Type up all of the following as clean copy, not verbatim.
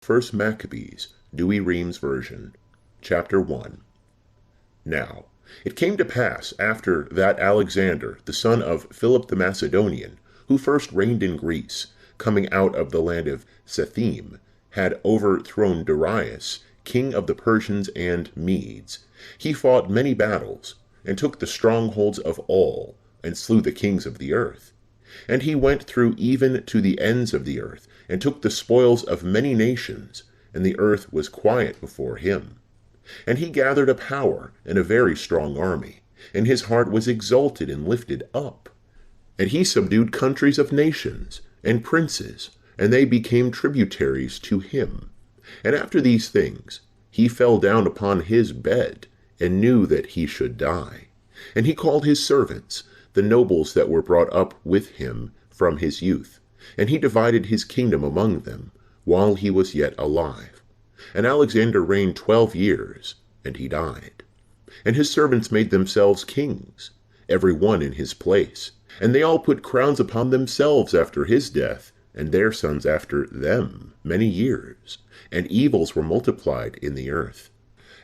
First Maccabees, Douay-Rheims version, chapter 1. Now, it came to pass after that Alexander, the son of Philip the Macedonian, who first reigned in Greece, coming out of the land of Sethim, had overthrown Darius, king of the Persians and Medes. He fought many battles, and took the strongholds of all, and slew the kings of the earth. And he went through even to the ends of the earth, and took the spoils of many nations, and the earth was quiet before him. And he gathered a power and a very strong army, and his heart was exalted and lifted up. And he subdued countries of nations, and princes, and they became tributaries to him. And after these things, he fell down upon his bed, and knew that he should die. And he called his servants, the nobles that were brought up with him from his youth, and he divided his kingdom among them, while he was yet alive. And Alexander reigned 12 years, and he died. And his servants made themselves kings, every one in his place. And they all put crowns upon themselves after his death, and their sons after them, many years. And evils were multiplied in the earth.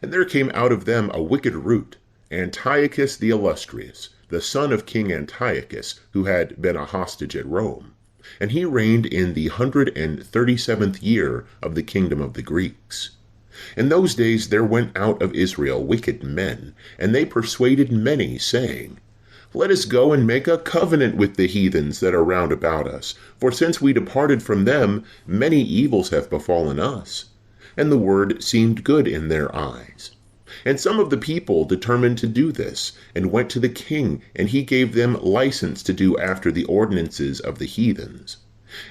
And there came out of them a wicked root, Antiochus the illustrious, the son of King Antiochus, who had been a hostage at Rome. And he reigned in the 137th year of the kingdom of the Greeks. In those days there went out of Israel wicked men, and they persuaded many, saying, Let us go and make a covenant with the heathens that are round about us, for since we departed from them, many evils have befallen us. And the word seemed good in their eyes. And some of the people determined to do this, and went to the king, and he gave them license to do after the ordinances of the heathens.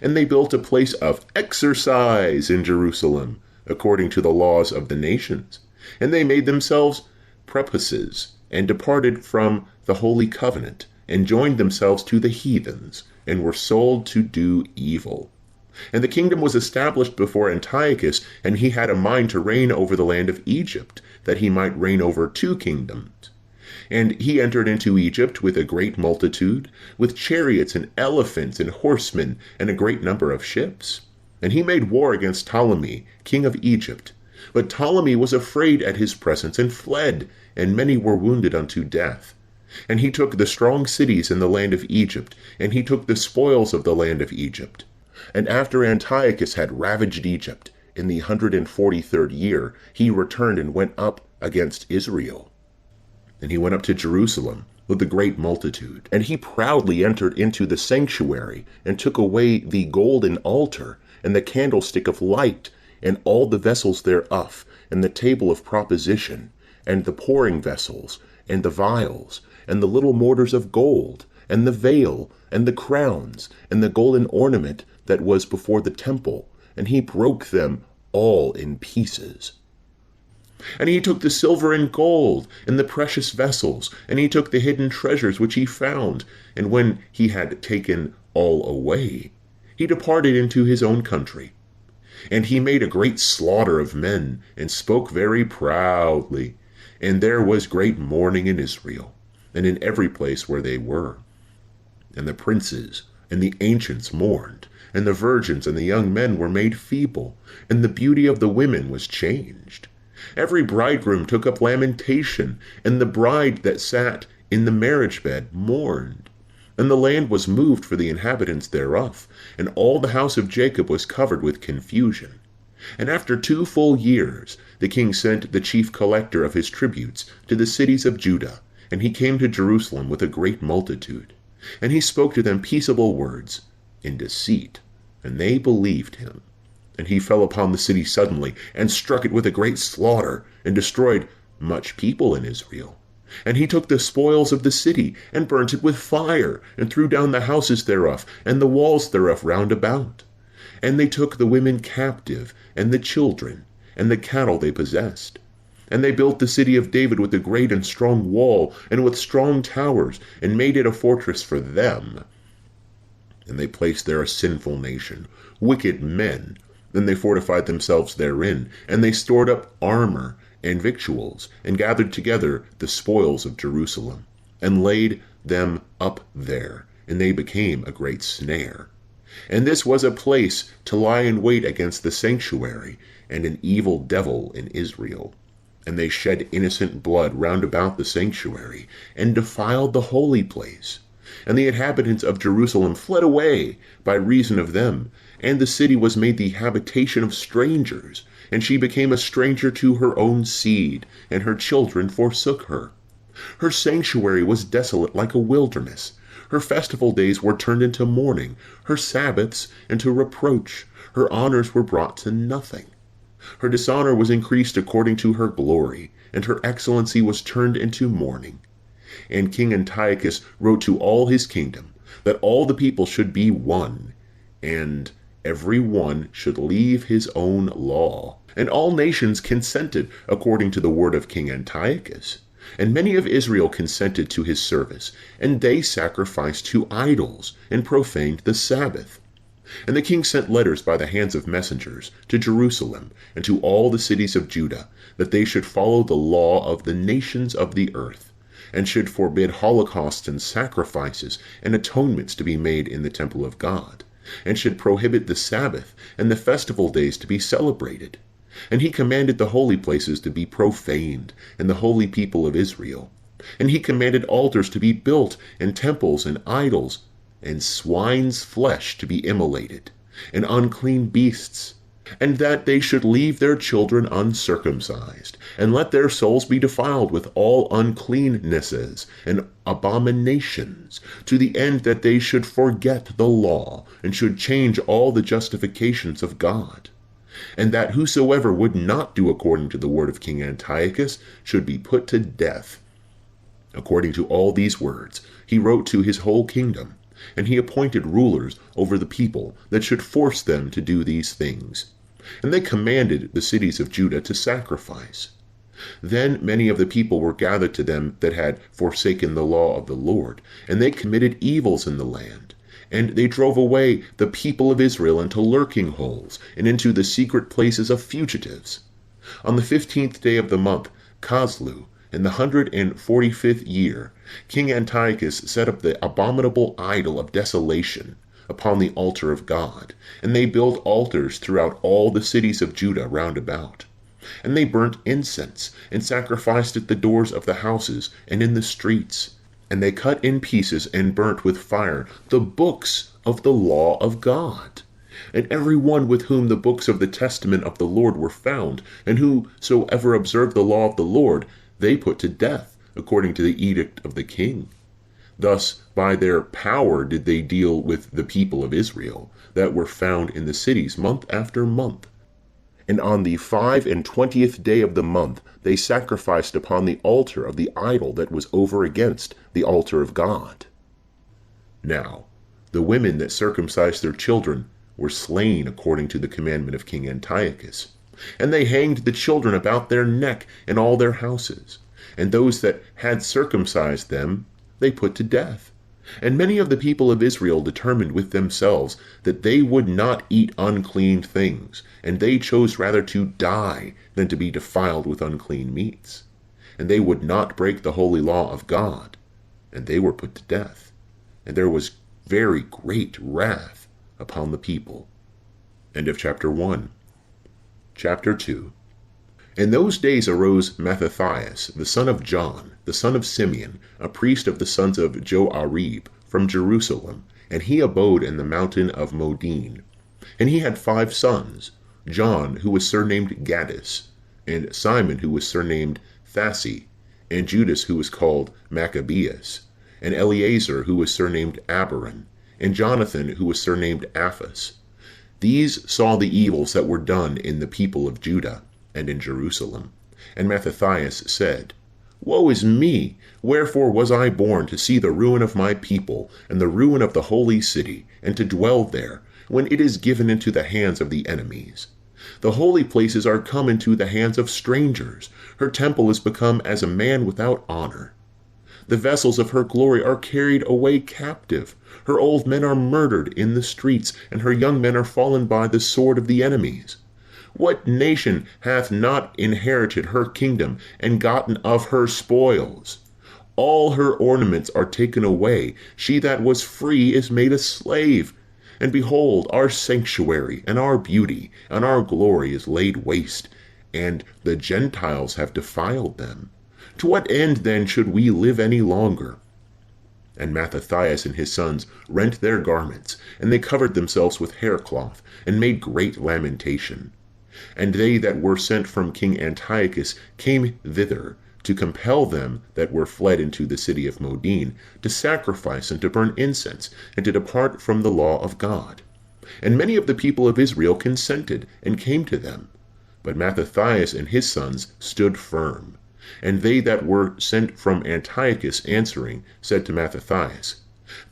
And they built a place of exercise in Jerusalem, according to the laws of the nations. And they made themselves prepuces, and departed from the holy covenant, and joined themselves to the heathens, and were sold to do evil. And the kingdom was established before Antiochus, and he had a mind to reign over the land of Egypt, that he might reign over 2 kingdoms. And he entered into Egypt with a great multitude, with chariots and elephants and horsemen, and a great number of ships. And he made war against Ptolemy, king of Egypt. But Ptolemy was afraid at his presence, and fled, and many were wounded unto death. And he took the strong cities in the land of Egypt, and he took the spoils of the land of Egypt. And after Antiochus had ravaged Egypt, in the 143rd year, he returned and went up against Israel. And he went up to Jerusalem with a great multitude. And he proudly entered into the sanctuary, and took away the golden altar, and the candlestick of light, and all the vessels thereof, and the table of proposition, and the pouring vessels, and the vials, and the little mortars of gold, and the veil, and the crowns, and the golden ornament that was before the temple, and he broke them all in pieces. And he took the silver and gold, and the precious vessels, and he took the hidden treasures which he found, and when he had taken all away, he departed into his own country. And he made a great slaughter of men, and spoke very proudly. And there was great mourning in Israel, and in every place where they were. And the princes and the ancients mourned, and the virgins and the young men were made feeble, and the beauty of the women was changed. Every bridegroom took up lamentation, and the bride that sat in the marriage bed mourned. And the land was moved for the inhabitants thereof, and all the house of Jacob was covered with confusion. And after 2 full years, the king sent the chief collector of his tributes to the cities of Judah, and he came to Jerusalem with a great multitude. And he spoke to them peaceable words in deceit, and they believed him. And he fell upon the city suddenly, and struck it with a great slaughter, and destroyed much people in Israel. And he took the spoils of the city, and burnt it with fire, and threw down the houses thereof, and the walls thereof round about. And they took the women captive, and the children, and the cattle they possessed. And they built the city of David with a great and strong wall, and with strong towers, and made it a fortress for them. And they placed there a sinful nation, wicked men. Then they fortified themselves therein, and they stored up armor and victuals, and gathered together the spoils of Jerusalem, and laid them up there, and they became a great snare. And this was a place to lie in wait against the sanctuary, and an evil devil in Israel. And they shed innocent blood round about the sanctuary, and defiled the holy place. And the inhabitants of Jerusalem fled away by reason of them, and the city was made the habitation of strangers, and she became a stranger to her own seed, and her children forsook her. Her sanctuary was desolate like a wilderness. Her festival days were turned into mourning, her Sabbaths into reproach. Her honors were brought to nothing. Her dishonor was increased according to her glory, and her excellency was turned into mourning. And King Antiochus wrote to all his kingdom that all the people should be one, and every one should leave his own law. And all nations consented according to the word of King Antiochus. And many of Israel consented to his service, and they sacrificed to idols, and profaned the Sabbath. And the king sent letters by the hands of messengers to Jerusalem and to all the cities of Judah, that they should follow the law of the nations of the earth, and should forbid holocausts and sacrifices and atonements to be made in the temple of God, and should prohibit the Sabbath and the festival days to be celebrated. And he commanded the holy places to be profaned, and the holy people of Israel. And he commanded altars to be built, and temples, and idols, and swine's flesh to be immolated, and unclean beasts, and that they should leave their children uncircumcised, and let their souls be defiled with all uncleannesses and abominations, to the end that they should forget the law, and should change all the justifications of God. And that whosoever would not do according to the word of King Antiochus should be put to death. According to all these words, he wrote to his whole kingdom, and he appointed rulers over the people that should force them to do these things. And they commanded the cities of Judah to sacrifice. Then many of the people were gathered to them that had forsaken the law of the Lord, and they committed evils in the land. And they drove away the people of Israel into lurking holes, and into the secret places of fugitives. On the 15th day of the month, Caslu, in the 145th year, King Antiochus set up the abominable idol of desolation upon the altar of God, and they built altars throughout all the cities of Judah round about. And they burnt incense, and sacrificed at the doors of the houses and in the streets. And they cut in pieces and burnt with fire the books of the law of God. And every one with whom the books of the testament of the Lord were found, and whosoever observed the law of the Lord, they put to death, according to the edict of the king. Thus by their power did they deal with the people of Israel, that were found in the cities month after month. And on the 25th day of the month they sacrificed upon the altar of the idol that was over against the altar of God. Now the women that circumcised their children were slain according to the commandment of King Antiochus. And they hanged the children about their neck in all their houses. And those that had circumcised them they put to death. And many of the people of Israel determined with themselves that they would not eat unclean things, and they chose rather to die than to be defiled with unclean meats. And they would not break the holy law of God, and they were put to death. And there was very great wrath upon the people. End of chapter 1. Chapter 2. In those days arose Mattathias, the son of John, the son of Simeon, a priest of the sons of Joarib, from Jerusalem, and he abode in the mountain of Modin. And he had 5 sons, John, who was surnamed Gaddis, and Simon, who was surnamed Thassi, and Judas, who was called Maccabees, and Eleazar, who was surnamed Abaron, and Jonathan, who was surnamed Aphas. These saw the evils that were done in the people of Judah and in Jerusalem. And Mattathias said, Woe is me! Wherefore was I born to see the ruin of my people, and the ruin of the holy city, and to dwell there, when it is given into the hands of the enemies? The holy places are come into the hands of strangers. Her temple is become as a man without honor. The vessels of her glory are carried away captive. Her old men are murdered in the streets, and her young men are fallen by the sword of the enemies. What nation hath not inherited her kingdom, and gotten of her spoils? All her ornaments are taken away. She that was free is made a slave. And behold, our sanctuary and our beauty and our glory is laid waste, and the Gentiles have defiled them. To what end then should we live any longer? And Mattathias and his sons rent their garments, and they covered themselves with haircloth, and made great lamentation. And they that were sent from King Antiochus came thither, to compel them that were fled into the city of Modin to sacrifice and to burn incense, and to depart from the law of God. And many of the people of Israel consented, and came to them. But Mattathias and his sons stood firm. And they that were sent from Antiochus answering said to Mattathias,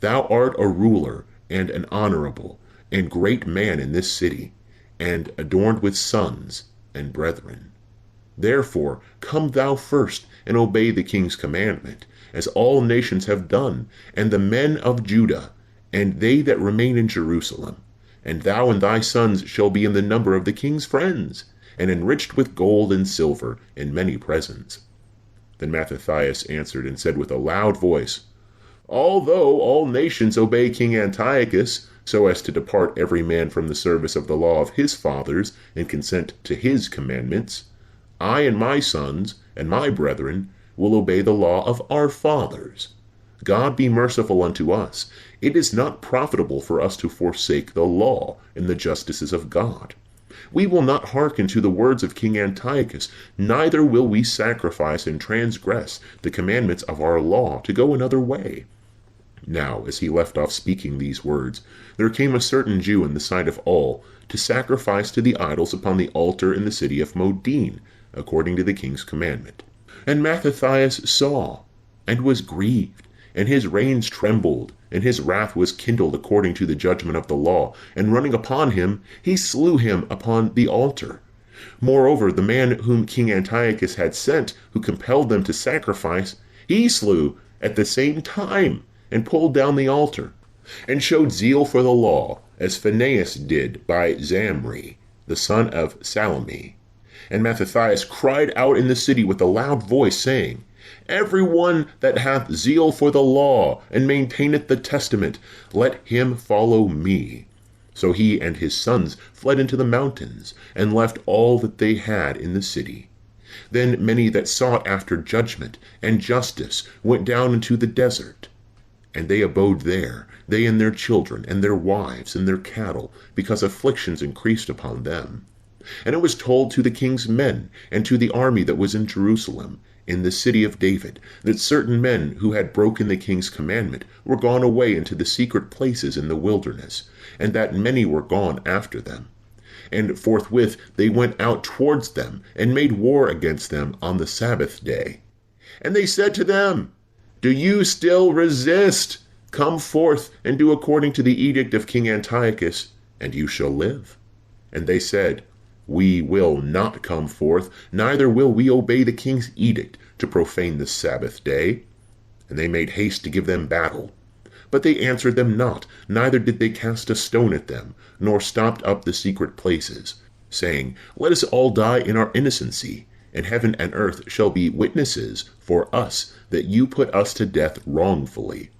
Thou art a ruler, and an honorable, and great man in this city, and adorned with sons and brethren. Therefore come thou first, and obey the king's commandment, as all nations have done, and the men of Judah, and they that remain in Jerusalem. And thou and thy sons shall be in the number of the king's friends, and enriched with gold and silver, and many presents. Then Mattathias answered and said with a loud voice, Although all nations obey King Antiochus, so as to depart every man from the service of the law of his fathers, and consent to his commandments, I and my sons and my brethren will obey the law of our fathers. God be merciful unto us. It is not profitable for us to forsake the law and the justices of God. We will not hearken to the words of King Antiochus, neither will we sacrifice and transgress the commandments of our law to go another way. Now, as he left off speaking these words, there came a certain Jew in the sight of all to sacrifice to the idols upon the altar in the city of Modin, according to the king's commandment. And Mattathias saw, and was grieved, and his reins trembled, and his wrath was kindled according to the judgment of the law, and running upon him, he slew him upon the altar. Moreover, the man whom King Antiochus had sent, who compelled them to sacrifice, he slew at the same time, and pulled down the altar, and showed zeal for the law, as Phinehas did by Zamri, the son of Salome. And Mattathias cried out in the city with a loud voice, saying, Every one that hath zeal for the law, and maintaineth the testament, let him follow me. So he and his sons fled into the mountains, and left all that they had in the city. Then many that sought after judgment and justice went down into the desert. And they abode there, they and their children, and their wives, and their cattle, because afflictions increased upon them. And it was told to the king's men, and to the army that was in Jerusalem, in the city of David, that certain men who had broken the king's commandment were gone away into the secret places in the wilderness, and that many were gone after them. And forthwith they went out towards them, and made war against them on the Sabbath day. And they said to them, Do you still resist? Come forth, and do according to the edict of King Antiochus, and you shall live. And they said, We will not come forth, neither will we obey the king's edict to profane the Sabbath day. And they made haste to give them battle. But they answered them not, neither did they cast a stone at them, nor stopped up the secret places, saying, Let us all die in our innocency, and heaven and earth shall be witnesses for us that you put us to death wrongfully.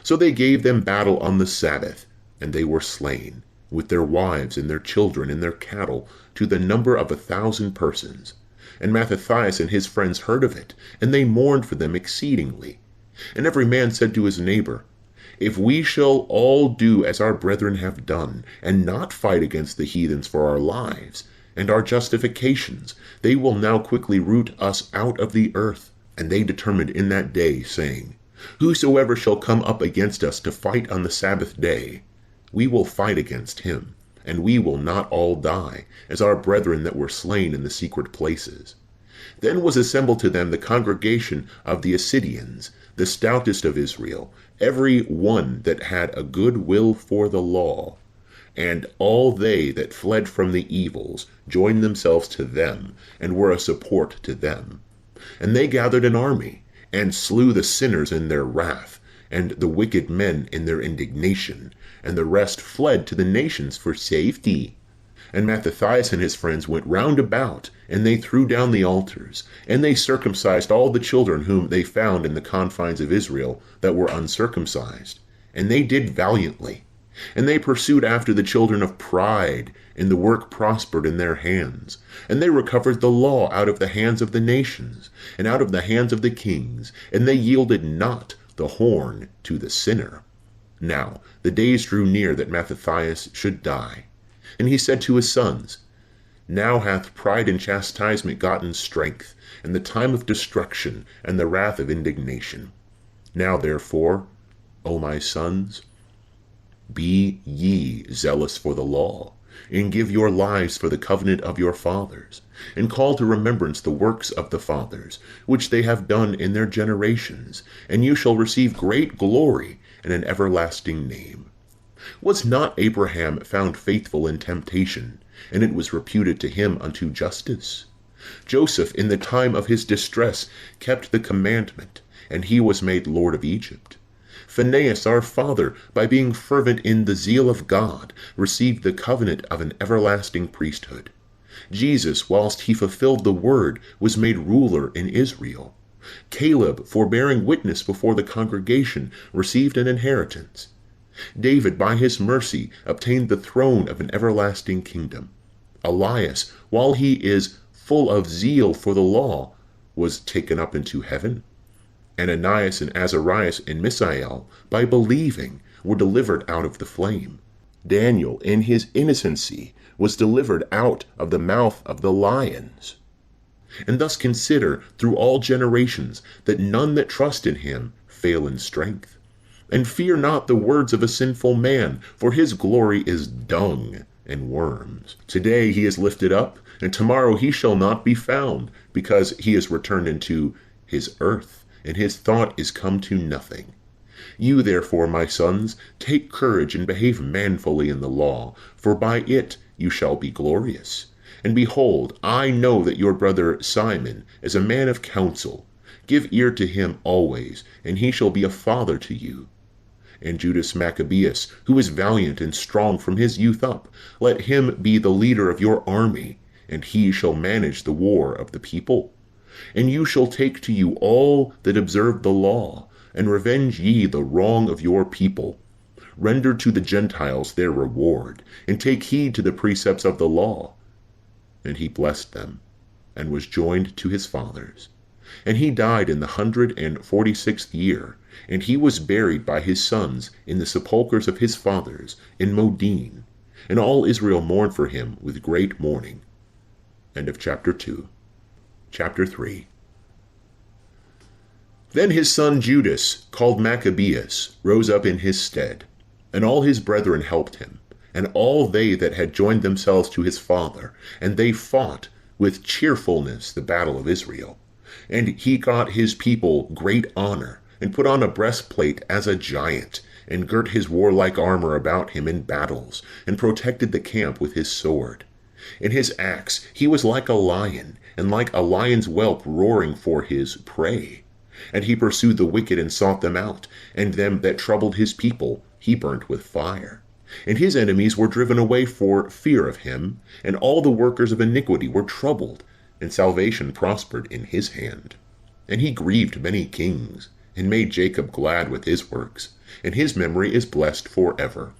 So they gave them battle on the Sabbath, and they were slain, with their wives and their children and their cattle, to the number of 1,000 persons. And Mattathias and his friends heard of it, and they mourned for them exceedingly. And every man said to his neighbor, If we shall all do as our brethren have done, and not fight against the heathens for our lives, and our justifications, they will now quickly root us out of the earth. And they determined in that day, saying, Whosoever shall come up against us to fight on the Sabbath day, we will fight against him, and we will not all die, as our brethren that were slain in the secret places. Then was assembled to them the congregation of the Assyrians, the stoutest of Israel, every one that had a good will for the law. And all they that fled from the evils joined themselves to them, and were a support to them. And they gathered an army, and slew the sinners in their wrath, and the wicked men in their indignation, and the rest fled to the nations for safety. And Mattathias and his friends went round about, and they threw down the altars, and they circumcised all the children whom they found in the confines of Israel that were uncircumcised. And they did valiantly. And they pursued after the children of pride, and the work prospered in their hands. And they recovered the law out of the hands of the nations, and out of the hands of the kings, and they yielded not the horn to the sinner. Now the days drew near that Mattathias should die. And he said to his sons, Now hath pride and chastisement gotten strength, and the time of destruction, and the wrath of indignation. Now therefore, O my sons, be ye zealous for the law, and give your lives for the covenant of your fathers, and call to remembrance the works of the fathers, which they have done in their generations, and you shall receive great glory and an everlasting name. Was not Abraham found faithful in temptation, and it was reputed to him unto justice? Joseph in the time of his distress kept the commandment, and he was made Lord of Egypt. Phinehas our father, by being fervent in the zeal of God, received the covenant of an everlasting priesthood. Jesus, whilst he fulfilled the word, was made ruler in Israel. Caleb, for bearing witness before the congregation, received an inheritance. David, by his mercy, obtained the throne of an everlasting kingdom. Elias, while he is full of zeal for the law, was taken up into heaven. Ananias and Azarias and Misael, by believing, were delivered out of the flame. Daniel, in his innocency, was delivered out of the mouth of the lions. And thus consider, through all generations, that none that trust in him fail in strength. And fear not the words of a sinful man, for his glory is dung and worms. Today he is lifted up, and tomorrow he shall not be found, because he is returned into his earth, and his thought is come to nothing. You therefore, my sons, take courage and behave manfully in the law, for by it you shall be glorious. And behold, I know that your brother Simon is a man of counsel. Give ear to him always, and he shall be a father to you. And Judas Maccabeus, who is valiant and strong from his youth up, let him be the leader of your army, and he shall manage the war of the people. And you shall take to you all that observe the law, and revenge ye the wrong of your people. Render to the Gentiles their reward, and take heed to the precepts of the law. And he blessed them, and was joined to his fathers. And he died in the 146th year, and he was buried by his sons in the sepulchres of his fathers in Modin. And all Israel mourned for him with great mourning. End of chapter 2. Chapter 3. Then his son Judas, called Maccabeus, rose up in his stead, and all his brethren helped him, and all they that had joined themselves to his father, and they fought with cheerfulness the battle of Israel. And he got his people great honor, and put on a breastplate as a giant, and girt his warlike armor about him in battles, and protected the camp with his sword. In his axe he was like a lion, and like a lion's whelp roaring for his prey. And he pursued the wicked and sought them out, and them that troubled his people he burnt with fire. And his enemies were driven away for fear of him, and all the workers of iniquity were troubled, and salvation prospered in his hand. And he grieved many kings, and made Jacob glad with his works, and his memory is blessed forever.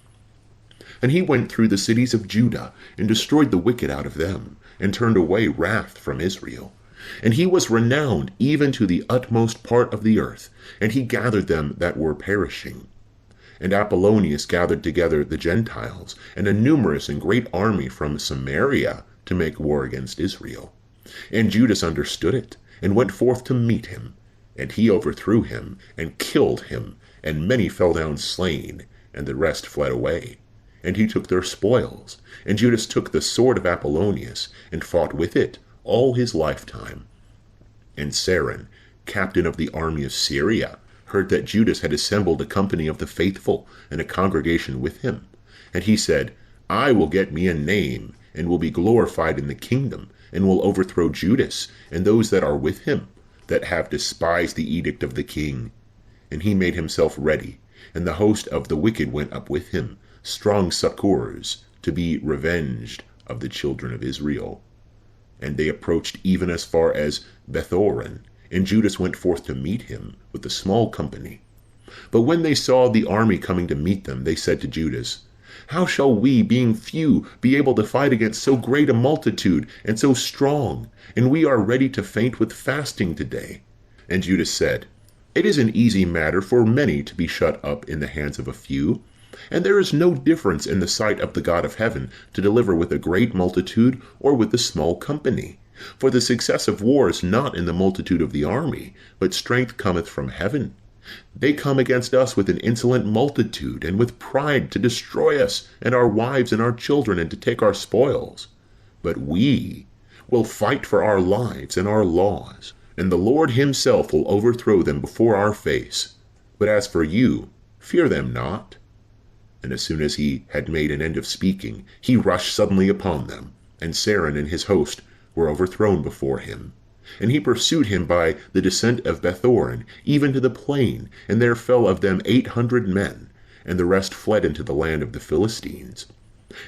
And he went through the cities of Judah, and destroyed the wicked out of them, and turned away wrath from Israel. And he was renowned even to the utmost part of the earth, and he gathered them that were perishing. And Apollonius gathered together the Gentiles, and a numerous and great army from Samaria, to make war against Israel. And Judas understood it, and went forth to meet him. And he overthrew him, and killed him, and many fell down slain, and the rest fled away. And he took their spoils. And Judas took the sword of Apollonius, and fought with it all his lifetime. And Sarin, captain of the army of Syria, heard that Judas had assembled a company of the faithful, and a congregation with him. And he said, I will get me a name, and will be glorified in the kingdom, and will overthrow Judas, and those that are with him, that have despised the edict of the king. And he made himself ready, and the host of the wicked went up with him, strong succours, to be revenged of the children of Israel. And they approached even as far as Bethoron, and Judas went forth to meet him with a small company. But when they saw the army coming to meet them, they said to Judas, How shall we, being few, be able to fight against so great a multitude and so strong? And we are ready to faint with fasting today. And Judas said, It is an easy matter for many to be shut up in the hands of a few. And there is no difference in the sight of the God of heaven to deliver with a great multitude or with a small company. For the success of war is not in the multitude of the army, but strength cometh from heaven. They come against us with an insolent multitude, and with pride to destroy us, and our wives and our children, and to take our spoils. But we will fight for our lives and our laws, and the Lord himself will overthrow them before our face. But as for you, fear them not. And as soon as he had made an end of speaking, he rushed suddenly upon them, and Saron and his host were overthrown before him. And he pursued him by the descent of Bethoron, even to the plain, and there fell of them 800 men, and the rest fled into the land of the Philistines.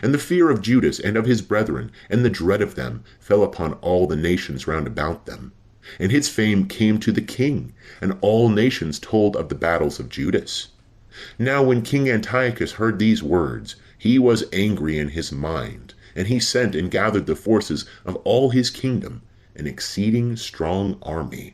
And the fear of Judas and of his brethren, and the dread of them, fell upon all the nations round about them. And his fame came to the king, and all nations told of the battles of Judas. Now when King Antiochus heard these words, he was angry in his mind, and he sent and gathered the forces of all his kingdom, an exceeding strong army.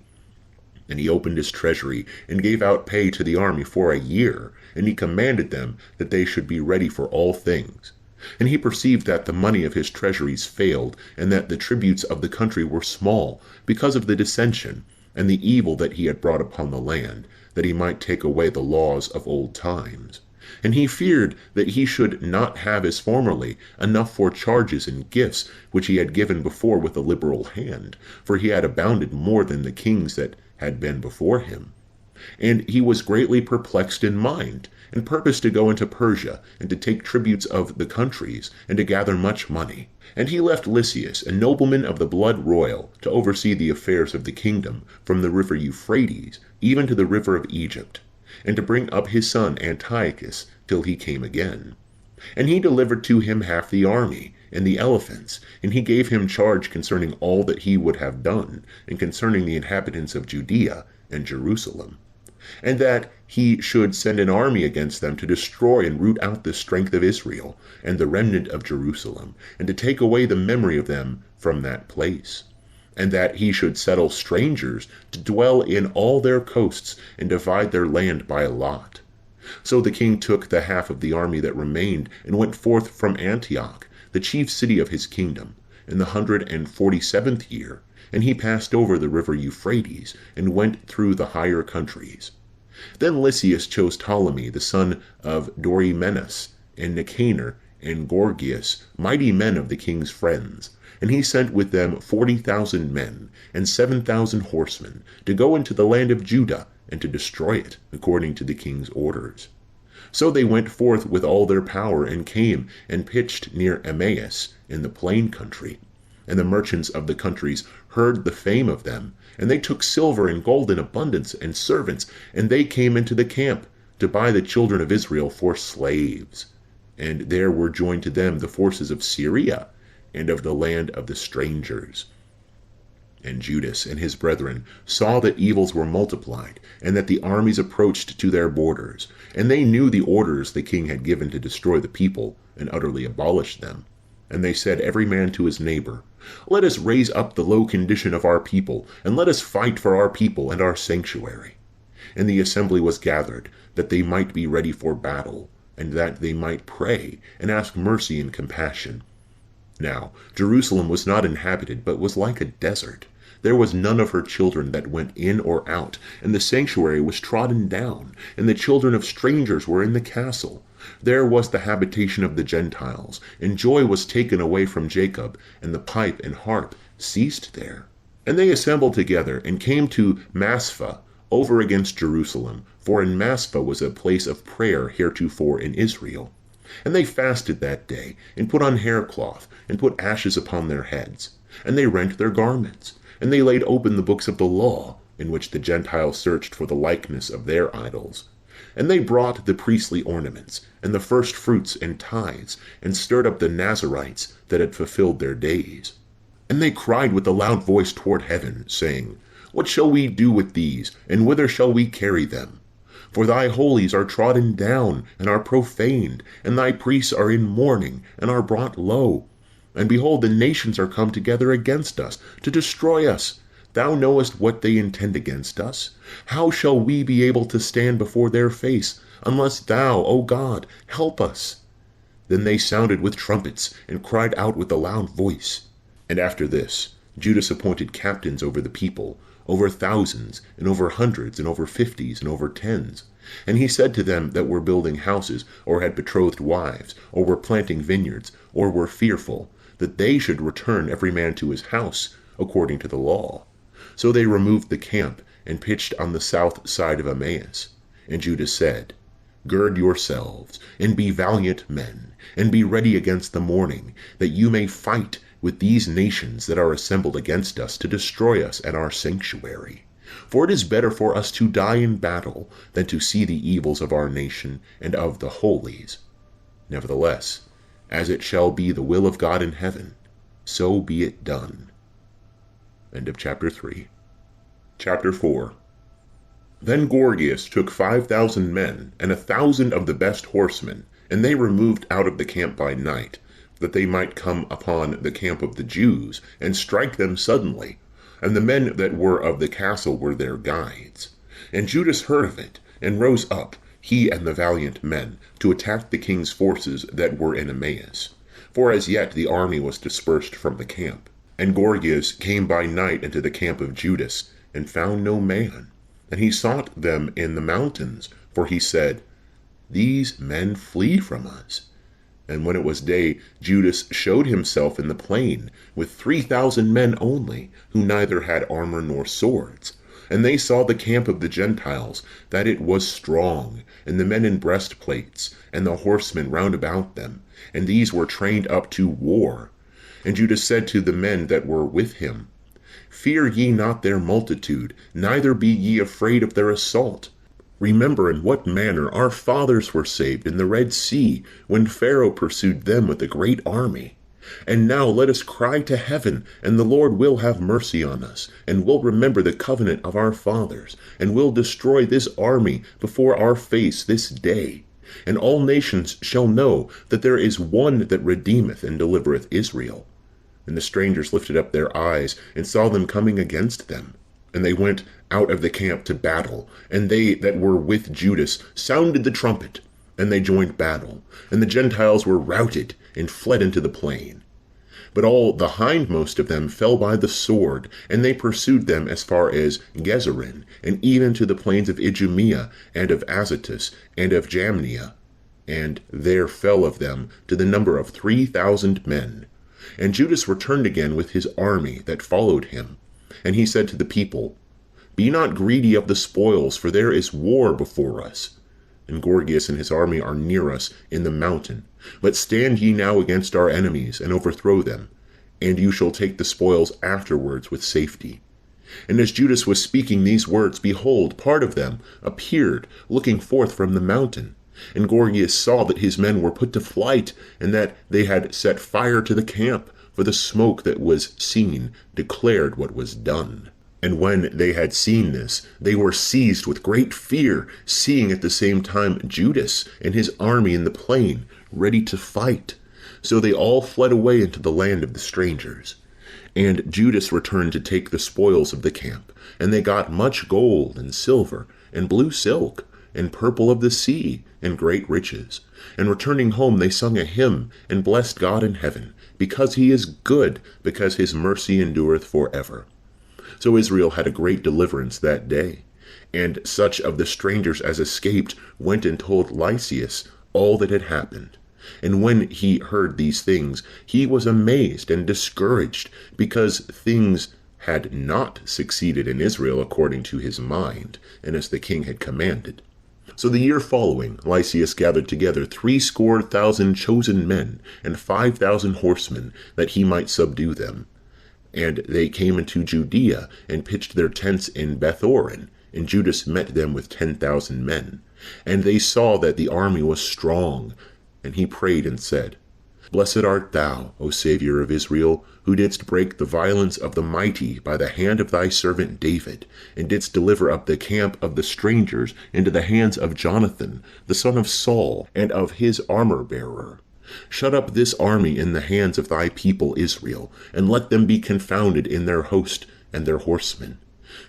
And he opened his treasury, and gave out pay to the army for a year, and he commanded them that they should be ready for all things. And he perceived that the money of his treasuries failed, and that the tributes of the country were small, because of the dissension, and the evil that he had brought upon the land, that he might take away the laws of old times. And he feared that he should not have as formerly enough for charges and gifts, which he had given before with a liberal hand, for he had abounded more than the kings that had been before him. And he was greatly perplexed in mind, and purposed to go into Persia, and to take tributes of the countries, and to gather much money. And he left Lysias, a nobleman of the blood royal, to oversee the affairs of the kingdom, from the river Euphrates even to the river of Egypt, and to bring up his son Antiochus till he came again. And he delivered to him half the army, and the elephants, and he gave him charge concerning all that he would have done, and concerning the inhabitants of Judea and Jerusalem, and that he should send an army against them to destroy and root out the strength of Israel, and the remnant of Jerusalem, and to take away the memory of them from that place. And that he should settle strangers to dwell in all their coasts, and divide their land by lot. So the king took the half of the army that remained, and went forth from Antioch, the chief city of his kingdom, in the 147th year, and he passed over the river Euphrates, and went through the higher countries. Then Lysias chose Ptolemy, the son of Dorymenes, and Nicanor, and Gorgias, mighty men of the king's friends, and he sent with them 40,000 men, and 7,000 horsemen, to go into the land of Judah, and to destroy it, according to the king's orders. So they went forth with all their power, and came, and pitched near Emmaus, in the plain country. And the merchants of the countries heard the fame of them, and they took silver and gold in abundance, and servants, and they came into the camp, to buy the children of Israel for slaves. And there were joined to them the forces of Syria, and of the land of the strangers. And Judas and his brethren saw that evils were multiplied, and that the armies approached to their borders, and they knew the orders the king had given to destroy the people, and utterly abolish them. And they said every man to his neighbor, Let us raise up the low condition of our people, and let us fight for our people and our sanctuary. And the assembly was gathered, that they might be ready for battle, and that they might pray, and ask mercy and compassion. Now Jerusalem was not inhabited, but was like a desert. There was none of her children that went in or out, and the sanctuary was trodden down, and the children of strangers were in the castle. There was the habitation of the Gentiles, and joy was taken away from Jacob, and the pipe and harp ceased there. And they assembled together, and came to Maspha, over against Jerusalem, for in Maspha was a place of prayer heretofore in Israel. And they fasted that day, and put on haircloth, and put ashes upon their heads. And they rent their garments, and they laid open the books of the law, in which the Gentiles searched for the likeness of their idols. And they brought the priestly ornaments, and the first fruits and tithes, and stirred up the Nazarites that had fulfilled their days. And they cried with a loud voice toward heaven, saying, What shall we do with these, and whither shall we carry them? For thy holies are trodden down, and are profaned, and thy priests are in mourning, and are brought low. And behold, the nations are come together against us, to destroy us. Thou knowest what they intend against us. How shall we be able to stand before their face, unless thou, O God, help us? Then they sounded with trumpets, and cried out with a loud voice. And after this, Judas appointed captains over the people, over thousands, and over hundreds, and over fifties, and over tens. And he said to them that were building houses, or had betrothed wives, or were planting vineyards, or were fearful, that they should return every man to his house, according to the law. So they removed the camp, and pitched on the south side of Emmaus. And Judas said, Gird yourselves, and be valiant men, and be ready against the morning, that you may fight with these nations that are assembled against us to destroy us and our sanctuary. For it is better for us to die in battle than to see the evils of our nation and of the holies. Nevertheless, as it shall be the will of God in heaven, so be it done. End of chapter 3. Chapter 4. Then Gorgias took 5,000 men, and 1,000 of the best horsemen, and they removed out of the camp by night, that they might come upon the camp of the Jews, and strike them suddenly. And the men that were of the castle were their guides. And Judas heard of it, and rose up, he and the valiant men, to attack the king's forces that were in Emmaus. For as yet the army was dispersed from the camp. And Gorgias came by night into the camp of Judas, and found no man. And he sought them in the mountains, for he said, These men flee from us. And when it was day, Judas showed himself in the plain, with 3,000 men only, who neither had armor nor swords. And they saw the camp of the Gentiles, that it was strong, and the men in breastplates, and the horsemen round about them, and these were trained up to war. And Judas said to the men that were with him, Fear ye not their multitude, neither be ye afraid of their assault. Remember in what manner our fathers were saved in the Red Sea, when Pharaoh pursued them with a great army. And now let us cry to heaven, and the Lord will have mercy on us, and will remember the covenant of our fathers, and will destroy this army before our face this day. And all nations shall know that there is one that redeemeth and delivereth Israel. And the strangers lifted up their eyes, and saw them coming against them. And they went out of the camp to battle, and they that were with Judas sounded the trumpet, and they joined battle. And the Gentiles were routed, and fled into the plain. But all the hindmost of them fell by the sword, and they pursued them as far as Gezerin, and even to the plains of Idumea, and of Azotus, and of Jamnia. And there fell of them to the number of 3,000 men. And Judas returned again with his army that followed him. And he said to the people, Be not greedy of the spoils, for there is war before us. And Gorgias and his army are near us in the mountain. But stand ye now against our enemies, and overthrow them, and you shall take the spoils afterwards with safety. And as Judas was speaking these words, behold, part of them appeared, looking forth from the mountain. And Gorgias saw that his men were put to flight, and that they had set fire to the camp, for the smoke that was seen declared what was done. And when they had seen this, they were seized with great fear, seeing at the same time Judas and his army in the plain, ready to fight. So they all fled away into the land of the strangers. And Judas returned to take the spoils of the camp, and they got much gold and silver, and blue silk, and purple of the sea, and great riches. And returning home they sung a hymn, and blessed God in heaven, because he is good, because his mercy endureth for ever. So Israel had a great deliverance that day. And such of the strangers as escaped went and told Lysias all that had happened. And when he heard these things, he was amazed and discouraged, because things had not succeeded in Israel according to his mind, and as the king had commanded. So the year following, Lysias gathered together 70,000 chosen men, and 5,000 horsemen, that he might subdue them. And they came into Judea, and pitched their tents in Bethoron, and Judas met them with 10,000 men. And they saw that the army was strong, and he prayed and said, Blessed art thou, O Saviour of Israel, who didst break the violence of the mighty by the hand of thy servant David, and didst deliver up the camp of the strangers into the hands of Jonathan, the son of Saul, and of his armor-bearer. Shut up this army in the hands of thy people Israel, and let them be confounded in their host and their horsemen.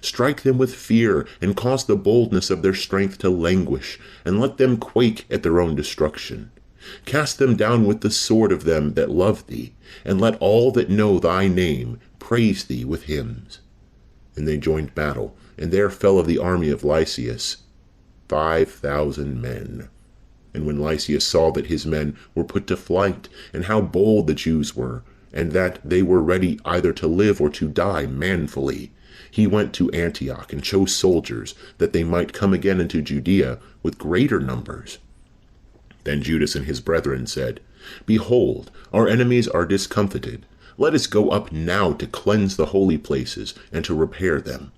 Strike them with fear, and cause the boldness of their strength to languish, and let them quake at their own destruction. Cast them down with the sword of them that love thee, and let all that know thy name praise thee with hymns. And they joined battle, and there fell of the army of Lysias 5,000 men. And when Lysias saw that his men were put to flight, and how bold the Jews were, and that they were ready either to live or to die manfully, he went to Antioch and chose soldiers, that they might come again into Judea with greater numbers. Then Judas and his brethren said, Behold, our enemies are discomfited. Let us go up now to cleanse the holy places, and to repair them.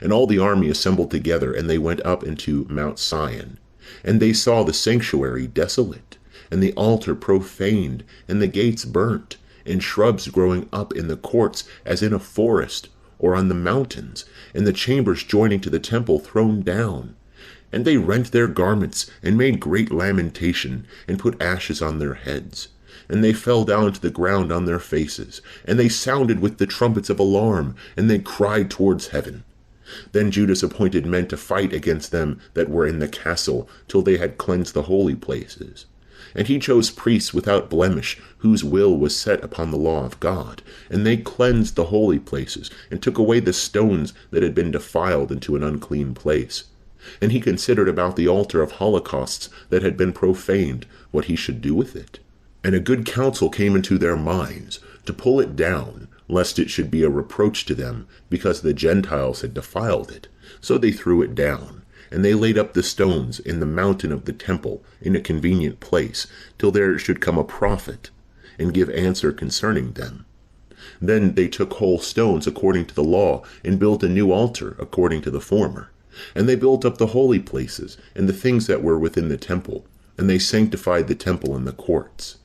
And all the army assembled together, and they went up into Mount Sion. And they saw the sanctuary desolate, and the altar profaned, and the gates burnt, and shrubs growing up in the courts as in a forest, or on the mountains, and the chambers joining to the temple thrown down. And they rent their garments, and made great lamentation, and put ashes on their heads. And they fell down to the ground on their faces, and they sounded with the trumpets of alarm, and they cried towards heaven. Then Judas appointed men to fight against them that were in the castle, till they had cleansed the holy places. And he chose priests without blemish, whose will was set upon the law of God. And they cleansed the holy places, and took away the stones that had been defiled into an unclean place. And he considered about the altar of holocausts that had been profaned, what he should do with it. And a good counsel came into their minds, to pull it down, lest it should be a reproach to them, because the Gentiles had defiled it. So they threw it down, and they laid up the stones in the mountain of the temple, in a convenient place, till there should come a prophet, and give answer concerning them. Then they took whole stones according to the law, and built a new altar according to the former. And they built up the holy places, and the things that were within the temple, and they sanctified the temple and the courts.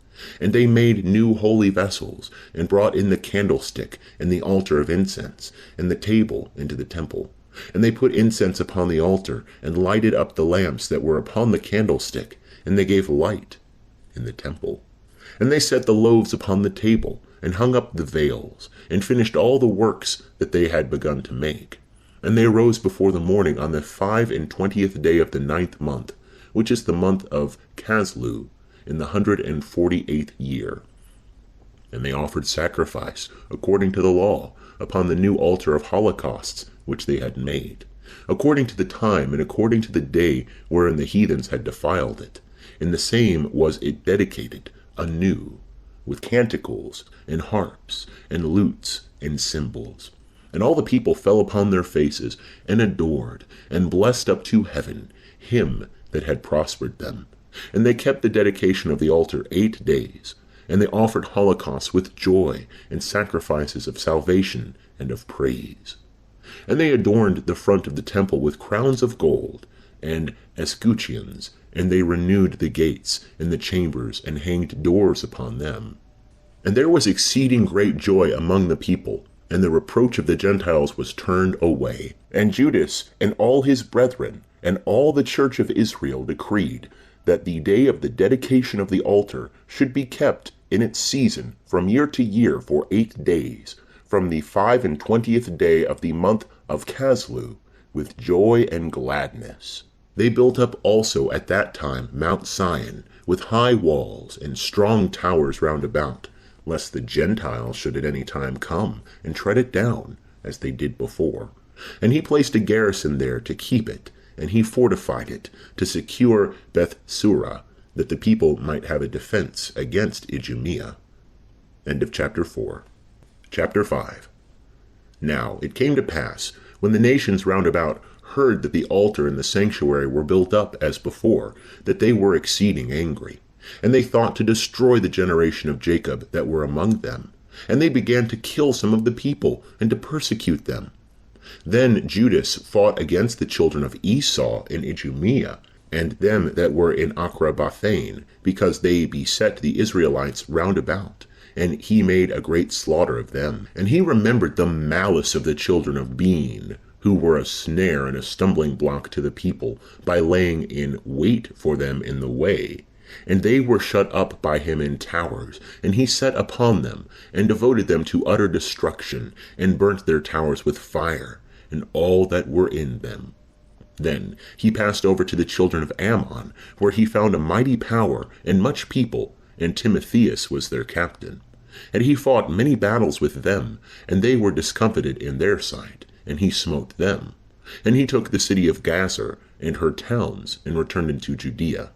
And they made new holy vessels, and brought in the candlestick, and the altar of incense, and the table into the temple. And they put incense upon the altar, and lighted up the lamps that were upon the candlestick, and they gave light in the temple. And they set the loaves upon the table, and hung up the veils, and finished all the works that they had begun to make. And they arose before the morning on the 25th day of the 9th month, which is the month of Caslu, in the 148th year. And they offered sacrifice, according to the law, upon the new altar of holocausts which they had made, according to the time and according to the day wherein the heathens had defiled it. In the same was it dedicated anew, with canticles, and harps, and lutes, and cymbals. And all the people fell upon their faces, and adored, and blessed up to heaven him that had prospered them. And they kept the dedication of the altar 8 days, and they offered holocausts with joy, and sacrifices of salvation and of praise. And they adorned the front of the temple with crowns of gold, and escutcheons, and they renewed the gates, and the chambers, and hanged doors upon them. And there was exceeding great joy among the people, and the reproach of the Gentiles was turned away. And Judas and all his brethren, and all the church of Israel decreed that the day of the dedication of the altar should be kept in its season from year to year for 8 days, from the 25th day of the month of Caslu, with joy and gladness. They built up also at that time Mount Sion, with high walls and strong towers round about, lest the Gentiles should at any time come and tread it down, as they did before. And he placed a garrison there to keep it, and he fortified it, to secure Bethsura, that the people might have a defense against Idumea. End of chapter 4. Chapter 5. Now it came to pass, when the nations round about heard that the altar and the sanctuary were built up as before, that they were exceeding angry. And they thought to destroy the generation of Jacob that were among them. And they began to kill some of the people, and to persecute them. Then Judas fought against the children of Esau in Idumea, and them that were in Acrabathane, because they beset the Israelites round about. And he made a great slaughter of them. And he remembered the malice of the children of Bean, who were a snare and a stumbling block to the people, by laying in wait for them in the way. And they were shut up by him in towers, and he set upon them, and devoted them to utter destruction, and burnt their towers with fire, and all that were in them. Then he passed over to the children of Ammon, where he found a mighty power and much people, and Timotheus was their captain. And he fought many battles with them, and they were discomfited in their sight, and he smote them. And he took the city of Gazer and her towns, and returned into Judea.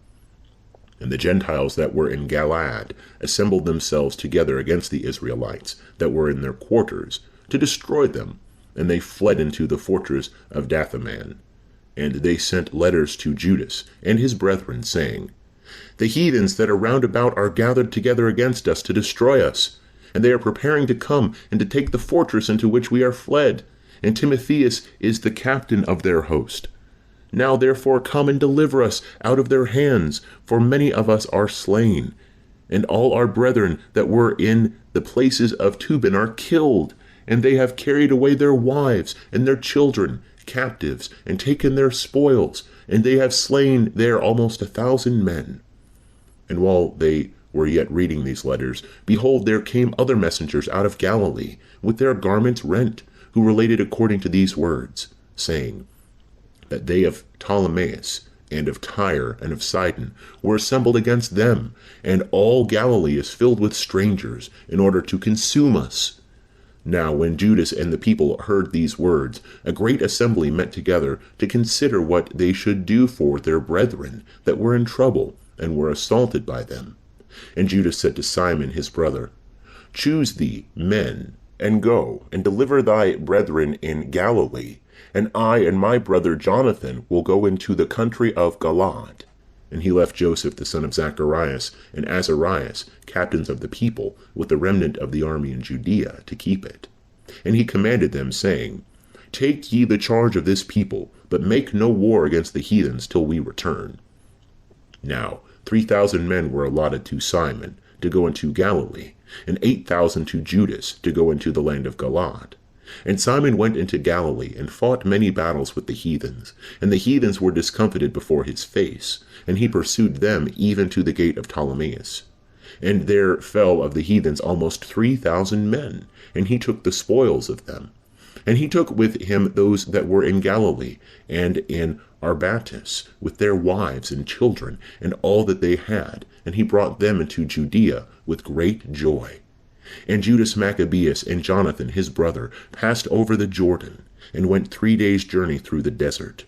And the Gentiles that were in Galaad assembled themselves together against the Israelites that were in their quarters, to destroy them, and they fled into the fortress of Dathaman. And they sent letters to Judas and his brethren, saying, The heathens that are round about are gathered together against us to destroy us, and they are preparing to come and to take the fortress into which we are fled, and Timotheus is the captain of their host. Now therefore come and deliver us out of their hands, for many of us are slain, and all our brethren that were in the places of Tubin are killed, and they have carried away their wives and their children captives, and taken their spoils, and they have slain there almost 1,000 men. And while they were yet reading these letters, behold, there came other messengers out of Galilee, with their garments rent, who related according to these words, saying, that they of Ptolemais, and of Tyre, and of Sidon, were assembled against them, and all Galilee is filled with strangers, in order to consume us. Now when Judas and the people heard these words, a great assembly met together to consider what they should do for their brethren that were in trouble, and were assaulted by them. And Judas said to Simon his brother, Choose thee men, and go, and deliver thy brethren in Galilee, and I and my brother Jonathan will go into the country of Galaad. And he left Joseph the son of Zacharias and Azarias, captains of the people, with the remnant of the army in Judea, to keep it. And he commanded them, saying, Take ye the charge of this people, but make no war against the heathens till we return. Now 3,000 men were allotted to Simon to go into Galilee, and 8,000 to Judas to go into the land of Galaad. And Simon went into Galilee, and fought many battles with the heathens, and the heathens were discomfited before his face, and he pursued them even to the gate of Ptolemais. And there fell of the heathens almost 3,000 men, and he took the spoils of them. And he took with him those that were in Galilee, and in Arbatus, with their wives and children, and all that they had, and he brought them into Judea with great joy. And Judas Maccabeus and Jonathan his brother passed over the Jordan, and went 3 days' journey through the desert.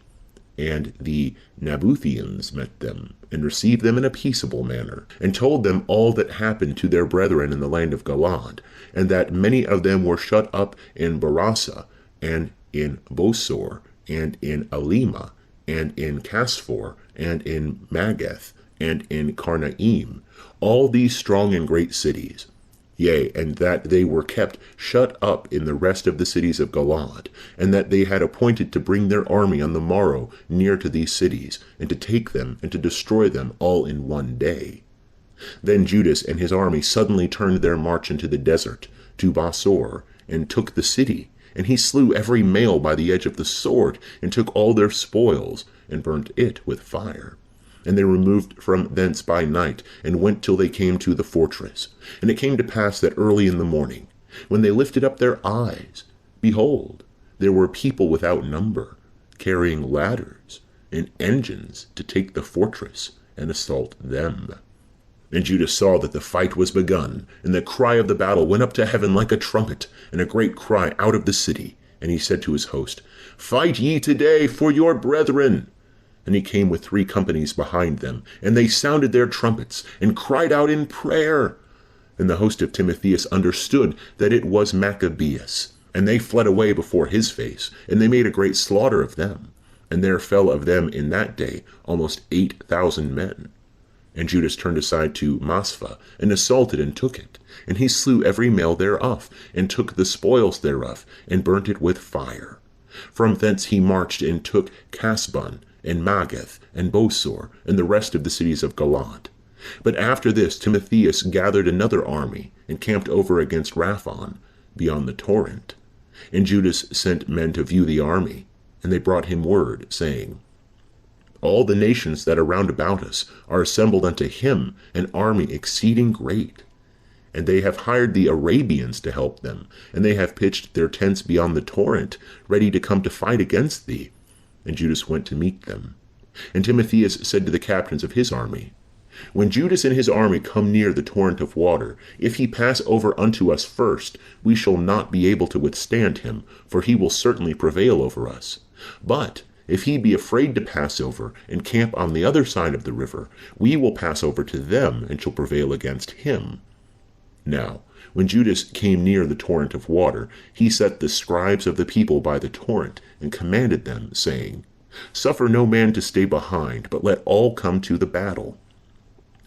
And the Nabutheans met them, and received them in a peaceable manner, and told them all that happened to their brethren in the land of Galaad, and that many of them were shut up in Barasa, and in Bosor, and in Alima, and in Casphor, and in Magath, and in Karnaim, all these strong and great cities. Yea, and that they were kept shut up in the rest of the cities of Galaad, and that they had appointed to bring their army on the morrow near to these cities, and to take them, and to destroy them all in one day. Then Judas and his army suddenly turned their march into the desert, to Bosor, and took the city, and he slew every male by the edge of the sword, and took all their spoils, and burnt it with fire. And they removed from thence by night, and went till they came to the fortress. And it came to pass that early in the morning, when they lifted up their eyes, behold, there were people without number, carrying ladders and engines to take the fortress and assault them. And Judas saw that the fight was begun, and the cry of the battle went up to heaven like a trumpet, and a great cry out of the city. And he said to his host, Fight ye today for your brethren. And he came with 3 companies behind them, and they sounded their trumpets, and cried out in prayer. And the host of Timotheus understood that it was Maccabees, and they fled away before his face, and they made a great slaughter of them. And there fell of them in that day almost 8,000 men. And Judas turned aside to Maspha, and assaulted and took it. And he slew every male thereof, and took the spoils thereof, and burnt it with fire. From thence he marched and took Casbon, and Magath, and Bosor, and the rest of the cities of Galat. But after this Timotheus gathered another army, and camped over against Raphon, beyond the torrent. And Judas sent men to view the army, and they brought him word, saying, All the nations that are round about us are assembled unto him, an army exceeding great. And they have hired the Arabians to help them, and they have pitched their tents beyond the torrent, ready to come to fight against thee. And Judas went to meet them. And Timotheus said to the captains of his army, When Judas and his army come near the torrent of water, if he pass over unto us first, we shall not be able to withstand him, for he will certainly prevail over us. But if he be afraid to pass over, and camp on the other side of the river, we will pass over to them, and shall prevail against him. Now, when Judas came near the torrent of water, he set the scribes of the people by the torrent, and commanded them, saying, Suffer no man to stay behind, but let all come to the battle.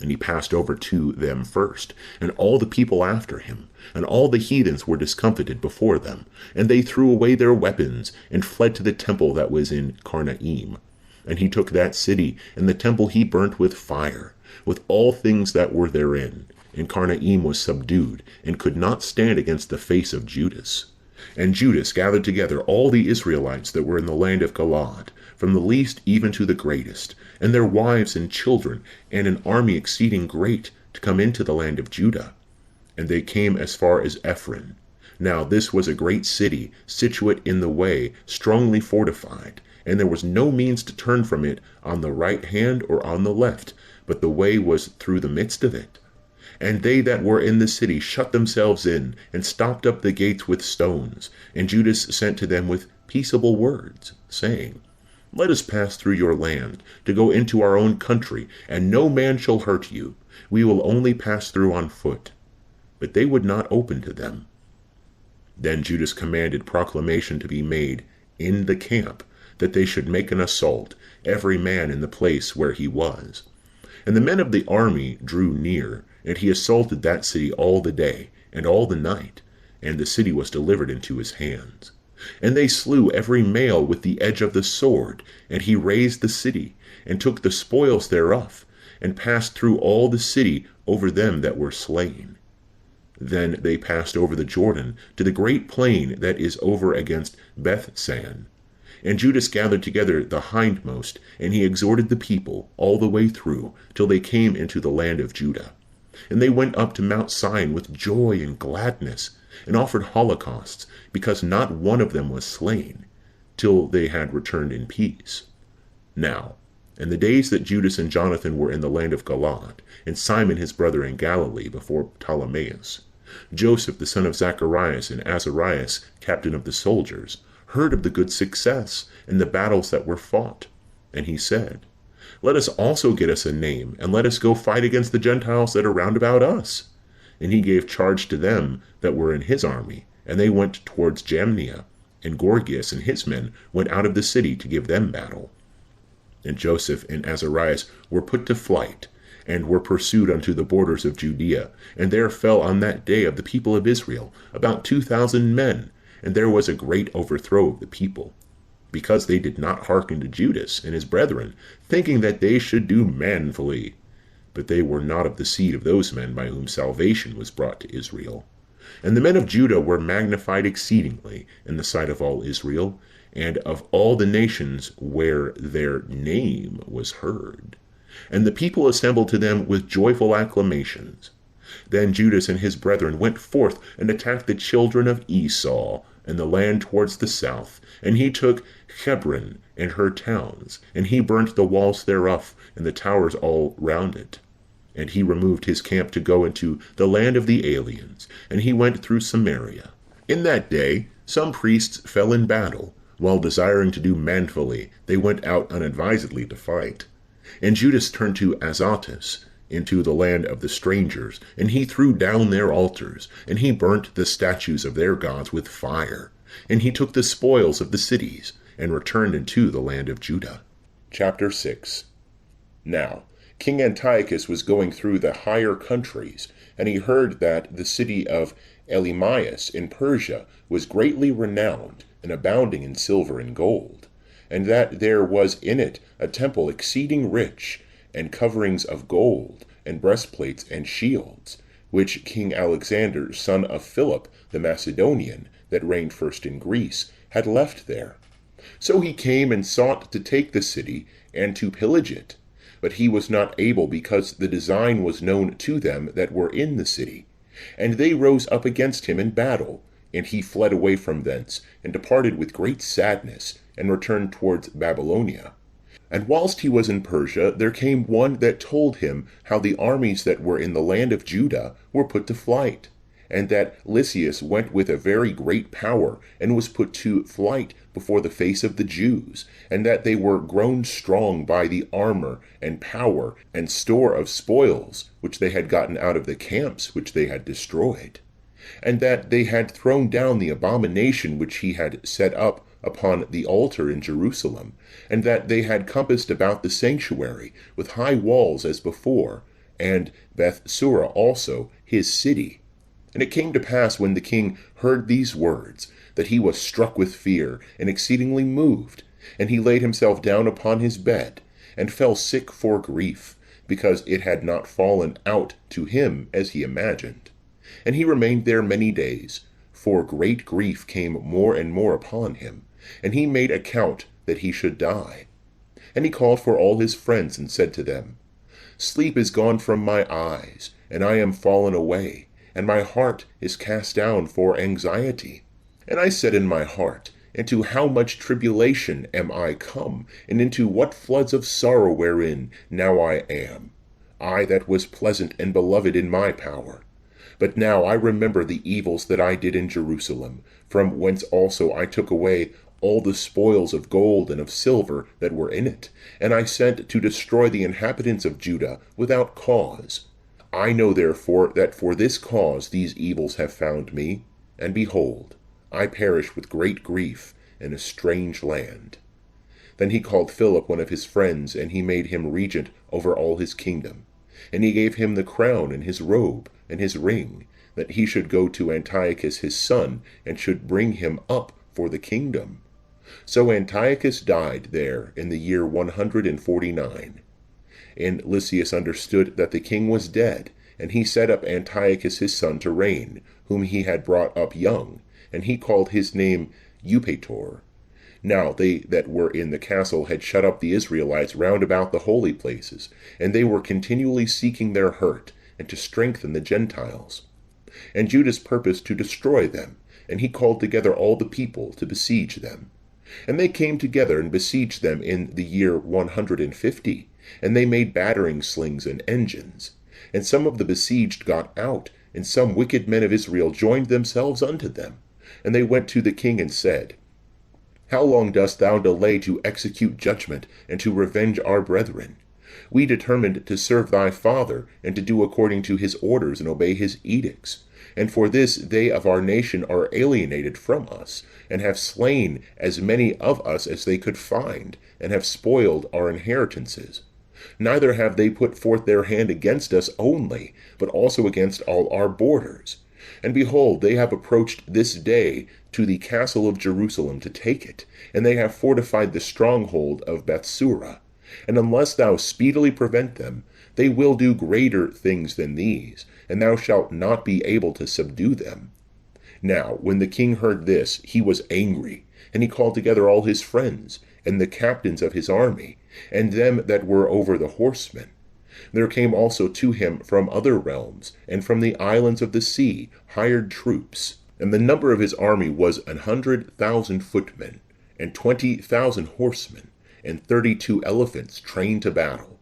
And he passed over to them first, and all the people after him, and all the heathens were discomfited before them, and they threw away their weapons, and fled to the temple that was in Carnaim. And he took that city, and the temple he burnt with fire, with all things that were therein. And Carnaim was subdued, and could not stand against the face of Judas. And Judas gathered together all the Israelites that were in the land of Galaad, from the least even to the greatest, and their wives and children, and an army exceeding great, to come into the land of Judah. And they came as far as Ephron. Now this was a great city, situate in the way, strongly fortified, and there was no means to turn from it on the right hand or on the left, but the way was through the midst of it. And they that were in the city shut themselves in, and stopped up the gates with stones. And Judas sent to them with peaceable words, saying, Let us pass through your land, to go into our own country, and no man shall hurt you. We will only pass through on foot. But they would not open to them. Then Judas commanded proclamation to be made in the camp, that they should make an assault, every man in the place where he was. And the men of the army drew near, and he assaulted that city all the day, and all the night, and the city was delivered into his hands. And they slew every male with the edge of the sword, and he razed the city, and took the spoils thereof, and passed through all the city over them that were slain. Then they passed over the Jordan to the great plain that is over against Bethsan. And Judas gathered together the hindmost, and he exhorted the people all the way through, till they came into the land of Judah. And they went up to Mount Sion with joy and gladness, and offered holocausts, because not one of them was slain, till they had returned in peace. Now, in the days that Judas and Jonathan were in the land of Galaad, and Simon his brother in Galilee before Ptolemais, Joseph the son of Zacharias and Azarias, captain of the soldiers, heard of the good success and the battles that were fought. And he said, Let us also get us a name, and let us go fight against the Gentiles that are round about us. And he gave charge to them that were in his army, and they went towards Jamnia, and Gorgias and his men went out of the city to give them battle. And Joseph and Azarias were put to flight, and were pursued unto the borders of Judea, and there fell on that day of the people of Israel about 2,000 men, and there was a great overthrow of the people, because they did not hearken to Judas and his brethren, thinking that they should do manfully. But they were not of the seed of those men by whom salvation was brought to Israel. And the men of Judah were magnified exceedingly in the sight of all Israel, and of all the nations where their name was heard. And the people assembled to them with joyful acclamations. Then Judas and his brethren went forth and attacked the children of Esau, and the land towards the south. And he took Hebron and her towns, and he burnt the walls thereof, and the towers all round it. And he removed his camp to go into the land of the aliens, and he went through Samaria. In that day some priests fell in battle, while desiring to do manfully, they went out unadvisedly to fight. And Judas turned to Azotus, into the land of the strangers, and he threw down their altars, and he burnt the statues of their gods with fire. And he took the spoils of the cities, and returned into the land of Judah. Chapter 6. Now King Antiochus was going through the higher countries, and he heard that the city of Elymais in Persia was greatly renowned, and abounding in silver and gold. and that there was in it a temple exceeding rich, and coverings of gold, and breastplates and shields, which King Alexander, son of Philip the Macedonian, that reigned first in Greece, had left there. So he came and sought to take the city, and to pillage it. But he was not able, because the design was known to them that were in the city. And they rose up against him in battle, and he fled away from thence, and departed with great sadness, and returned towards Babylonia. And whilst he was in Persia, there came one that told him how the armies that were in the land of Judah were put to flight, and that Lysias went with a very great power, and was put to flight before the face of the Jews, and that they were grown strong by the armor, and power, and store of spoils, which they had gotten out of the camps which they had destroyed, and that they had thrown down the abomination which he had set up upon the altar in Jerusalem, and that they had compassed about the sanctuary with high walls as before, and Bethsura also, his city. And it came to pass, when the king heard these words, that he was struck with fear, and exceedingly moved, and he laid himself down upon his bed, and fell sick for grief, because it had not fallen out to him as he imagined. And he remained there many days, for great grief came more and more upon him, and he made account that he should die. And he called for all his friends, and said to them, Sleep is gone from my eyes, and I am fallen away, and my heart is cast down for anxiety. And I said in my heart, Into how much tribulation am I come, and into what floods of sorrow wherein now I am, I that was pleasant and beloved in my power. But now I remember the evils that I did in Jerusalem, from whence also I took away all the spoils of gold and of silver that were in it, and I sent to destroy the inhabitants of Judah without cause. I know therefore that for this cause these evils have found me, and behold, I perish with great grief in a strange land. Then he called Philip, one of his friends, and he made him regent over all his kingdom. And he gave him the crown and his robe and his ring, that he should go to Antiochus his son, and should bring him up for the kingdom. So Antiochus died there in the year 149. And Lysias understood that the king was dead, and he set up Antiochus his son to reign, whom he had brought up young, and he called his name Eupator. Now they that were in the castle had shut up the Israelites round about the holy places, and they were continually seeking their hurt, and to strengthen the Gentiles. And Judas purposed to destroy them, and he called together all the people to besiege them. And they came together and besieged them in the year 150, and they made battering slings and engines. And some of the besieged got out, and some wicked men of Israel joined themselves unto them. And they went to the king and said, How long dost thou delay to execute judgment, and to revenge our brethren? We determined to serve thy father, and to do according to his orders, and obey his edicts. And for this they of our nation are alienated from us, and have slain as many of us as they could find, and have spoiled our inheritances. Neither have they put forth their hand against us only, but also against all our borders. And behold, they have approached this day to the castle of Jerusalem to take it, and they have fortified the stronghold of Bethsura. And unless thou speedily prevent them, they will do greater things than these, and thou shalt not be able to subdue them. Now, when the king heard this, he was angry, and he called together all his friends, and the captains of his army, and them that were over the horsemen. There came also to him from other realms, and from the islands of the sea, hired troops. And the number of his army was 100,000 footmen, and 20,000 horsemen, and 32 elephants trained to battle.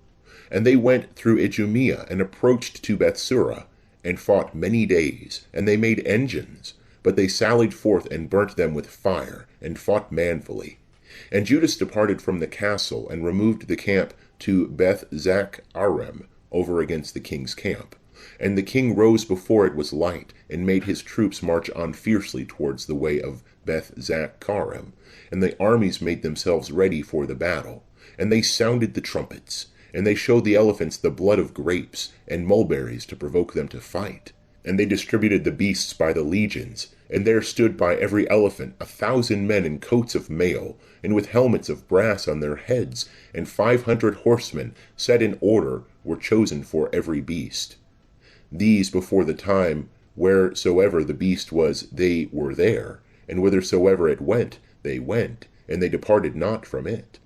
And they went through Idumea, and approached to Bethsura, and fought many days. And they made engines, but they sallied forth and burnt them with fire, and fought manfully. And Judas departed from the castle, and removed the camp to Beth-Zacharem, over against the king's camp. And the king rose before it was light, and made his troops march on fiercely towards the way of Beth-Zacharem. And the armies made themselves ready for the battle. And they sounded the trumpets, and they showed the elephants the blood of grapes and mulberries to provoke them to fight. And they distributed the beasts by the legions, and there stood by every elephant 1,000 men in coats of mail, and with helmets of brass on their heads, and 500 horsemen, set in order, were chosen for every beast. These before the time, wheresoever the beast was, they were there, and whithersoever it went, they went, and they departed not from it.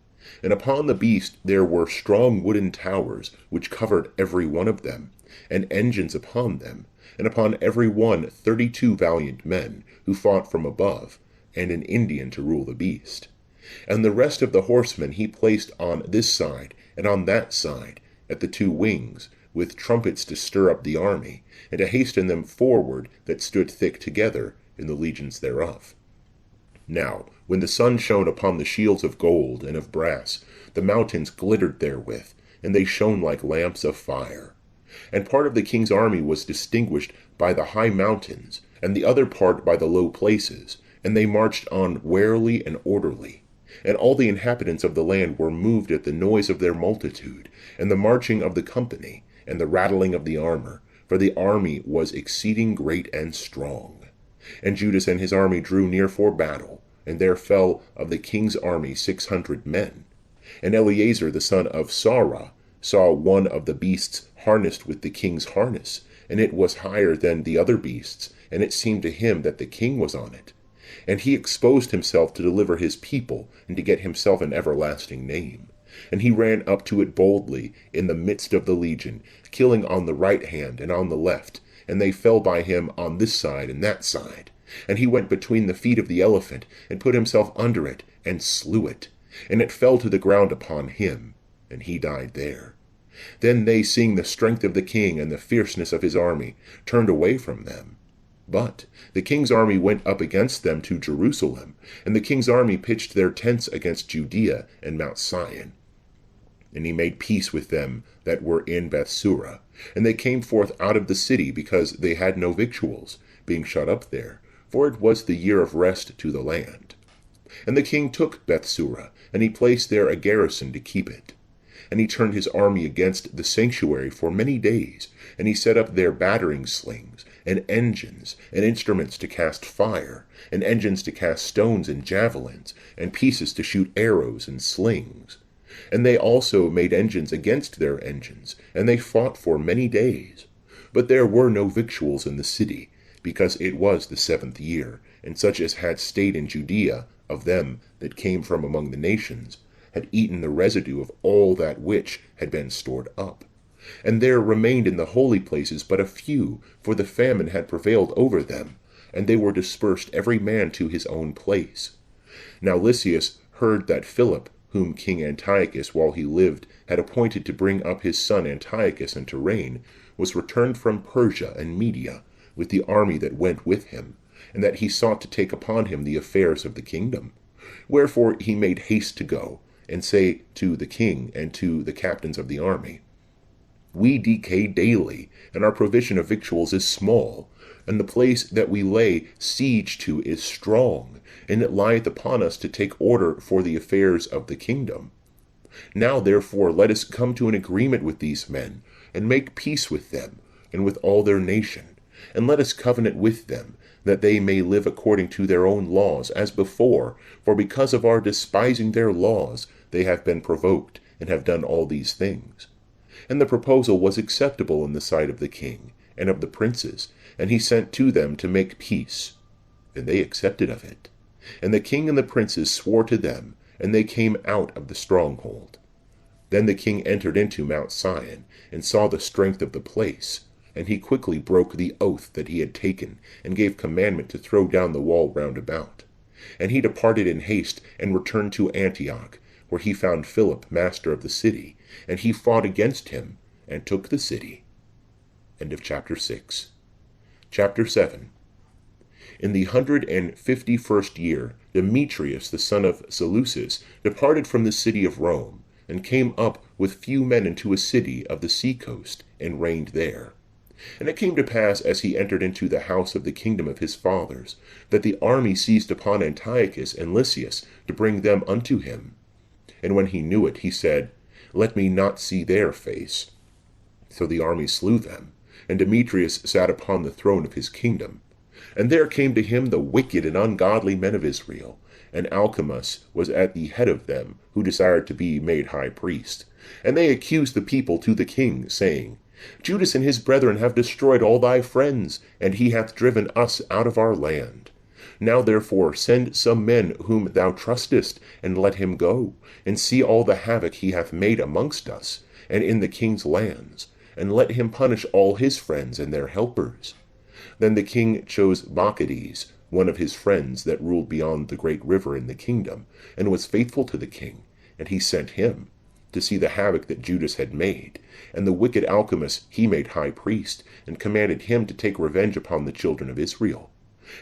And upon the beast there were strong wooden towers, which covered every one of them, and engines upon them, and upon every one 32 valiant men, who fought from above, and an Indian to rule the beast. And the rest of the horsemen he placed on this side and on that side, at the 2 wings, with trumpets to stir up the army, and to hasten them forward that stood thick together in the legions thereof. Now, when the sun shone upon the shields of gold and of brass, the mountains glittered therewith, and they shone like lamps of fire. And part of the king's army was distinguished by the high mountains, and the other part by the low places, and they marched on warily and orderly. And all the inhabitants of the land were moved at the noise of their multitude, and the marching of the company, and the rattling of the armor, for the army was exceeding great and strong. And Judas and his army drew near for battle, and there fell of the king's army 600 men. And Eleazar the son of Sarah saw one of the beasts harnessed with the king's harness, and it was higher than the other beasts, and it seemed to him that the king was on it. And he exposed himself to deliver his people, and to get himself an everlasting name. And he ran up to it boldly in the midst of the legion, killing on the right hand and on the left, and they fell by him on this side and that side. And he went between the feet of the elephant, and put himself under it, and slew it. And it fell to the ground upon him, and he died there. Then they, seeing the strength of the king and the fierceness of his army, turned away from them. But the king's army went up against them to Jerusalem, and the king's army pitched their tents against Judea and Mount Sion. And he made peace with them that were in Bethsura, and they came forth out of the city, because they had no victuals, being shut up there, for it was the year of rest to the land. And the king took Bethsura, and he placed there a garrison to keep it. And he turned his army against the sanctuary for many days, and he set up there battering slings, and engines, and instruments to cast fire, and engines to cast stones and javelins, and pieces to shoot arrows and slings. And they also made engines against their engines, and they fought for many days. But there were no victuals in the city, because it was the 7th year, and such as had stayed in Judea, of them that came from among the nations, had eaten the residue of all that which had been stored up. And there remained in the holy places but a few, for the famine had prevailed over them, and they were dispersed every man to his own place. Now Lysias heard that Philip, whom King Antiochus while he lived had appointed to bring up his son Antiochus and to reign, was returned from Persia and Media, with the army that went with him, and that he sought to take upon him the affairs of the kingdom. Wherefore he made haste to go, and say to the king and to the captains of the army, We decay daily, and our provision of victuals is small, and the place that we lay siege to is strong, and it lieth upon us to take order for the affairs of the kingdom. Now therefore let us come to an agreement with these men, and make peace with them, and with all their nation, and let us covenant with them, that they may live according to their own laws, as before, for because of our despising their laws, they have been provoked, and have done all these things. And the proposal was acceptable in the sight of the king, and of the princes, and he sent to them to make peace. And they accepted of it. And the king and the princes swore to them, and they came out of the stronghold. Then the king entered into Mount Sion, and saw the strength of the place, and he quickly broke the oath that he had taken, and gave commandment to throw down the wall round about. And he departed in haste, and returned to Antioch, where he found Philip master of the city, and he fought against him, and took the city. End of chapter 6. Chapter 7. In the 151st year, Demetrius the son of Seleucus departed from the city of Rome, and came up with few men into a city of the sea coast, and reigned there. And it came to pass, as he entered into the house of the kingdom of his fathers, that the army seized upon Antiochus and Lysias to bring them unto him. And when he knew it, he said, Let me not see their face. So the army slew them, and Demetrius sat upon the throne of his kingdom. And there came to him the wicked and ungodly men of Israel, and Alcimus was at the head of them, who desired to be made high priest. And they accused the people to the king, saying, Judas and his brethren have destroyed all thy friends, and he hath driven us out of our land. Now therefore send some men whom thou trustest, and let him go, and see all the havoc he hath made amongst us, and in the king's lands, and let him punish all his friends and their helpers. Then the king chose Maccabees, one of his friends that ruled beyond the great river in the kingdom, and was faithful to the king, and he sent him to see the havoc that Judas had made. And the wicked Alcimus he made high priest, and commanded him to take revenge upon the children of Israel.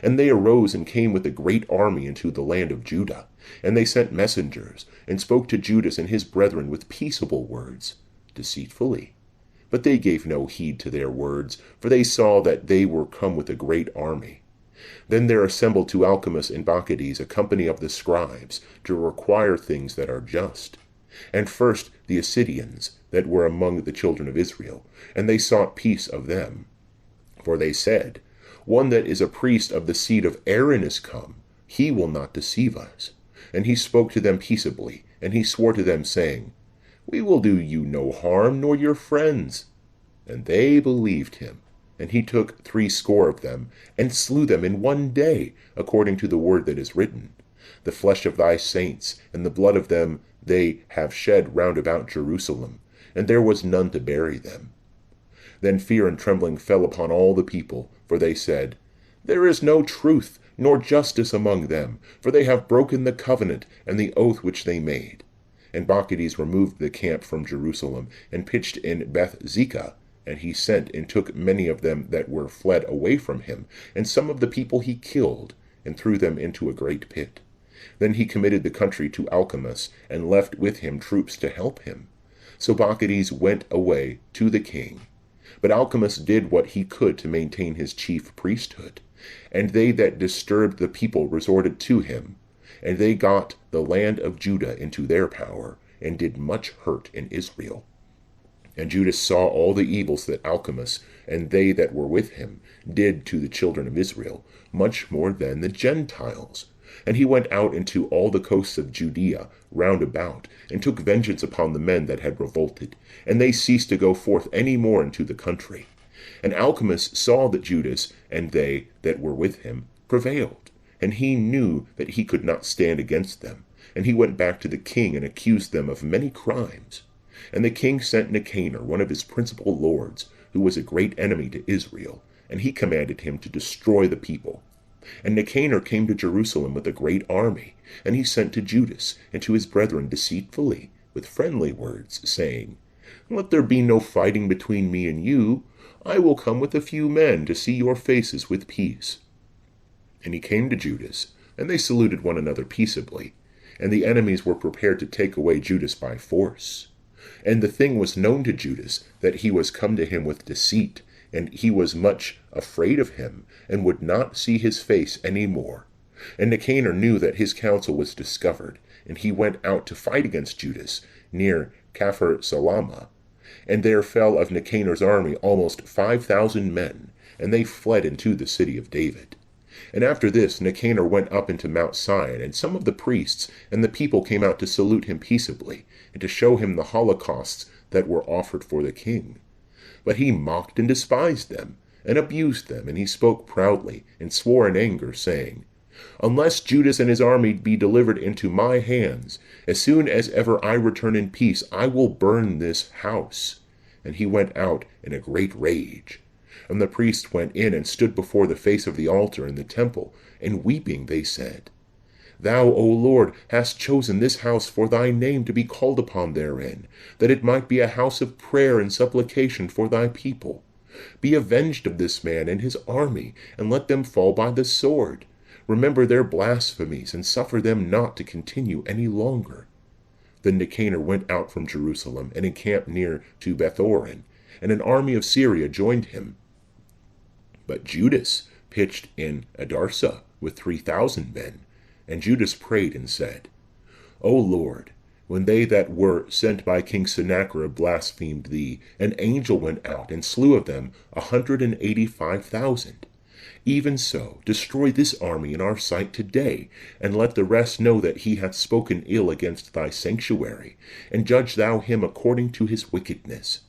And they arose and came with a great army into the land of Judah. And they sent messengers, and spoke to Judas and his brethren with peaceable words, deceitfully. But they gave no heed to their words, for they saw that they were come with a great army. Then there assembled to Alcimus and Maccabees a company of the scribes, to require things that are just. And first the Assyrians, that were among the children of Israel, and they sought peace of them. For they said, One that is a priest of the seed of Aaron is come, he will not deceive us. And he spoke to them peaceably, and he swore to them, saying, We will do you no harm, nor your friends. And they believed him. And he took 70 of them, and slew them in one day, according to the word that is written. The flesh of thy saints, and the blood of them they have shed round about Jerusalem, and there was none to bury them. Then fear and trembling fell upon all the people, for they said, There is no truth, nor justice among them, for they have broken the covenant and the oath which they made. And Maccabees removed the camp from Jerusalem, and pitched in Beth-Zekah, and he sent and took many of them that were fled away from him, and some of the people he killed, and threw them into a great pit. Then he committed the country to Alcimus, and left with him troops to help him. So Maccabees went away to the king. But Alcimus did what he could to maintain his chief priesthood, and they that disturbed the people resorted to him, and they got the land of Judah into their power, and did much hurt in Israel. And Judas saw all the evils that Alcimus and they that were with him did to the children of Israel, much more than the Gentiles. And he went out into all the coasts of Judea round about, and took vengeance upon the men that had revolted, and they ceased to go forth any more into the country. And Alcimus saw that Judas and they that were with him prevailed, and he knew that he could not stand against them. And he went back to the king, and accused them of many crimes. And the king sent Nicanor, one of his principal lords, who was a great enemy to Israel, and he commanded him to destroy the people. And Nicanor came to Jerusalem with a great army, and he sent to Judas and to his brethren deceitfully, with friendly words, saying, Let there be no fighting between me and you. I will come with a few men to see your faces with peace. And he came to Judas, and they saluted one another peaceably, and the enemies were prepared to take away Judas by force. And the thing was known to Judas that he was come to him with deceit, and he was much afraid of him, and would not see his face any more. And Nicanor knew that his counsel was discovered, and he went out to fight against Judas near Capher-Salama. And there fell of Nicanor's army almost 5,000 men, and they fled into the city of David. And after this Nicanor went up into Mount Sion, and some of the priests and the people came out to salute him peaceably, and to show him the holocausts that were offered for the king. But he mocked and despised them, and abused them, and he spoke proudly, and swore in anger, saying, Unless Judas and his army be delivered into my hands, as soon as ever I return in peace, I will burn this house. And he went out in a great rage. And the priests went in and stood before the face of the altar in the temple, and weeping they said, Thou, O Lord, hast chosen this house for thy name to be called upon therein, that it might be a house of prayer and supplication for thy people. Be avenged of this man and his army, and let them fall by the sword. Remember their blasphemies, and suffer them not to continue any longer. Then Nicanor went out from Jerusalem, and encamped near to Bethoron, and an army of Syria joined him. But Judas pitched in Adarsa with 3,000 men, and Judas prayed and said, O Lord, When they that were sent by King Sennacherib blasphemed thee, an angel went out and slew of them 185,000. Even so, destroy this army in our sight today, and let the rest know that he hath spoken ill against thy sanctuary, and judge thou him according to his wickedness.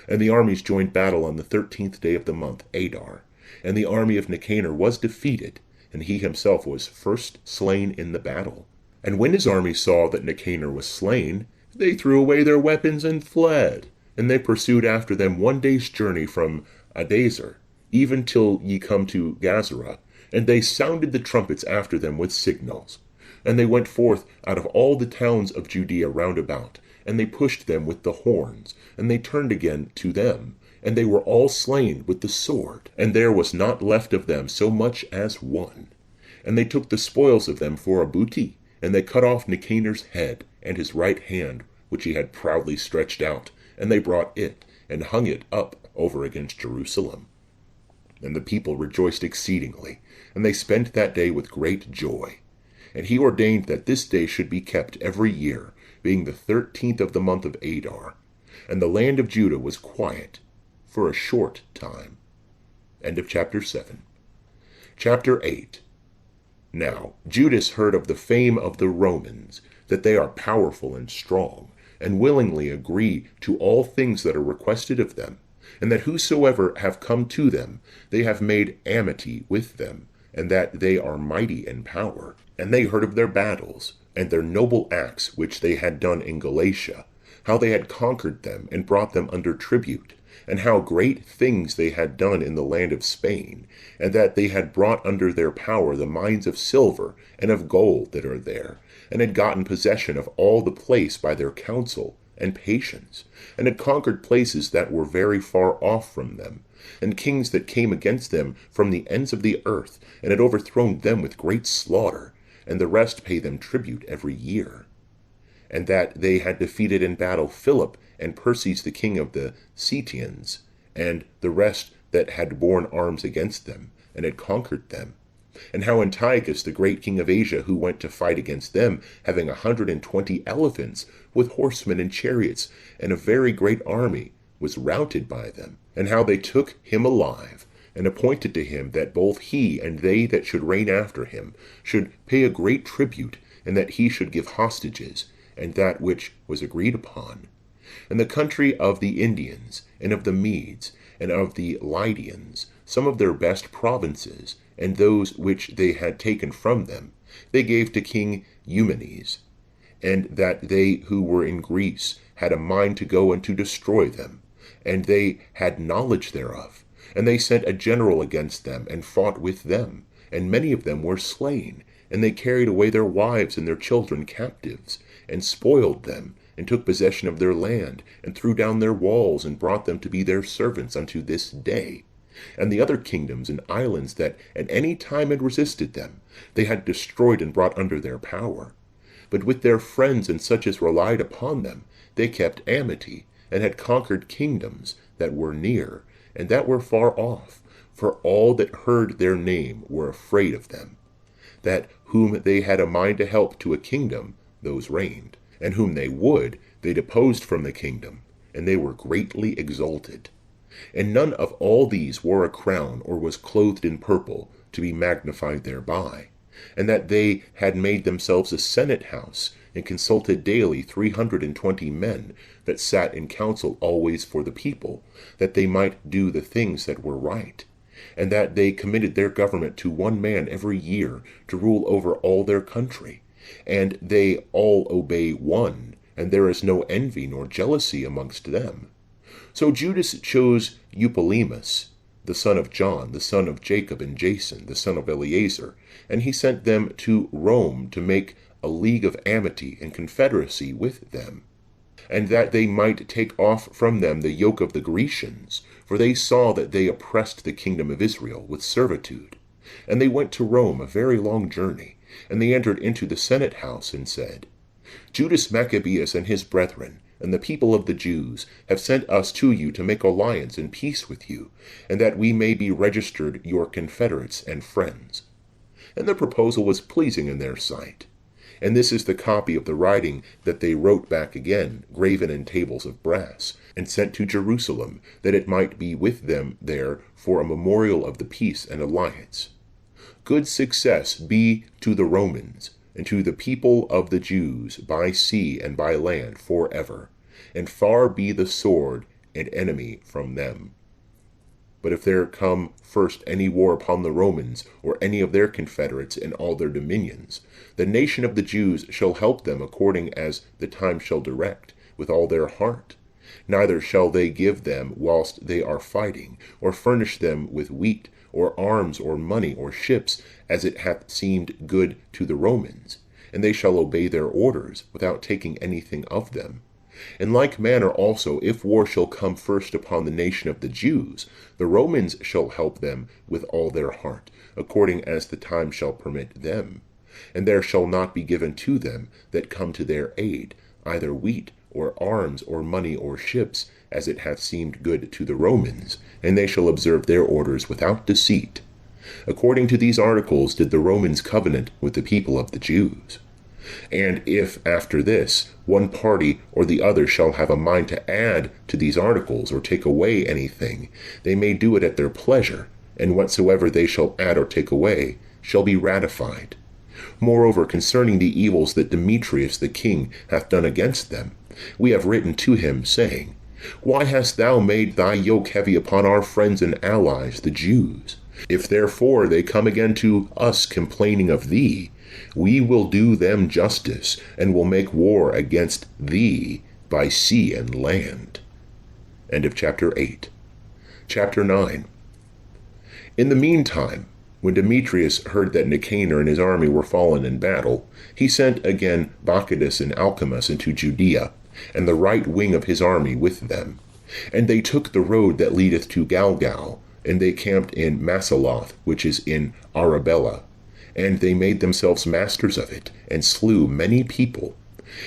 And the armies joined battle on the 13th day of the month, Adar. And the army of Nicanor was defeated, and he himself was first slain in the battle. And when his army saw that Nicanor was slain, they threw away their weapons and fled. And they pursued after them 1 day's journey from Adazer, even till ye come to Gazara. And they sounded the trumpets after them with signals. And they went forth out of all the towns of Judea round about, and they pushed them with the horns, and they turned again to them. And they were all slain with the sword, and there was not left of them so much as one. And they took the spoils of them for a booty, and they cut off Nicanor's head and his right hand, which he had proudly stretched out, and they brought it, and hung it up over against Jerusalem. And the people rejoiced exceedingly, and they spent that day with great joy. And he ordained that this day should be kept every year, being the 13th of the month of Adar. And the land of Judah was quiet for a short time. End of chapter 7. Chapter 8. Now Judas heard of the fame of the Romans, that they are powerful and strong, and willingly agree to all things that are requested of them, and that whosoever have come to them, they have made amity with them, and that they are mighty in power. And they heard of their battles, and their noble acts which they had done in Galatia, how they had conquered them and brought them under tribute, and how great things they had done in the land of Spain, and that they had brought under their power the mines of silver and of gold that are there, and had gotten possession of all the place by their counsel and patience, and had conquered places that were very far off from them, and kings that came against them from the ends of the earth, and had overthrown them with great slaughter, and the rest pay them tribute every year. And that they had defeated in battle Philip and Perses the king of the Cetians, and the rest that had borne arms against them, and had conquered them. And how Antiochus the great king of Asia, who went to fight against them, having 120 elephants, with horsemen and chariots, and a very great army, was routed by them. And how they took him alive, and appointed to him that both he and they that should reign after him should pay a great tribute, and that he should give hostages, and that which was agreed upon. And the country of the Indians, and of the Medes, and of the Lydians, some of their best provinces, and those which they had taken from them, they gave to King Eumenes, and that they who were in Greece had a mind to go and to destroy them, and they had knowledge thereof. And they sent a general against them, and fought with them, and many of them were slain, and they carried away their wives and their children captives, and spoiled them, and took possession of their land, and threw down their walls, and brought them to be their servants unto this day. And the other kingdoms and islands that at any time had resisted them, they had destroyed and brought under their power. But with their friends and such as relied upon them, they kept amity, and had conquered kingdoms that were near, and that were far off, for all that heard their name were afraid of them. That whom they had a mind to help to a kingdom, those reigned, and whom they would, they deposed from the kingdom, and they were greatly exalted. And none of all these wore a crown, or was clothed in purple, to be magnified thereby, and that they had made themselves a senate house, and consulted daily 320 men, that sat in council always for the people, that they might do the things that were right, and that they committed their government to one man every year, to rule over all their country, and they all obey one, and there is no envy nor jealousy amongst them. So Judas chose Eupolemus, the son of John, the son of Jacob, and Jason, the son of Eleazar, and he sent them to Rome to make a league of amity and confederacy with them, and that they might take off from them the yoke of the Grecians, for they saw that they oppressed the kingdom of Israel with servitude. And they went to Rome a very long journey, and they entered into the senate house, and said, Judas Maccabeus and his brethren, and the people of the Jews, have sent us to you to make alliance and peace with you, and that we may be registered your confederates and friends. And the proposal was pleasing in their sight. And this is the copy of the writing that they wrote back again, graven in tables of brass, and sent to Jerusalem, that it might be with them there for a memorial of the peace and alliance. Good success be to the Romans, and to the people of the Jews, by sea and by land forever, and far be the sword and enemy from them. But if there come first any war upon the Romans, or any of their confederates in all their dominions, the nation of the Jews shall help them according as the time shall direct, with all their heart. Neither shall they give them whilst they are fighting, or furnish them with wheat, or arms, or money, or ships, as it hath seemed good to the Romans. And they shall obey their orders, without taking anything of them. In like manner also, if war shall come first upon the nation of the Jews, the Romans shall help them with all their heart, according as the time shall permit them. And there shall not be given to them that come to their aid, either wheat, or arms, or money, or ships, as it hath seemed good to the Romans, and they shall observe their orders without deceit. According to these articles did the Romans covenant with the people of the Jews. And if, after this, one party or the other shall have a mind to add to these articles, or take away anything, they may do it at their pleasure, and whatsoever they shall add or take away shall be ratified. Moreover, concerning the evils that Demetrius the king hath done against them, we have written to him, saying, Why hast thou made thy yoke heavy upon our friends and allies, the Jews? If therefore they come again to us complaining of thee, we will do them justice, and will make war against thee by sea and land. End of chapter 8. Chapter 9. In the meantime, when Demetrius heard that Nicanor and his army were fallen in battle, he sent again Bacchus and Alcimus into Judea, and the right wing of his army with them. And they took the road that leadeth to Galgal, and they camped in Masaloth, which is in Arabella. And they made themselves masters of it, and slew many people.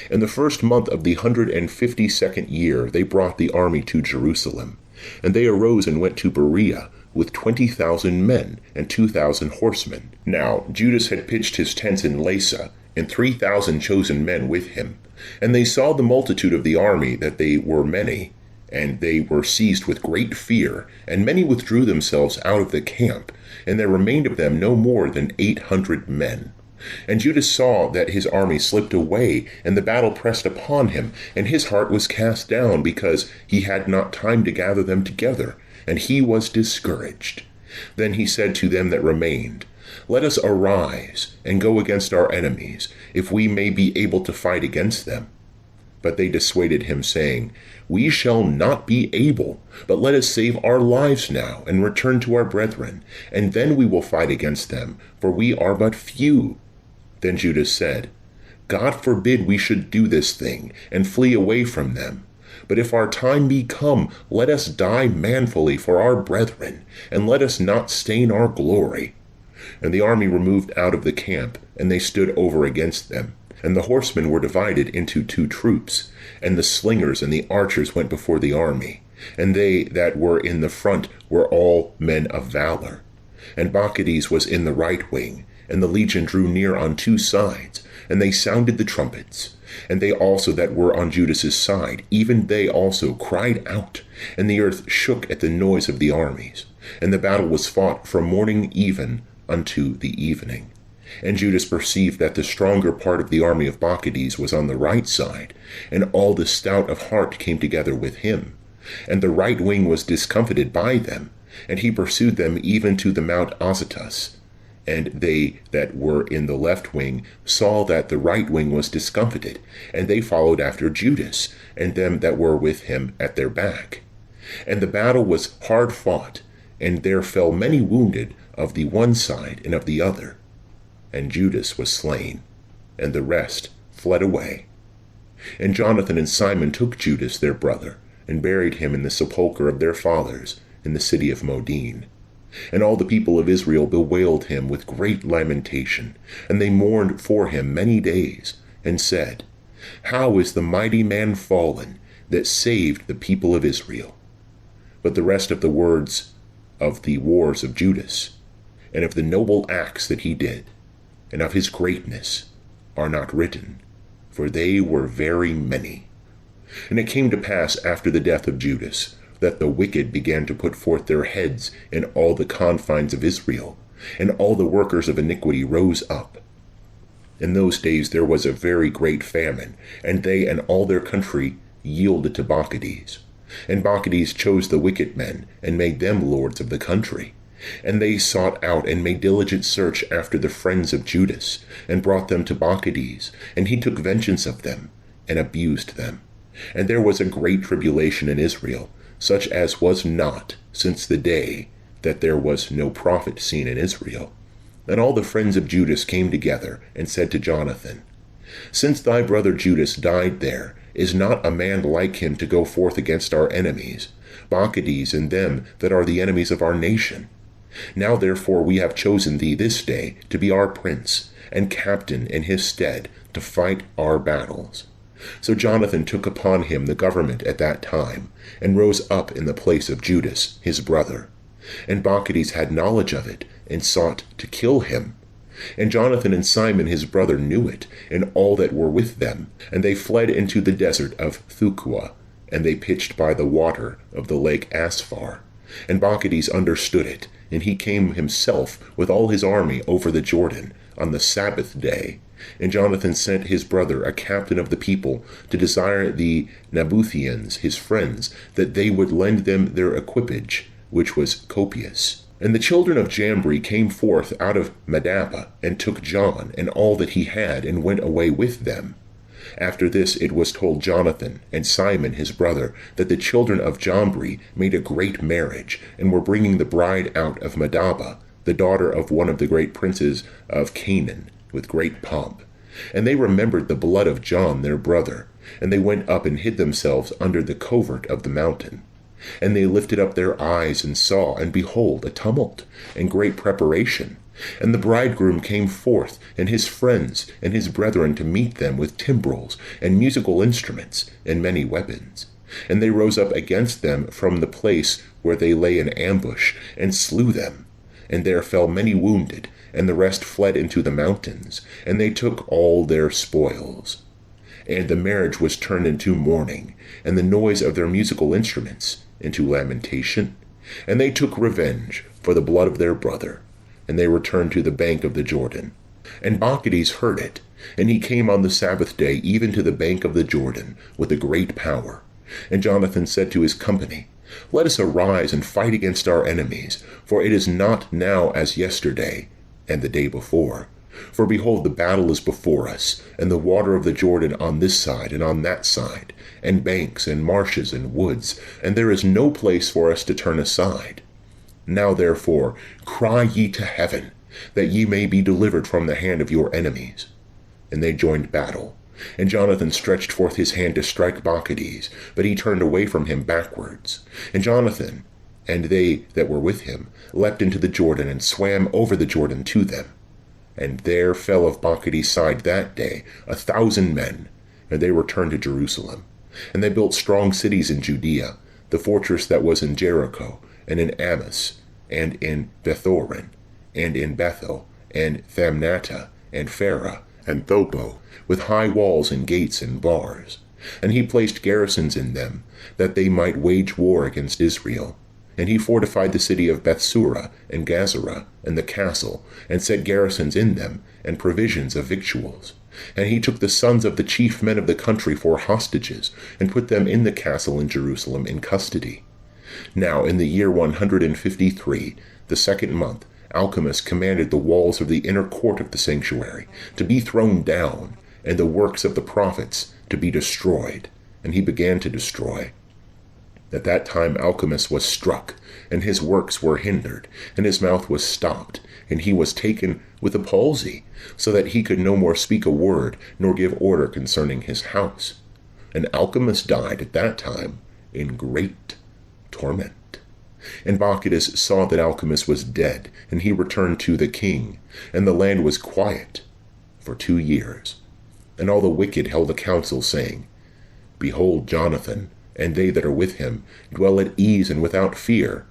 In the first month of the 152nd year they brought the army to Jerusalem. And they arose and went to Berea, with 20,000 men, and 2,000 horsemen. Now Judas had pitched his tents in Lasa, and 3,000 chosen men with him. And they saw the multitude of the army, that they were many, and they were seized with great fear, and many withdrew themselves out of the camp, and there remained of them no more than 800 men. And Judas saw that his army slipped away, and the battle pressed upon him, and his heart was cast down, because he had not time to gather them together, and he was discouraged. Then he said to them that remained, Let us arise, and go against our enemies, if we may be able to fight against them. But they dissuaded him, saying, We shall not be able, but let us save our lives now, and return to our brethren, and then we will fight against them, for we are but few. Then Judas said, God forbid we should do this thing, and flee away from them. But if our time be come, let us die manfully for our brethren, and let us not stain our glory. And the army removed out of the camp, and they stood over against them. And the horsemen were divided into 2 troops, and the slingers and the archers went before the army. And they that were in the front were all men of valor. And Bacchus was in the right wing, and the legion drew near on 2 sides, and they sounded the trumpets. And they also that were on Judas's side, even they also cried out, and the earth shook at the noise of the armies. And the battle was fought from morning even unto the evening. And Judas perceived that the stronger part of the army of Bacchus was on the right side, and all the stout of heart came together with him. And the right wing was discomfited by them, and he pursued them even to the Mount Azotus. And they that were in the left wing saw that the right wing was discomfited, and they followed after Judas, and them that were with him at their back. And the battle was hard fought, and there fell many wounded of the one side and of the other. And Judas was slain, and the rest fled away. And Jonathan and Simon took Judas their brother, and buried him in the sepulchre of their fathers in the city of Modin. And all the people of Israel bewailed him with great lamentation, and they mourned for him many days, and said, How is the mighty man fallen that saved the people of Israel? But the rest of the words of the wars of Judas, and of the noble acts that he did, and of his greatness, are not written, for they were very many. And it came to pass after the death of Judas, that the wicked began to put forth their heads in all the confines of Israel, and all the workers of iniquity rose up. In those days there was a very great famine, and they and all their country yielded to Bacchides. And Bacchides chose the wicked men, and made them lords of the country. And they sought out and made diligent search after the friends of Judas, and brought them to Bacchides, and he took vengeance of them, and abused them. And there was a great tribulation in Israel, such as was not since the day that there was no prophet seen in Israel. And all the friends of Judas came together, and said to Jonathan, Since thy brother Judas died there, is not a man like him to go forth against our enemies, Bacchides and them that are the enemies of our nation? Now therefore we have chosen thee this day to be our prince, and captain in his stead, to fight our battles. So Jonathan took upon him the government at that time, and rose up in the place of Judas his brother. And Bacchides had knowledge of it, and sought to kill him. And Jonathan and Simon his brother knew it, and all that were with them, and they fled into the desert of Thukua, and they pitched by the water of the lake Asphar. And Bacchides understood it, and he came himself with all his army over the Jordan on the Sabbath day. And Jonathan sent his brother, a captain of the people, to desire the Nabutheans, his friends, that they would lend them their equipage, which was copious. And the children of Jambri came forth out of Madaba, and took John and all that he had, and went away with them. After this it was told Jonathan and Simon his brother that the children of Jambri made a great marriage, and were bringing the bride out of Madaba, the daughter of one of the great princes of Canaan, with great pomp. And they remembered the blood of John their brother, and they went up and hid themselves under the covert of the mountain. And they lifted up their eyes, and saw, and behold, a tumult, and great preparation. And the bridegroom came forth, and his friends, and his brethren, to meet them with timbrels, and musical instruments, and many weapons. And they rose up against them from the place where they lay in ambush, and slew them. And there fell many wounded, and the rest fled into the mountains, and they took all their spoils. And the marriage was turned into mourning, and the noise of their musical instruments into lamentation. And they took revenge for the blood of their brother, and they returned to the bank of the Jordan. And Bacchides heard it, and he came on the Sabbath day even to the bank of the Jordan with a great power. And Jonathan said to his company, Let us arise and fight against our enemies, for it is not now as yesterday and the day before. For behold, the battle is before us, and the water of the Jordan on this side and on that side, and banks and marshes and woods, and there is no place for us to turn aside. Now therefore cry ye to heaven, that ye may be delivered from the hand of your enemies. And they joined battle. And Jonathan stretched forth his hand to strike Bacchides, but he turned away from him backwards. And Jonathan and they that were with him leapt into the Jordan, and swam over the Jordan to them. And there fell of Bacchides' side that day 1,000 men, and they returned to Jerusalem. And they built strong cities in Judea, the fortress that was in Jericho, and in Amos, and in Bethoron, and in Bethel, and Thamnata, and Farah, and Thopo, with high walls and gates and bars. And he placed garrisons in them, that they might wage war against Israel. And he fortified the city of Bethsura, and Gazara, and the castle, and set garrisons in them, and provisions of victuals. And he took the sons of the chief men of the country for hostages, and put them in the castle in Jerusalem in custody. Now in the year 153, the 2nd month, Alcimus commanded the walls of the inner court of the sanctuary to be thrown down, and the works of the prophets to be destroyed. And he began to destroy. At that time Alcimus was struck, and his works were hindered, and his mouth was stopped, and he was taken with a palsy, so that he could no more speak a word, nor give order concerning his house. And Alcimus died at that time in great torment. And Bacchides saw that Alcimus was dead, and he returned to the king, and the land was quiet for 2 years. And all the wicked held a council, saying, Behold, Jonathan, and they that are with him, dwell at ease and without fear.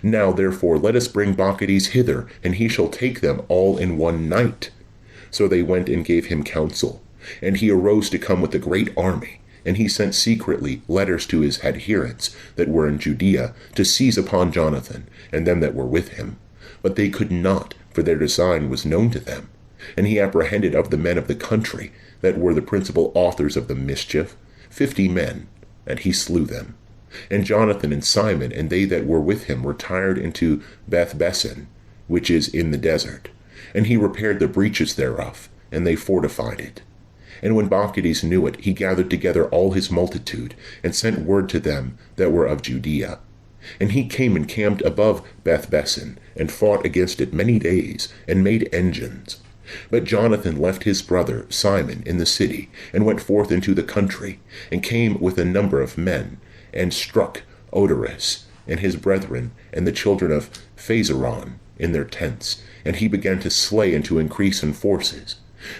Now therefore let us bring Bacchides hither, and he shall take them all in one night. So they went and gave him counsel, and he arose to come with a great army. And he sent secretly letters to his adherents that were in Judea to seize upon Jonathan and them that were with him. But they could not, for their design was known to them. And he apprehended of the men of the country that were the principal authors of the mischief 50 men, and he slew them. And Jonathan and Simon and they that were with him retired into Bethbessen, which is in the desert. And he repaired the breaches thereof, and they fortified it. And when Bacchides knew it, he gathered together all his multitude, and sent word to them that were of Judea. And he came and camped above Bethbessen, and fought against it many days, and made engines. But Jonathan left his brother Simon in the city, and went forth into the country, and came with a number of men, and struck Oderus, and his brethren, and the children of Phaseron, in their tents, and he began to slay and to increase in forces.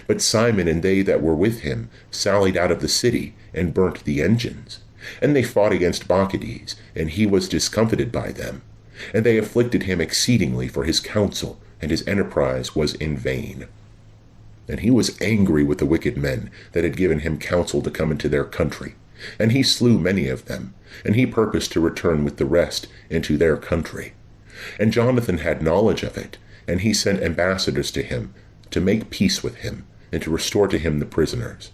But Simon and they that were with him sallied out of the city, and burnt the engines. And they fought against Bacchides, and he was discomfited by them. And they afflicted him exceedingly for his counsel, and his enterprise was in vain. And he was angry with the wicked men that had given him counsel to come into their country. And he slew many of them, and he purposed to return with the rest into their country. And Jonathan had knowledge of it, and he sent ambassadors to him, to make peace with him, and to restore to him the prisoners.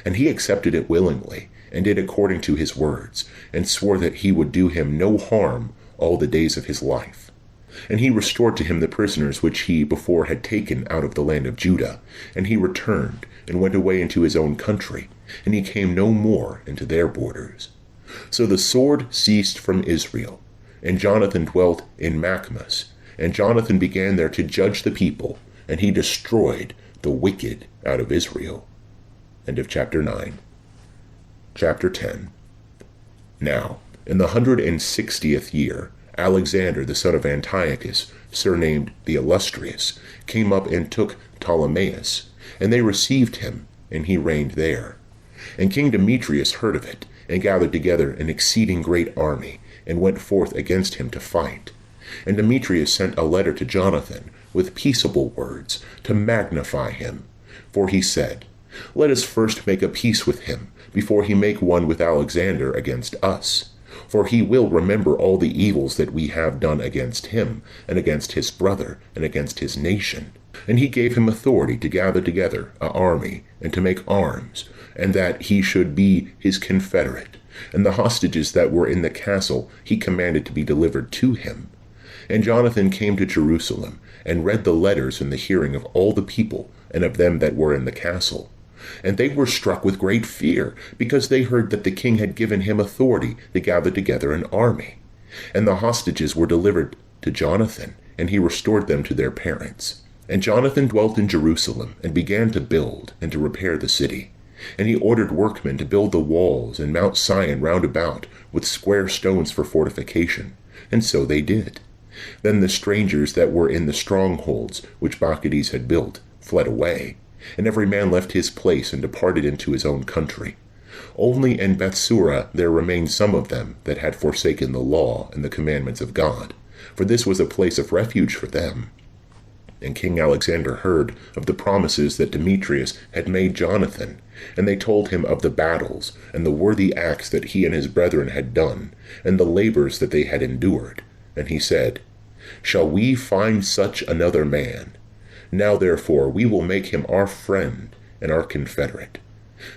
And he accepted it willingly, and did according to his words, and swore that he would do him no harm all the days of his life. And he restored to him the prisoners which he before had taken out of the land of Judah, and he returned, and went away into his own country, and he came no more into their borders. So the sword ceased from Israel, and Jonathan dwelt in Maccabees, and Jonathan began there to judge the people, and he destroyed the wicked out of Israel. End of chapter 9. Chapter 10. Now, in the 160th year, Alexander the son of Antiochus, surnamed the Illustrious, came up and took Ptolemais, and they received him, and he reigned there. And King Demetrius heard of it, and gathered together an exceeding great army, and went forth against him to fight. And Demetrius sent a letter to Jonathan, with peaceable words, to magnify him. For he said, Let us first make a peace with him, before he make one with Alexander against us. For he will remember all the evils that we have done against him, and against his brother, and against his nation. And he gave him authority to gather together an army, and to make arms, and that he should be his confederate. And the hostages that were in the castle he commanded to be delivered to him. And Jonathan came to Jerusalem, and read the letters in the hearing of all the people, and of them that were in the castle. And they were struck with great fear, because they heard that the king had given him authority to gather together an army. And the hostages were delivered to Jonathan, and he restored them to their parents. And Jonathan dwelt in Jerusalem, and began to build, and to repair the city. And he ordered workmen to build the walls and Mount Sion round about, with square stones for fortification. And so they did. Then the strangers that were in the strongholds which Bacchides had built fled away, and every man left his place and departed into his own country. Only in Bethsura there remained some of them that had forsaken the law and the commandments of God, for this was a place of refuge for them. And King Alexander heard of the promises that Demetrius had made Jonathan, and they told him of the battles, and the worthy acts that he and his brethren had done, and the labors that they had endured. And he said, Shall we find such another man? Now therefore we will make him our friend and our confederate.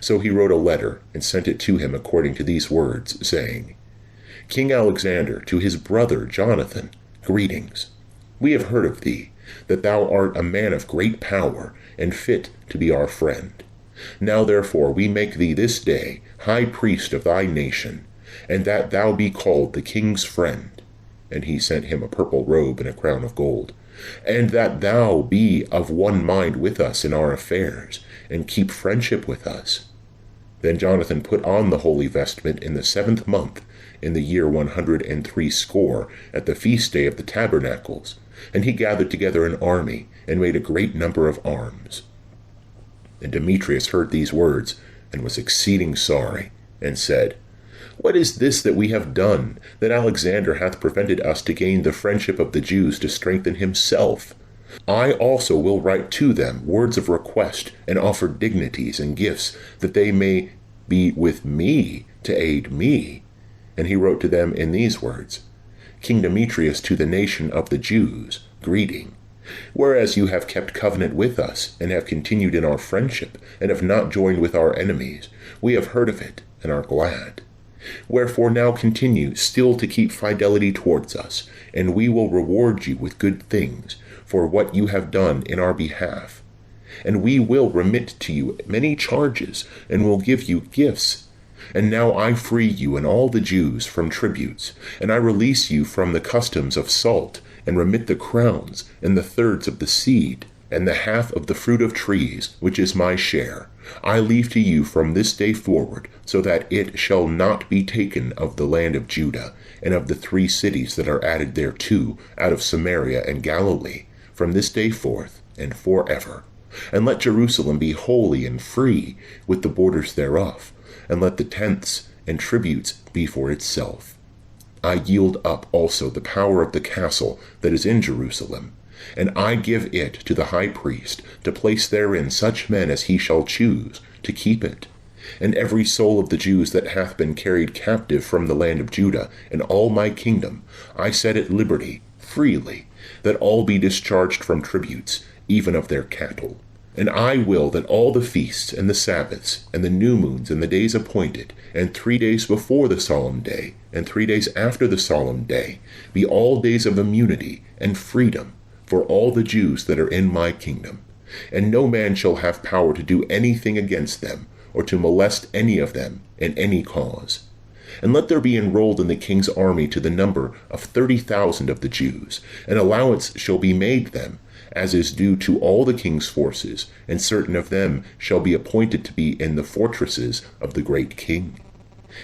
So he wrote a letter, and sent it to him according to these words, saying, King Alexander, to his brother Jonathan, greetings. We have heard of thee, that thou art a man of great power, and fit to be our friend. Now therefore we make thee this day high priest of thy nation, and that thou be called the king's friend. And he sent him a purple robe and a crown of gold. And that thou be of one mind with us in our affairs, and keep friendship with us. Then Jonathan put on the holy vestment in the 7th month, in the year 160, at the feast day of the tabernacles. And he gathered together an army, and made a great number of arms. And Demetrius heard these words, and was exceeding sorry, and said, What is this that we have done, that Alexander hath prevented us to gain the friendship of the Jews to strengthen himself? I also will write to them words of request and offer dignities and gifts, that they may be with me to aid me. And he wrote to them in these words: King Demetrius to the nation of the Jews, greeting. Whereas you have kept covenant with us, and have continued in our friendship, and have not joined with our enemies, we have heard of it, and are glad. Wherefore now continue still to keep fidelity towards us, and we will reward you with good things, for what you have done in our behalf. And we will remit to you many charges, and will give you gifts. And now I free you and all the Jews from tributes, and I release you from the customs of salt, and remit the crowns, and the thirds of the seed, and the half of the fruit of trees, which is my share. I leave to you from this day forward, so that it shall not be taken of the land of Judah, and of the 3 cities that are added thereto, out of Samaria and Galilee, from this day forth and forever. And let Jerusalem be holy and free, with the borders thereof, and let the tenths and tributes be for itself. I yield up also the power of the castle that is in Jerusalem, and I give it to the high priest, to place therein such men as he shall choose, to keep it. And every soul of the Jews that hath been carried captive from the land of Judah, and all my kingdom, I set at liberty, freely, that all be discharged from tributes, even of their cattle. And I will that all the feasts, and the Sabbaths, and the new moons, and the days appointed, and 3 days before the solemn day, and 3 days after the solemn day, be all days of immunity and freedom for all the Jews that are in my kingdom. And no man shall have power to do anything against them, or to molest any of them in any cause. And let there be enrolled in the king's army to the number of 30,000 of the Jews, and allowance shall be made them, as is due to all the king's forces, and certain of them shall be appointed to be in the fortresses of the great king.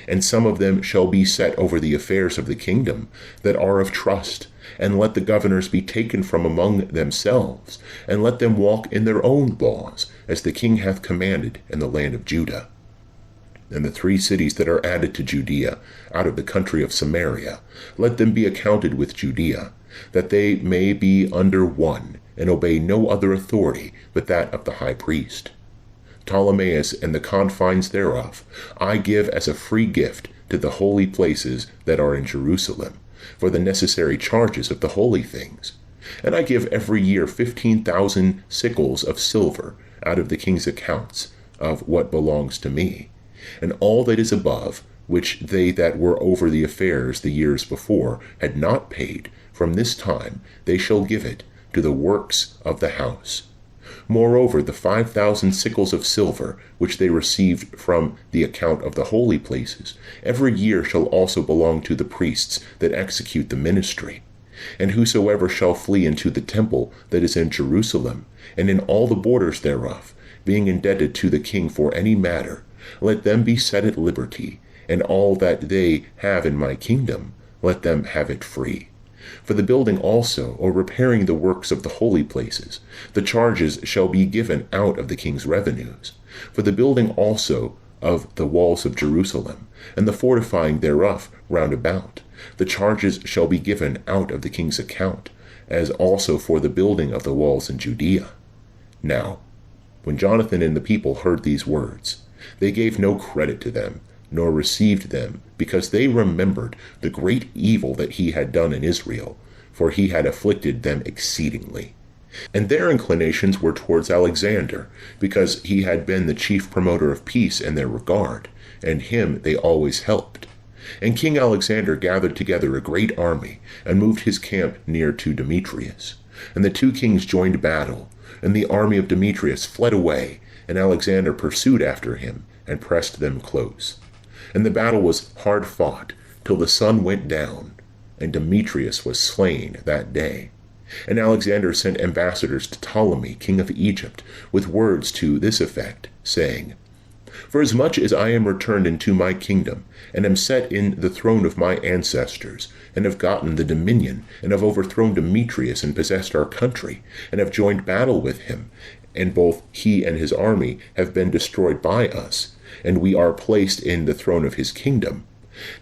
And some of them shall be set over the affairs of the kingdom, that are of trust, and let the governors be taken from among themselves, and let them walk in their own laws, as the king hath commanded in the land of Judah. And the 3 cities that are added to Judea, out of the country of Samaria, let them be accounted with Judea, that they may be under one, and obey no other authority but that of the high priest. Ptolemais and the confines thereof I give as a free gift to the holy places that are in Jerusalem, for the necessary charges of the holy things. And I give every year 15,000 sickles of silver out of the king's accounts of what belongs to me, and all that is above, which they that were over the affairs the years before had not paid, from this time they shall give it to the works of the house. Moreover, the 5,000 sickles of silver, which they received from the account of the holy places, every year shall also belong to the priests that execute the ministry. And whosoever shall flee into the temple that is in Jerusalem, and in all the borders thereof, being indebted to the king for any matter, let them be set at liberty, and all that they have in my kingdom, let them have it free. For the building also, or repairing the works of the holy places, the charges shall be given out of the king's revenues. For the building also of the walls of Jerusalem, and the fortifying thereof round about, the charges shall be given out of the king's account, as also for the building of the walls in Judea. Now, when Jonathan and the people heard these words, they gave no credit to them, nor received them, because they remembered the great evil that he had done in Israel, for he had afflicted them exceedingly. And their inclinations were towards Alexander, because he had been the chief promoter of peace in their regard, and him they always helped. And King Alexander gathered together a great army, and moved his camp near to Demetrius. And the 2 kings joined battle, and the army of Demetrius fled away, and Alexander pursued after him, and pressed them close. And the battle was hard fought, till the sun went down, and Demetrius was slain that day. And Alexander sent ambassadors to Ptolemy, king of Egypt, with words to this effect, saying, Forasmuch as I am returned into my kingdom, and am set in the throne of my ancestors, and have gotten the dominion, and have overthrown Demetrius, and possessed our country, and have joined battle with him, and both he and his army have been destroyed by us, and we are placed in the throne of his kingdom.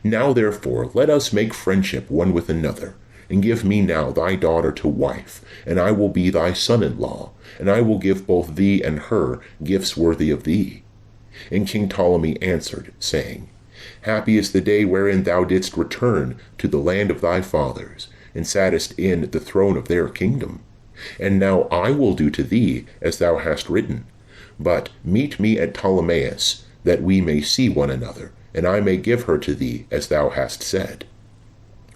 Now therefore let us make friendship one with another, and give me now thy daughter to wife, and I will be thy son-in-law, and I will give both thee and her gifts worthy of thee. And King Ptolemy answered, saying, Happy is the day wherein thou didst return to the land of thy fathers, and sattest in the throne of their kingdom. And now I will do to thee as thou hast written. But meet me at Ptolemais, that we may see one another, and I may give her to thee as thou hast said.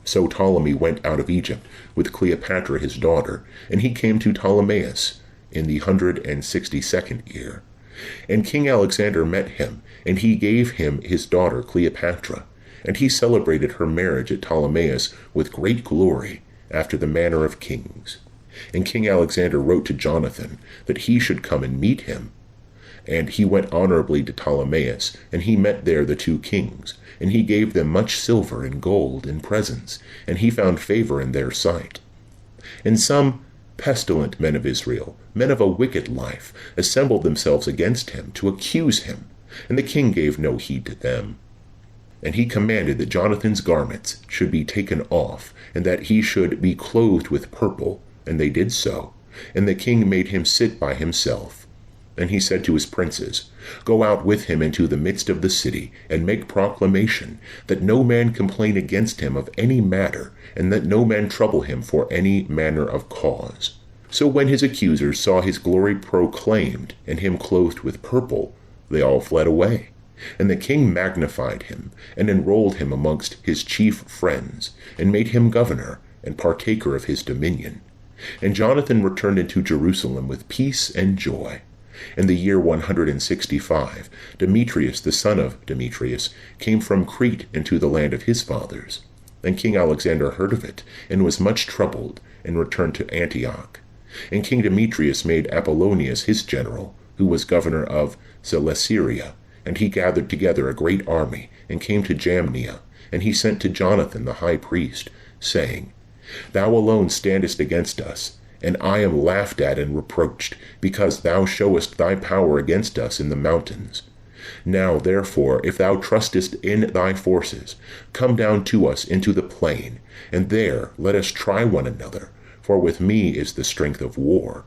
So Ptolemy went out of Egypt with Cleopatra his daughter, and he came to Ptolemais in the 162nd year. And King Alexander met him, and he gave him his daughter Cleopatra, and he celebrated her marriage at Ptolemais with great glory, after the manner of kings. And King Alexander wrote to Jonathan that he should come and meet him. And he went honorably to Ptolemais, and he met there the two kings, and he gave them much silver and gold in presents, and he found favor in their sight. And some pestilent men of Israel, men of a wicked life, assembled themselves against him to accuse him, and the king gave no heed to them. And he commanded that Jonathan's garments should be taken off, and that he should be clothed with purple, and they did so. And the king made him sit by himself. And he said to his princes, Go out with him into the midst of the city, and make proclamation, that no man complain against him of any matter, and that no man trouble him for any manner of cause. So when his accusers saw his glory proclaimed, and him clothed with purple, they all fled away. And the king magnified him, and enrolled him amongst his chief friends, and made him governor, and partaker of his dominion. And Jonathan returned into Jerusalem with peace and joy. In the year 165, Demetrius the son of Demetrius came from Crete into the land of his fathers. And King Alexander heard of it, and was much troubled, and returned to Antioch. And King Demetrius made Apollonius his general, who was governor of Celesyria, and he gathered together a great army, and came to Jamnia, and he sent to Jonathan the high priest, saying, Thou alone standest against us, and I am laughed at and reproached, because thou showest thy power against us in the mountains. Now therefore, if thou trustest in thy forces, come down to us into the plain, and there let us try one another, for with me is the strength of war.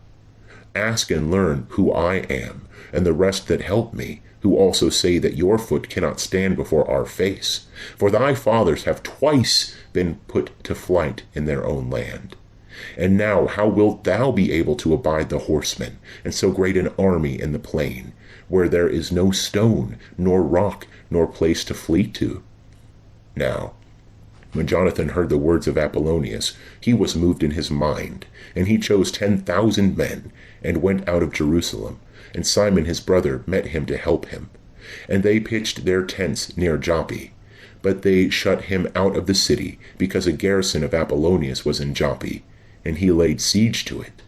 Ask and learn who I am, and the rest that help me, who also say that your foot cannot stand before our face. For thy fathers have twice been put to flight in their own land. And now how wilt thou be able to abide the horsemen, and so great an army in the plain, where there is no stone, nor rock, nor place to flee to? Now, when Jonathan heard the words of Apollonius, he was moved in his mind, and he chose 10,000 men, and went out of Jerusalem, and Simon his brother met him to help him. And they pitched their tents near Joppa, but they shut him out of the city, because a garrison of Apollonius was in Joppa, and he laid siege to it.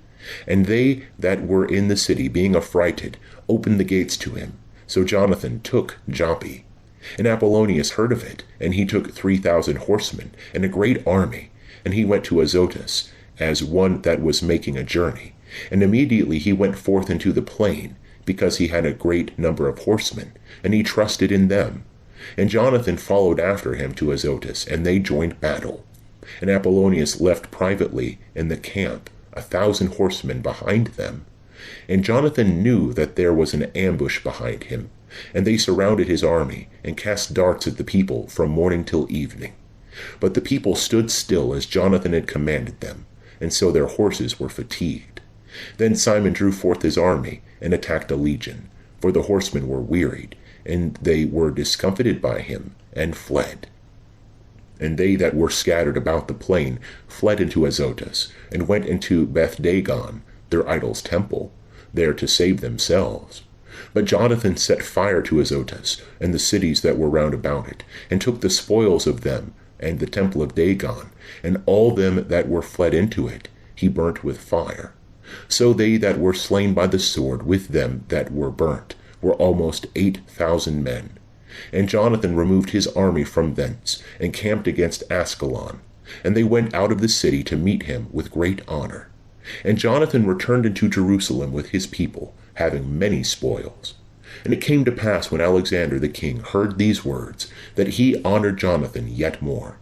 And they that were in the city, being affrighted, opened the gates to him. So Jonathan took Joppa. And Apollonius heard of it, and he took 3,000 horsemen, and a great army, and he went to Azotus, as one that was making a journey. And immediately he went forth into the plain, because he had a great number of horsemen, and he trusted in them. And Jonathan followed after him to Azotus, and they joined battle. And Apollonius left privately in the camp 1,000 horsemen behind them. And Jonathan knew that there was an ambush behind him, and they surrounded his army, and cast darts at the people from morning till evening. But the people stood still as Jonathan had commanded them, and so their horses were fatigued. Then Simon drew forth his army, and attacked a legion, for the horsemen were wearied, and they were discomfited by him, and fled. And they that were scattered about the plain fled into Azotus, and went into Beth-dagon, their idol's temple, there to save themselves. But Jonathan set fire to Azotus, and the cities that were round about it, and took the spoils of them, and the temple of Dagon, and all them that were fled into it, he burnt with fire. So they that were slain by the sword with them that were burnt were almost 8,000 men. And Jonathan removed his army from thence, and camped against Askelon. And they went out of the city to meet him with great honor. And Jonathan returned into Jerusalem with his people, having many spoils. And it came to pass, when Alexander the king heard these words, that he honored Jonathan yet more.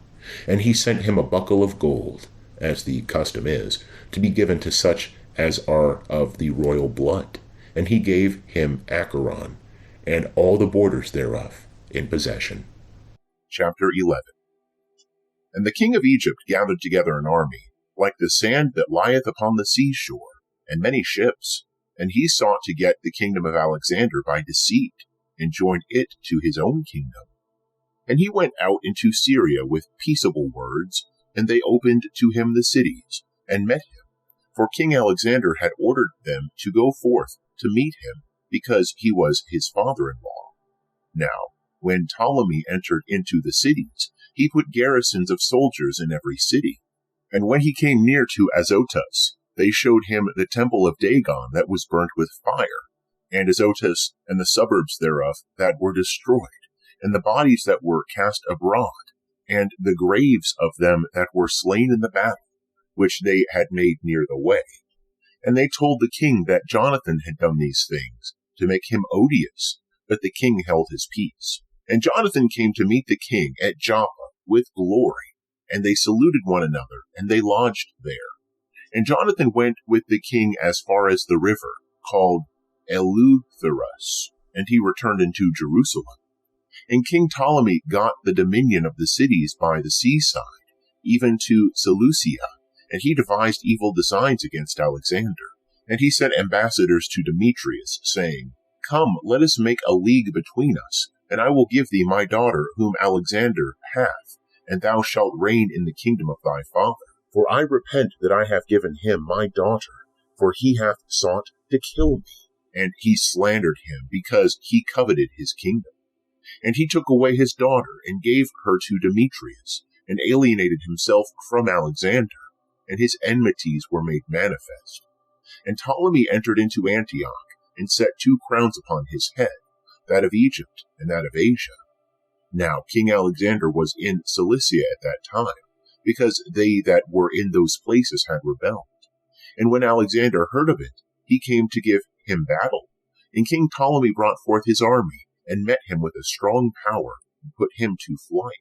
And he sent him a buckle of gold, as the custom is, to be given to such as are of the royal blood. And he gave him Acheron, and all the borders thereof, in possession. Chapter 11. And the king of Egypt gathered together an army, like the sand that lieth upon the seashore, and many ships. And he sought to get the kingdom of Alexander by deceit, and joined it to his own kingdom. And he went out into Syria with peaceable words, and they opened to him the cities, and met him. For King Alexander had ordered them to go forth to meet him, because he was his father-in-law. Now, when Ptolemy entered into the cities, he put garrisons of soldiers in every city. And when he came near to Azotus, they showed him the temple of Dagon that was burnt with fire, and Azotus and the suburbs thereof that were destroyed, and the bodies that were cast abroad, and the graves of them that were slain in the battle, which they had made near the way. And they told the king that Jonathan had done these things, to make him odious, but the king held his peace. And Jonathan came to meet the king at Joppa with glory, and they saluted one another, and they lodged there. And Jonathan went with the king as far as the river, called Eleutherus, and he returned into Jerusalem. And King Ptolemy got the dominion of the cities by the seaside, even to Seleucia, and he devised evil designs against Alexander. And he sent ambassadors to Demetrius, saying, Come, let us make a league between us, and I will give thee my daughter whom Alexander hath, and thou shalt reign in the kingdom of thy father. For I repent that I have given him my daughter, for he hath sought to kill me. And he slandered him, because he coveted his kingdom. And he took away his daughter, and gave her to Demetrius, and alienated himself from Alexander, and his enmities were made manifest. And Ptolemy entered into Antioch, and set 2 crowns upon his head, that of Egypt, and that of Asia. Now King Alexander was in Cilicia at that time, because they that were in those places had rebelled. And when Alexander heard of it, he came to give him battle. And King Ptolemy brought forth his army, and met him with a strong power, and put him to flight.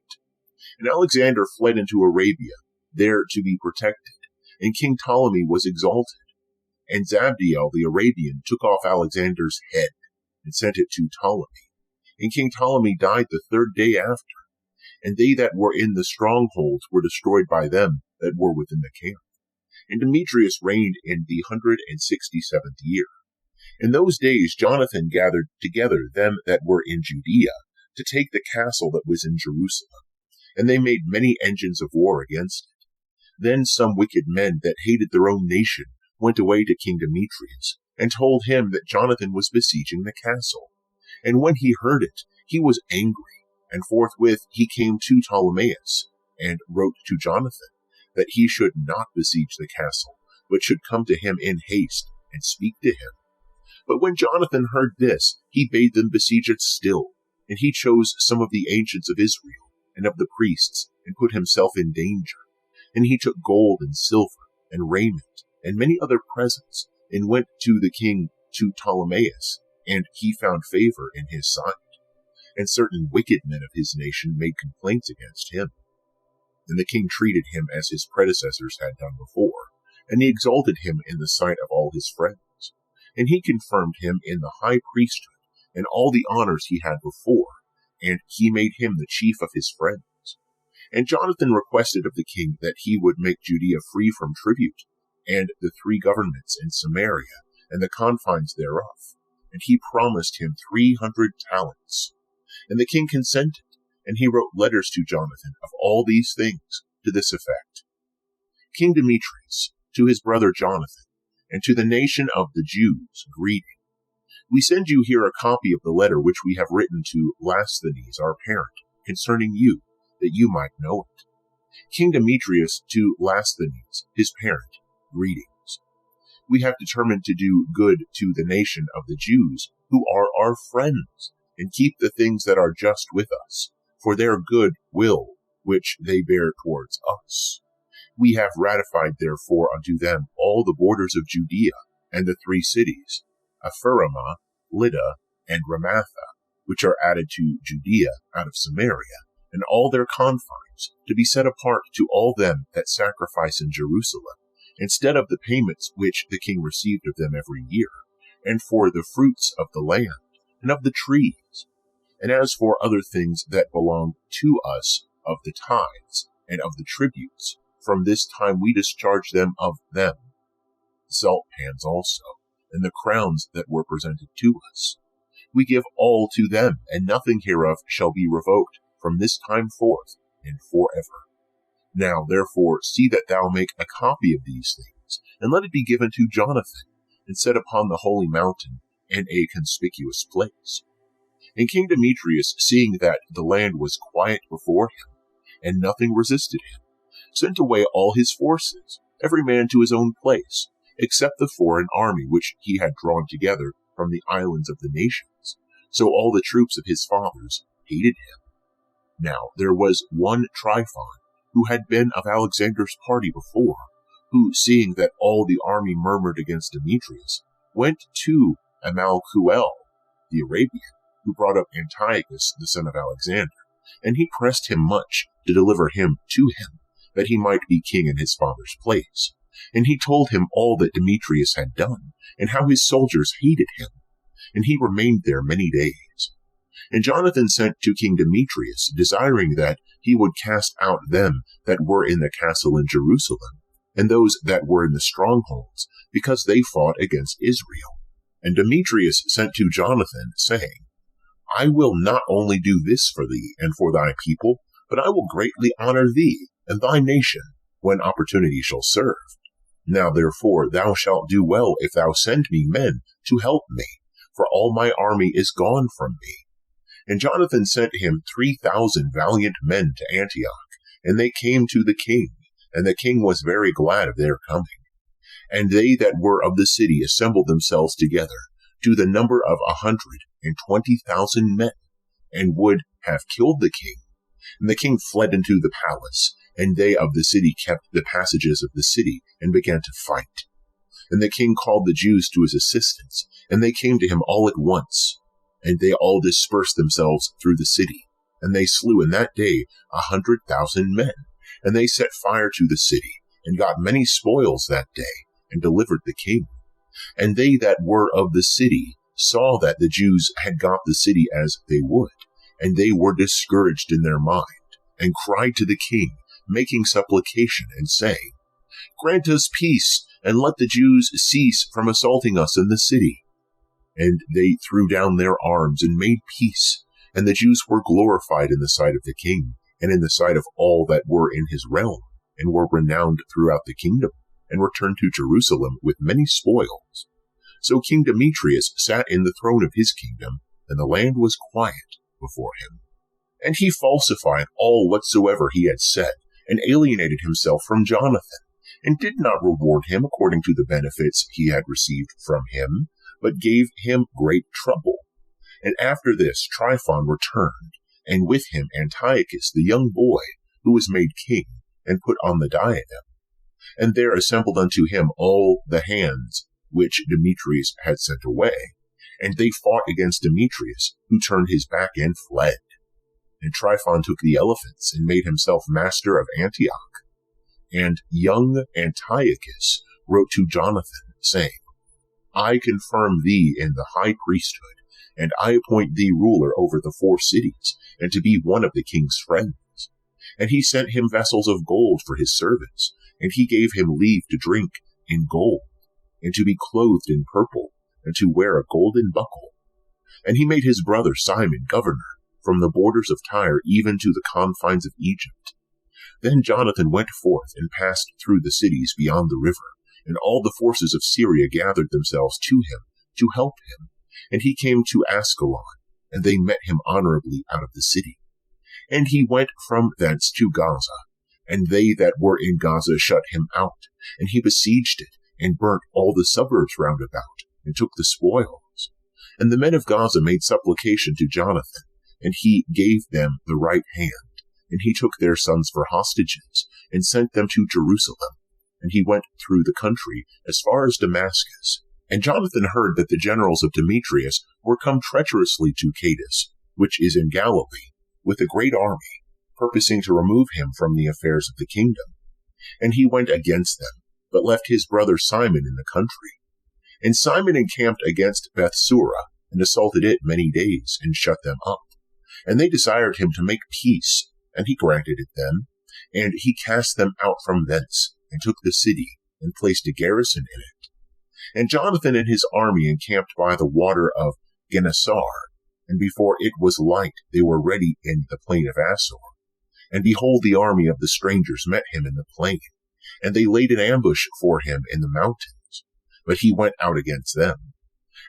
And Alexander fled into Arabia, there to be protected, and King Ptolemy was exalted. And Zabdiel the Arabian took off Alexander's head, and sent it to Ptolemy. And King Ptolemy died the 3rd day after, and they that were in the strongholds were destroyed by them that were within the camp. And Demetrius reigned in the 167th year. In those days Jonathan gathered together them that were in Judea, to take the castle that was in Jerusalem, and they made many engines of war against it. Then some wicked men that hated their own nation went away to King Demetrius, and told him that Jonathan was besieging the castle. And when he heard it, he was angry, and forthwith he came to Ptolemaeus, and wrote to Jonathan, that he should not besiege the castle, but should come to him in haste, and speak to him. But when Jonathan heard this, he bade them besiege it still, and he chose some of the ancients of Israel, and of the priests, and put himself in danger. And he took gold and silver, and raiment, and many other presents, and went to the king to Ptolemaeus, and he found favor in his sight. And certain wicked men of his nation made complaints against him. And the king treated him as his predecessors had done before, and he exalted him in the sight of all his friends. And he confirmed him in the high priesthood, and all the honors he had before, and he made him the chief of his friends. And Jonathan requested of the king that he would make Judea free from tribute, and the 3 governments in Samaria, and the confines thereof. And he promised him 300 talents. And the king consented, and he wrote letters to Jonathan of all these things, to this effect. King Demetrius, to his brother Jonathan, and to the nation of the Jews, greeting. We send you here a copy of the letter which we have written to Lasthenes, our parent, concerning you, that you might know it. King Demetrius, to Lasthenes, his parent, greetings. We have determined to do good to the nation of the Jews, who are our friends, and keep the things that are just with us, for their good will, which they bear towards us. We have ratified therefore unto them all the borders of Judea, and the 3 cities, Ephraimah, Lydda, and Ramatha, which are added to Judea out of Samaria, and all their confines, tithes to be set apart to all them that sacrifice in Jerusalem, instead of the payments which the king received of them every year, and for the fruits of the land, and of the trees, and as for other things that belong to us of the tithes, and of the tributes, from this time we discharge them of them, salt pans also, and the crowns that were presented to us. We give all to them, and nothing hereof shall be revoked from this time forth and forever. Now therefore see that thou make a copy of these things, and let it be given to Jonathan, and set upon the holy mountain in a conspicuous place. And King Demetrius, seeing that the land was quiet before him, and nothing resisted him, sent away all his forces, every man to his own place, except the foreign army which he had drawn together from the islands of the nations. So all the troops of his fathers hated him. Now there was one Tryphon, who had been of Alexander's party before, who, seeing that all the army murmured against Demetrius, went to Amalkuel, the Arabian, who brought up Antiochus, the son of Alexander, and he pressed him much to deliver him to him, that he might be king in his father's place. And he told him all that Demetrius had done, and how his soldiers hated him. And he remained there many days. And Jonathan sent to King Demetrius, desiring that he would cast out them that were in the castle in Jerusalem, and those that were in the strongholds, because they fought against Israel. And Demetrius sent to Jonathan, saying, I will not only do this for thee and for thy people, but I will greatly honor thee and thy nation when opportunity shall serve. Now therefore thou shalt do well if thou send me men to help me, for all my army is gone from me. And Jonathan sent him 3,000 valiant men to Antioch, and they came to the king, and the king was very glad of their coming. And they that were of the city assembled themselves together, to the number of 120,000 men, and would have killed the king. And the king fled into the palace, and they of the city kept the passages of the city, and began to fight. And the king called the Jews to his assistance, and they came to him all at once. And they all dispersed themselves through the city, and they slew in that day 100,000 men. And they set fire to the city, and got many spoils that day, and delivered the king. And they that were of the city saw that the Jews had got the city as they would, and they were discouraged in their mind, and cried to the king, making supplication, and saying, Grant us peace, and let the Jews cease from assaulting us in the city. And they threw down their arms, and made peace, and the Jews were glorified in the sight of the king, and in the sight of all that were in his realm, and were renowned throughout the kingdom, and returned to Jerusalem with many spoils. So King Demetrius sat in the throne of his kingdom, and the land was quiet before him. And he falsified all whatsoever he had said, and alienated himself from Jonathan, and did not reward him according to the benefits he had received from him, but gave him great trouble. And after this Tryphon returned, and with him Antiochus the young boy, who was made king, and put on the diadem. And there assembled unto him all the hands which Demetrius had sent away, and they fought against Demetrius, who turned his back and fled. And Tryphon took the elephants, and made himself master of Antioch. And young Antiochus wrote to Jonathan, saying, I confirm thee in the high priesthood, and I appoint thee ruler over the 4 cities, and to be one of the king's friends. And he sent him vessels of gold for his service, and he gave him leave to drink in gold, and to be clothed in purple, and to wear a golden buckle. And he made his brother Simon governor, from the borders of Tyre even to the confines of Egypt. Then Jonathan went forth and passed through the cities beyond the river, and all the forces of Syria gathered themselves to him to help him. And he came to Ascalon, and they met him honorably out of the city. And he went from thence to Gaza, and they that were in Gaza shut him out, and he besieged it, and burnt all the suburbs round about, and took the spoils. And the men of Gaza made supplication to Jonathan, and he gave them the right hand, and he took their sons for hostages, and sent them to Jerusalem. And he went through the country as far as Damascus. And Jonathan heard that the generals of Demetrius were come treacherously to Cades, which is in Galilee, with a great army. purposing to remove him from the affairs of the kingdom. And he went against them, but left his brother Simon in the country. And Simon encamped against Bethsura, and assaulted it many days, and shut them up. And they desired him to make peace, and he granted it them. And he cast them out from thence, and took the city, and placed a garrison in it. And Jonathan and his army encamped by the water of Gennesar, and before it was light they were ready in the plain of Assor. And behold, the army of the strangers met him in the plain, and they laid an ambush for him in the mountains. But he went out against them.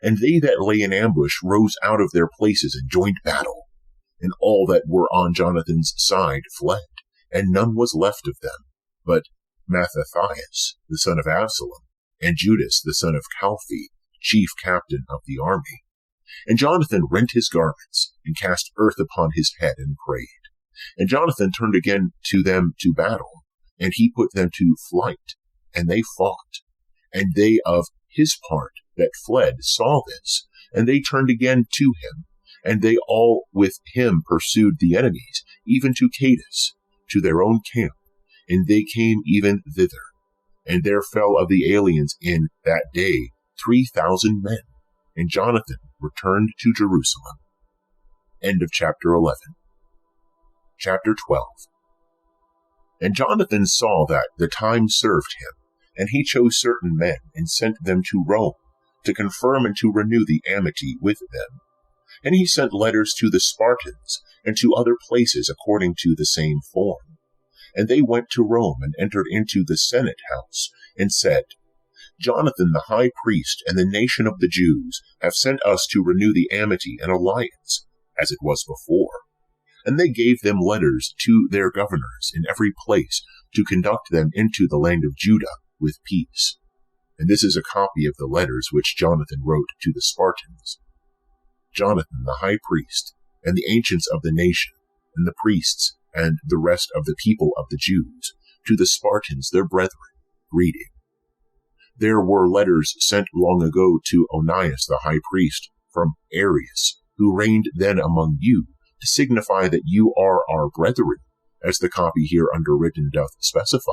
And they that lay in ambush rose out of their places and joined battle. And all that were on Jonathan's side fled, and none was left of them, but Mattathias, the son of Absalom, and Judas, the son of Calphi, chief captain of the army. And Jonathan rent his garments, and cast earth upon his head, and prayed. And Jonathan turned again to them to battle, and he put them to flight, and they fought. And they of his part that fled saw this, and they turned again to him, and they all with him pursued the enemies, even to Cades, to their own camp, and they came even thither. And there fell of the aliens in that day 3,000 men, and Jonathan returned to Jerusalem. End of chapter 11. Chapter 12. And Jonathan saw that the time served him, and he chose certain men, and sent them to Rome, to confirm and to renew the amity with them. And he sent letters to the Spartans, and to other places according to the same form. And they went to Rome, and entered into the Senate house, and said, Jonathan the high priest and the nation of the Jews have sent us to renew the amity and alliance, as it was before. And they gave them letters to their governors in every place, to conduct them into the land of Judah with peace. And this is a copy of the letters which Jonathan wrote to the Spartans. Jonathan the high priest, and the ancients of the nation, and the priests, and the rest of the people of the Jews, to the Spartans their brethren, greeting. There were letters sent long ago to Onias the high priest from Arius, who reigned then among you, to signify that you are our brethren, as the copy here underwritten doth specify.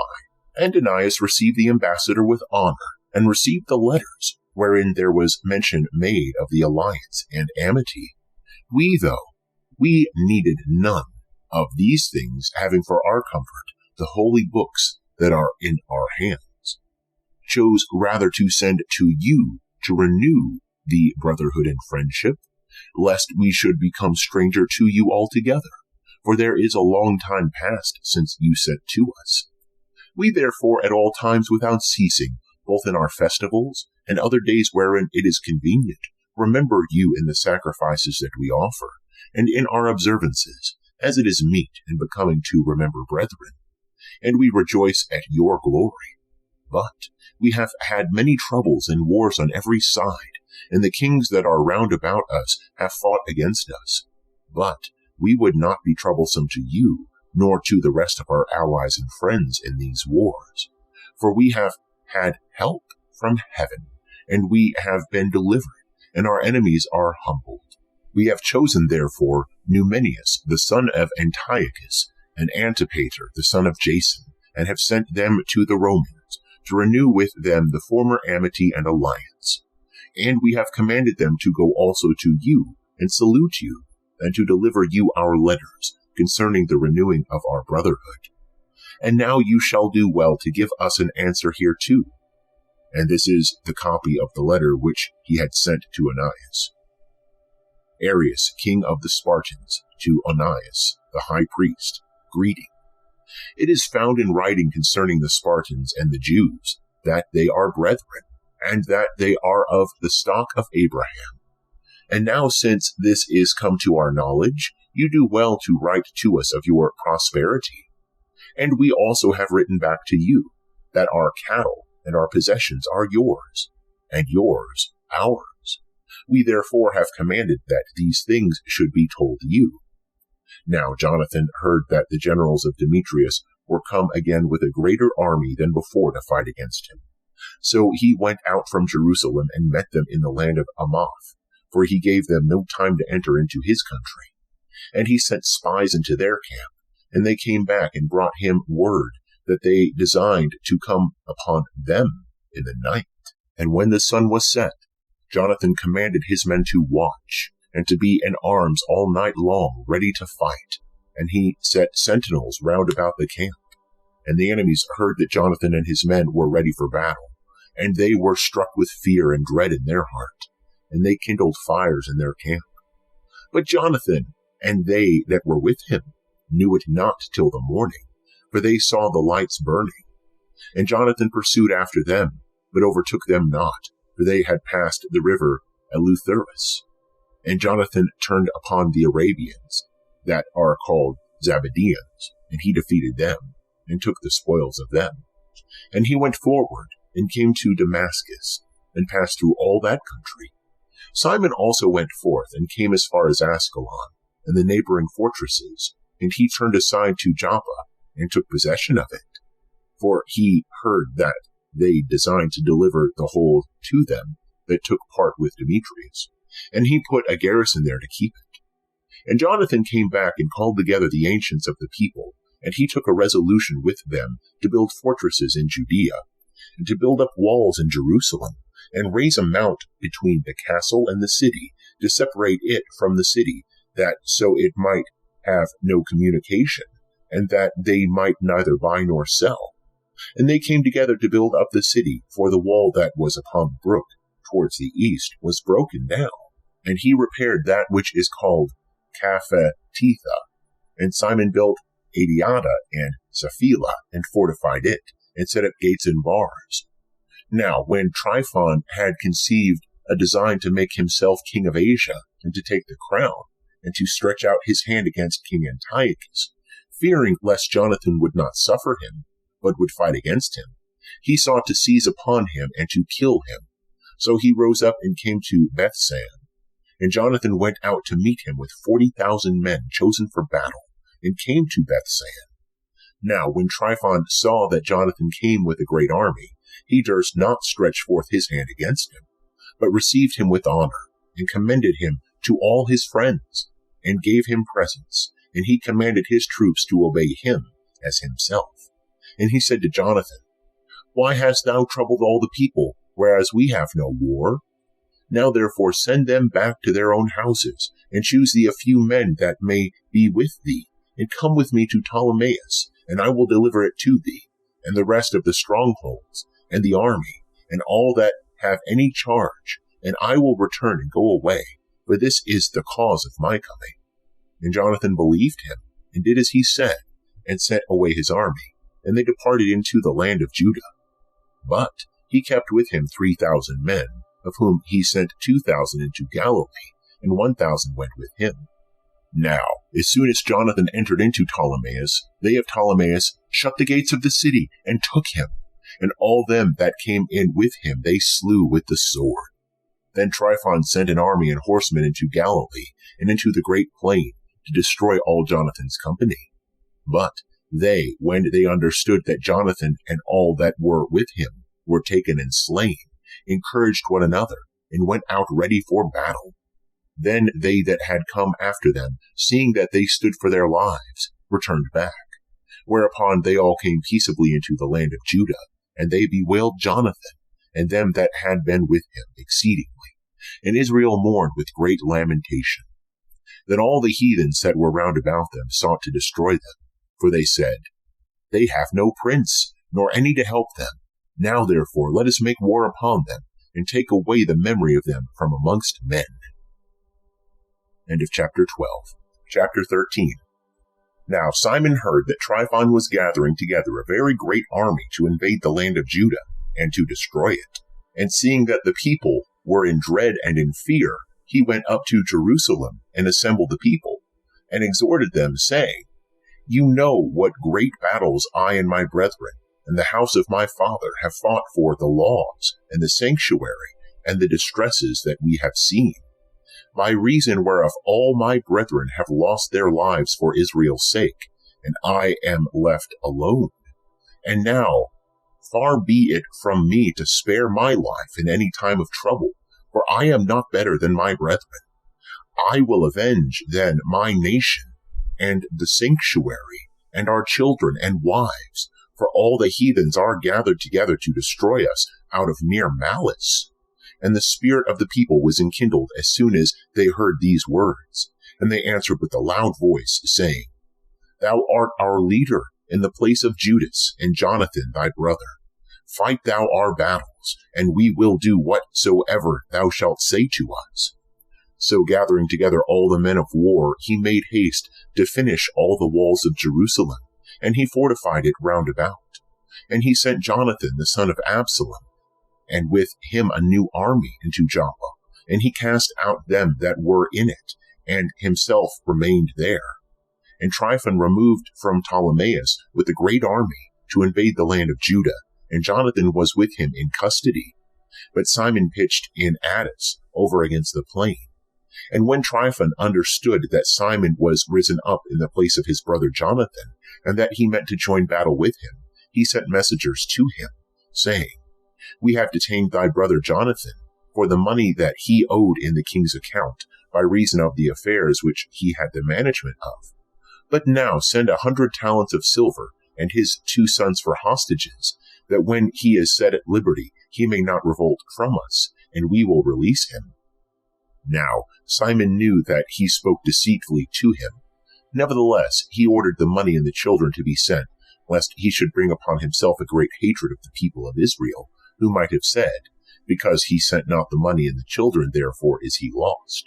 And Onias received the ambassador with honor, and received the letters, wherein there was mention made of the alliance and amity. We, though, we needed none of these things, having for our comfort the holy books that are in our hands, chose rather to send to you to renew the brotherhood and friendship, lest we should become stranger to you altogether, for there is a long time past since you sent to us. We therefore at all times without ceasing, both in our festivals and other days wherein it is convenient, remember you in the sacrifices that we offer, and in our observances, as it is meet and becoming to remember brethren. And we rejoice at your glory. But we have had many troubles and wars on every side, and the kings that are round about us have fought against us. But we would not be troublesome to you, nor to the rest of our allies and friends in these wars. For we have had help from heaven, and we have been delivered, and our enemies are humbled. We have chosen, therefore, Numenius, the son of Antiochus, and Antipater, the son of Jason, and have sent them to the Romans, to renew with them the former amity and alliance. And we have commanded them to go also to you, and salute you, and to deliver you our letters concerning the renewing of our brotherhood. And now you shall do well to give us an answer hereto. And this is the copy of the letter which he had sent to Onias. Arius, king of the Spartans, to Onias, the high priest, greeting. It is found in writing concerning the Spartans and the Jews, that they are brethren, and that they are of the stock of Abraham. And now since this is come to our knowledge, you do well to write to us of your prosperity. And we also have written back to you, that our cattle and our possessions are yours, and yours ours. We therefore have commanded that these things should be told you. Now Jonathan heard that the generals of Demetrius were come again with a greater army than before to fight against him. So he went out from Jerusalem and met them in the land of Amath, for he gave them no time to enter into his country. And he sent spies into their camp, And they came back and brought him word that they designed to come upon them in the night. And when the sun was set, Jonathan commanded his men to watch, and to be in arms all night long, ready to fight. And he set sentinels round about the camp. And the enemies heard that Jonathan and his men were ready for battle, and they were struck with fear and dread in their heart, and they kindled fires in their camp. But Jonathan and they that were with him knew it not till the morning, for they saw the lights burning. And Jonathan pursued after them, but overtook them not, for they had passed the river Eleutherus. And Jonathan turned upon the Arabians, that are called Zabadeans, and he defeated them, and took the spoils of them. And he went forward, and came to Damascus, and passed through all that country. Simon also went forth, and came as far as Ascalon, and the neighboring fortresses, and he turned aside to Joppa, and took possession of it. For he heard that they designed to deliver the whole to them that took part with Demetrius, and he put a garrison there to keep it. And Jonathan came back and called together the ancients of the people, and he took a resolution with them to build fortresses in Judea, and to build up walls in Jerusalem, and raise a mount between the castle and the city, to separate it from the city, that so it might have no communication, and that they might neither buy nor sell. And they came together to build up the city, for the wall that was upon the brook towards the east was broken down. And he repaired that which is called Caphetetha. And Simon built Adiada and Sapphila, and fortified it, and set up gates and bars. Now, when Tryphon had conceived a design to make himself king of Asia, and to take the crown, and to stretch out his hand against King Antiochus, fearing lest Jonathan would not suffer him, but would fight against him, he sought to seize upon him and to kill him. So he rose up and came to Bethsan. And Jonathan went out to meet him with 40,000 men chosen for battle, and came to Bethsan. Now when Tryphon saw that Jonathan came with a great army, he durst not stretch forth his hand against him, but received him with honor, and commended him to all his friends, and gave him presents, and he commanded his troops to obey him as himself. And he said to Jonathan, Why hast thou troubled all the people, whereas we have no war? Now therefore send them back to their own houses, and choose thee a few men that may be with thee, and come with me to Ptolemais, and I will deliver it to thee, and the rest of the strongholds, and the army, and all that have any charge, and I will return and go away, for this is the cause of my coming. And Jonathan believed him, and did as he said, and sent away his army, and they departed into the land of Judah. But he kept with him 3,000 men, of whom he sent 2,000 into Galilee, and 1,000 went with him. Now, as soon as Jonathan entered into Ptolemais, they of Ptolemais shut the gates of the city, and took him, and all them that came in with him they slew with the sword. Then Tryphon sent an army and horsemen into Galilee, and into the great plain, to destroy all Jonathan's company. But they, when they understood that Jonathan and all that were with him were taken and slain, encouraged one another, and went out ready for battle. Then they that had come after them, seeing that they stood for their lives, returned back. Whereupon they all came peaceably into the land of Judah, and they bewailed Jonathan, and them that had been with him exceedingly. And Israel mourned with great lamentation. Then all the heathens that were round about them sought to destroy them, for they said, They have no prince, nor any to help them. Now therefore let us make war upon them, and take away the memory of them from amongst men. End of chapter 12. Chapter 13. Now Simon heard that Tryphon was gathering together a very great army to invade the land of Judah, and to destroy it. And seeing that the people were in dread and in fear, he went up to Jerusalem, and assembled the people, and exhorted them, saying, You know what great battles I and my brethren, and the house of my father, have fought for the laws, and the sanctuary, and the distresses that we have seen, by reason whereof all my brethren have lost their lives for Israel's sake, and I am left alone. And now, far be it from me to spare my life in any time of trouble, for I am not better than my brethren. I will avenge then my nation, and the sanctuary, and our children and wives, for all the heathens are gathered together to destroy us out of mere malice. And the spirit of the people was enkindled as soon as they heard these words. And they answered with a loud voice, saying, Thou art our leader in the place of Judas and Jonathan thy brother. Fight thou our battles, and we will do whatsoever thou shalt say to us. So gathering together all the men of war, he made haste to finish all the walls of Jerusalem, and he fortified it round about. And he sent Jonathan the son of Absalom, and with him a new army into Joppa, and he cast out them that were in it, and himself remained there. And Tryphon removed from Ptolemais with a great army to invade the land of Judah, and Jonathan was with him in custody. But Simon pitched in Addis, over against the plain. And when Tryphon understood that Simon was risen up in the place of his brother Jonathan, and that he meant to join battle with him, he sent messengers to him, saying, We have detained thy brother Jonathan for the money that he owed in the king's account, by reason of the affairs which he had the management of. But now send 100 talents of silver, and his 2 sons for hostages, that when he is set at liberty, he may not revolt from us, and we will release him. Now Simon knew that he spoke deceitfully to him. Nevertheless, he ordered the money and the children to be sent, lest he should bring upon himself a great hatred of the people of Israel, who might have said, Because he sent not the money and the children, therefore is he lost.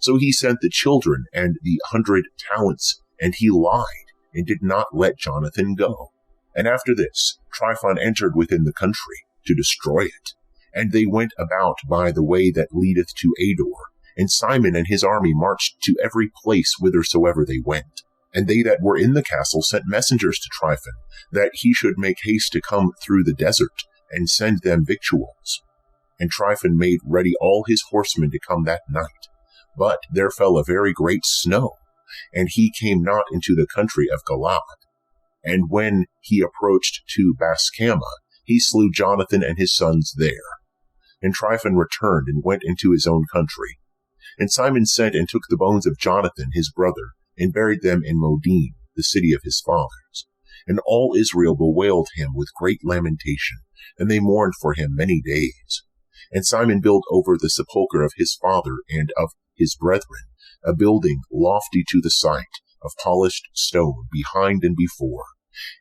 So he sent the children and the 100 talents, and he lied, and did not let Jonathan go. And after this, Tryphon entered within the country, to destroy it. And they went about by the way that leadeth to Ador, and Simon and his army marched to every place whithersoever they went. And they that were in the castle sent messengers to Tryphon, that he should make haste to come through the desert, and send them victuals. And Tryphon made ready all his horsemen to come that night. But there fell a very great snow, and he came not into the country of Galaad. And when he approached to Bascama, he slew Jonathan and his sons there. And Tryphon returned and went into his own country. And Simon sent and took the bones of Jonathan his brother, and buried them in Modin, the city of his fathers. And all Israel bewailed him with great lamentation, and they mourned for him many days. And Simon built over the sepulchre of his father and of his brethren a building lofty to the sight, of polished stone behind and before.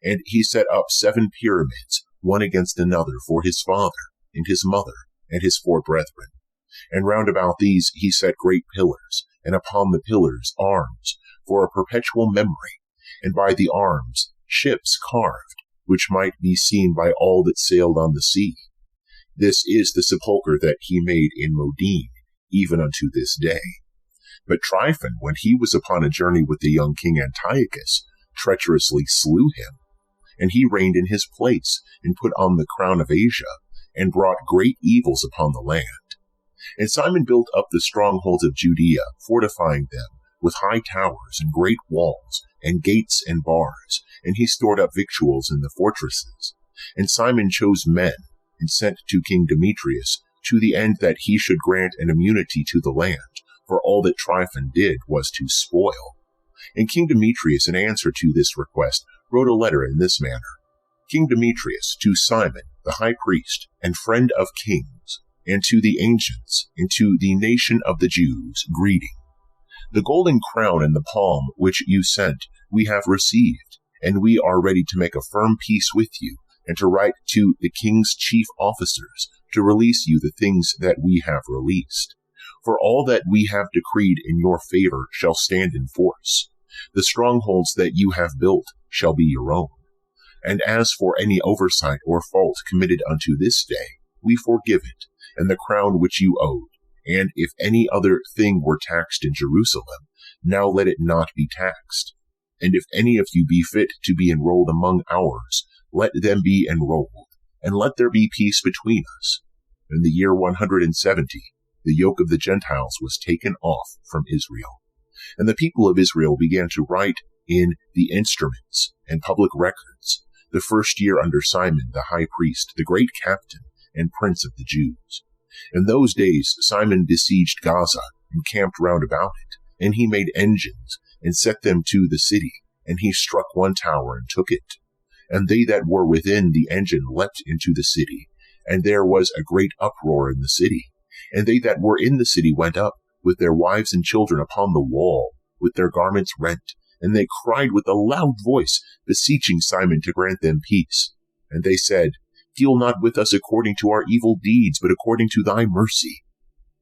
And he set up 7 pyramids, one against another, for his father, and his mother, and his 4 brethren. And round about these he set great pillars, and upon the pillars arms, for a perpetual memory, and by the arms ships carved, which might be seen by all that sailed on the sea. This is the sepulchre that he made in Modin, even unto this day. But Tryphon, when he was upon a journey with the young king Antiochus, treacherously slew him. And he reigned in his place, and put on the crown of Asia, and brought great evils upon the land. And Simon built up the strongholds of Judea, fortifying them with high towers and great walls, and gates and bars, and he stored up victuals in the fortresses. And Simon chose men, and sent to King Demetrius, to the end that he should grant an immunity to the land, for all that Tryphon did was to spoil. And King Demetrius, in answer to this request, wrote a letter in this manner. King Demetrius, to Simon, the high priest, and friend of kings, and to the ancients, and to the nation of the Jews, greeting. The golden crown and the palm which you sent we have received, and we are ready to make a firm peace with you, and to write to the king's chief officers to release you the things that we have released. For all that we have decreed in your favor shall stand in force. The strongholds that you have built shall be your own. And as for any oversight or fault committed unto this day, we forgive it, and the crown which you owed. And if any other thing were taxed in Jerusalem, now let it not be taxed. And if any of you be fit to be enrolled among ours, let them be enrolled, and let there be peace between us. In the year 170, the yoke of the Gentiles was taken off from Israel. And the people of Israel began to write in the instruments and public records, the first year under Simon the high priest, the great captain and prince of the Jews. In those days Simon besieged Gaza, and camped round about it, and he made engines, and set them to the city, and he struck one tower and took it. And they that were within the engine leapt into the city, and there was a great uproar in the city. And they that were in the city went up, with their wives and children upon the wall, with their garments rent, and they cried with a loud voice, beseeching Simon to grant them peace. And they said, Deal not with us according to our evil deeds, but according to thy mercy.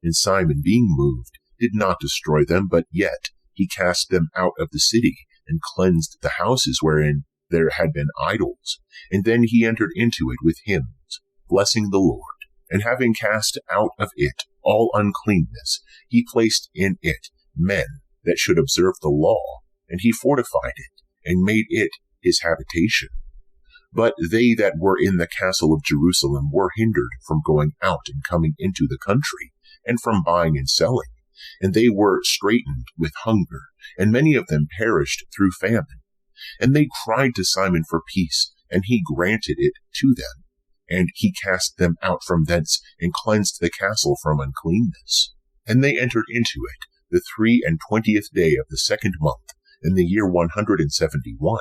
And Simon, being moved, did not destroy them, but yet he cast them out of the city, and cleansed the houses wherein there had been idols. And then he entered into it with hymns, blessing the Lord. And having cast out of it all uncleanness, he placed in it men that should observe the law, and he fortified it, and made it his habitation. But they that were in the castle of Jerusalem were hindered from going out and coming into the country, and from buying and selling, and they were straitened with hunger, and many of them perished through famine. And they cried to Simon for peace, and he granted it to them. And he cast them out from thence, and cleansed the castle from uncleanness. And they entered into it the 23 day of the 2nd month, in the year 171,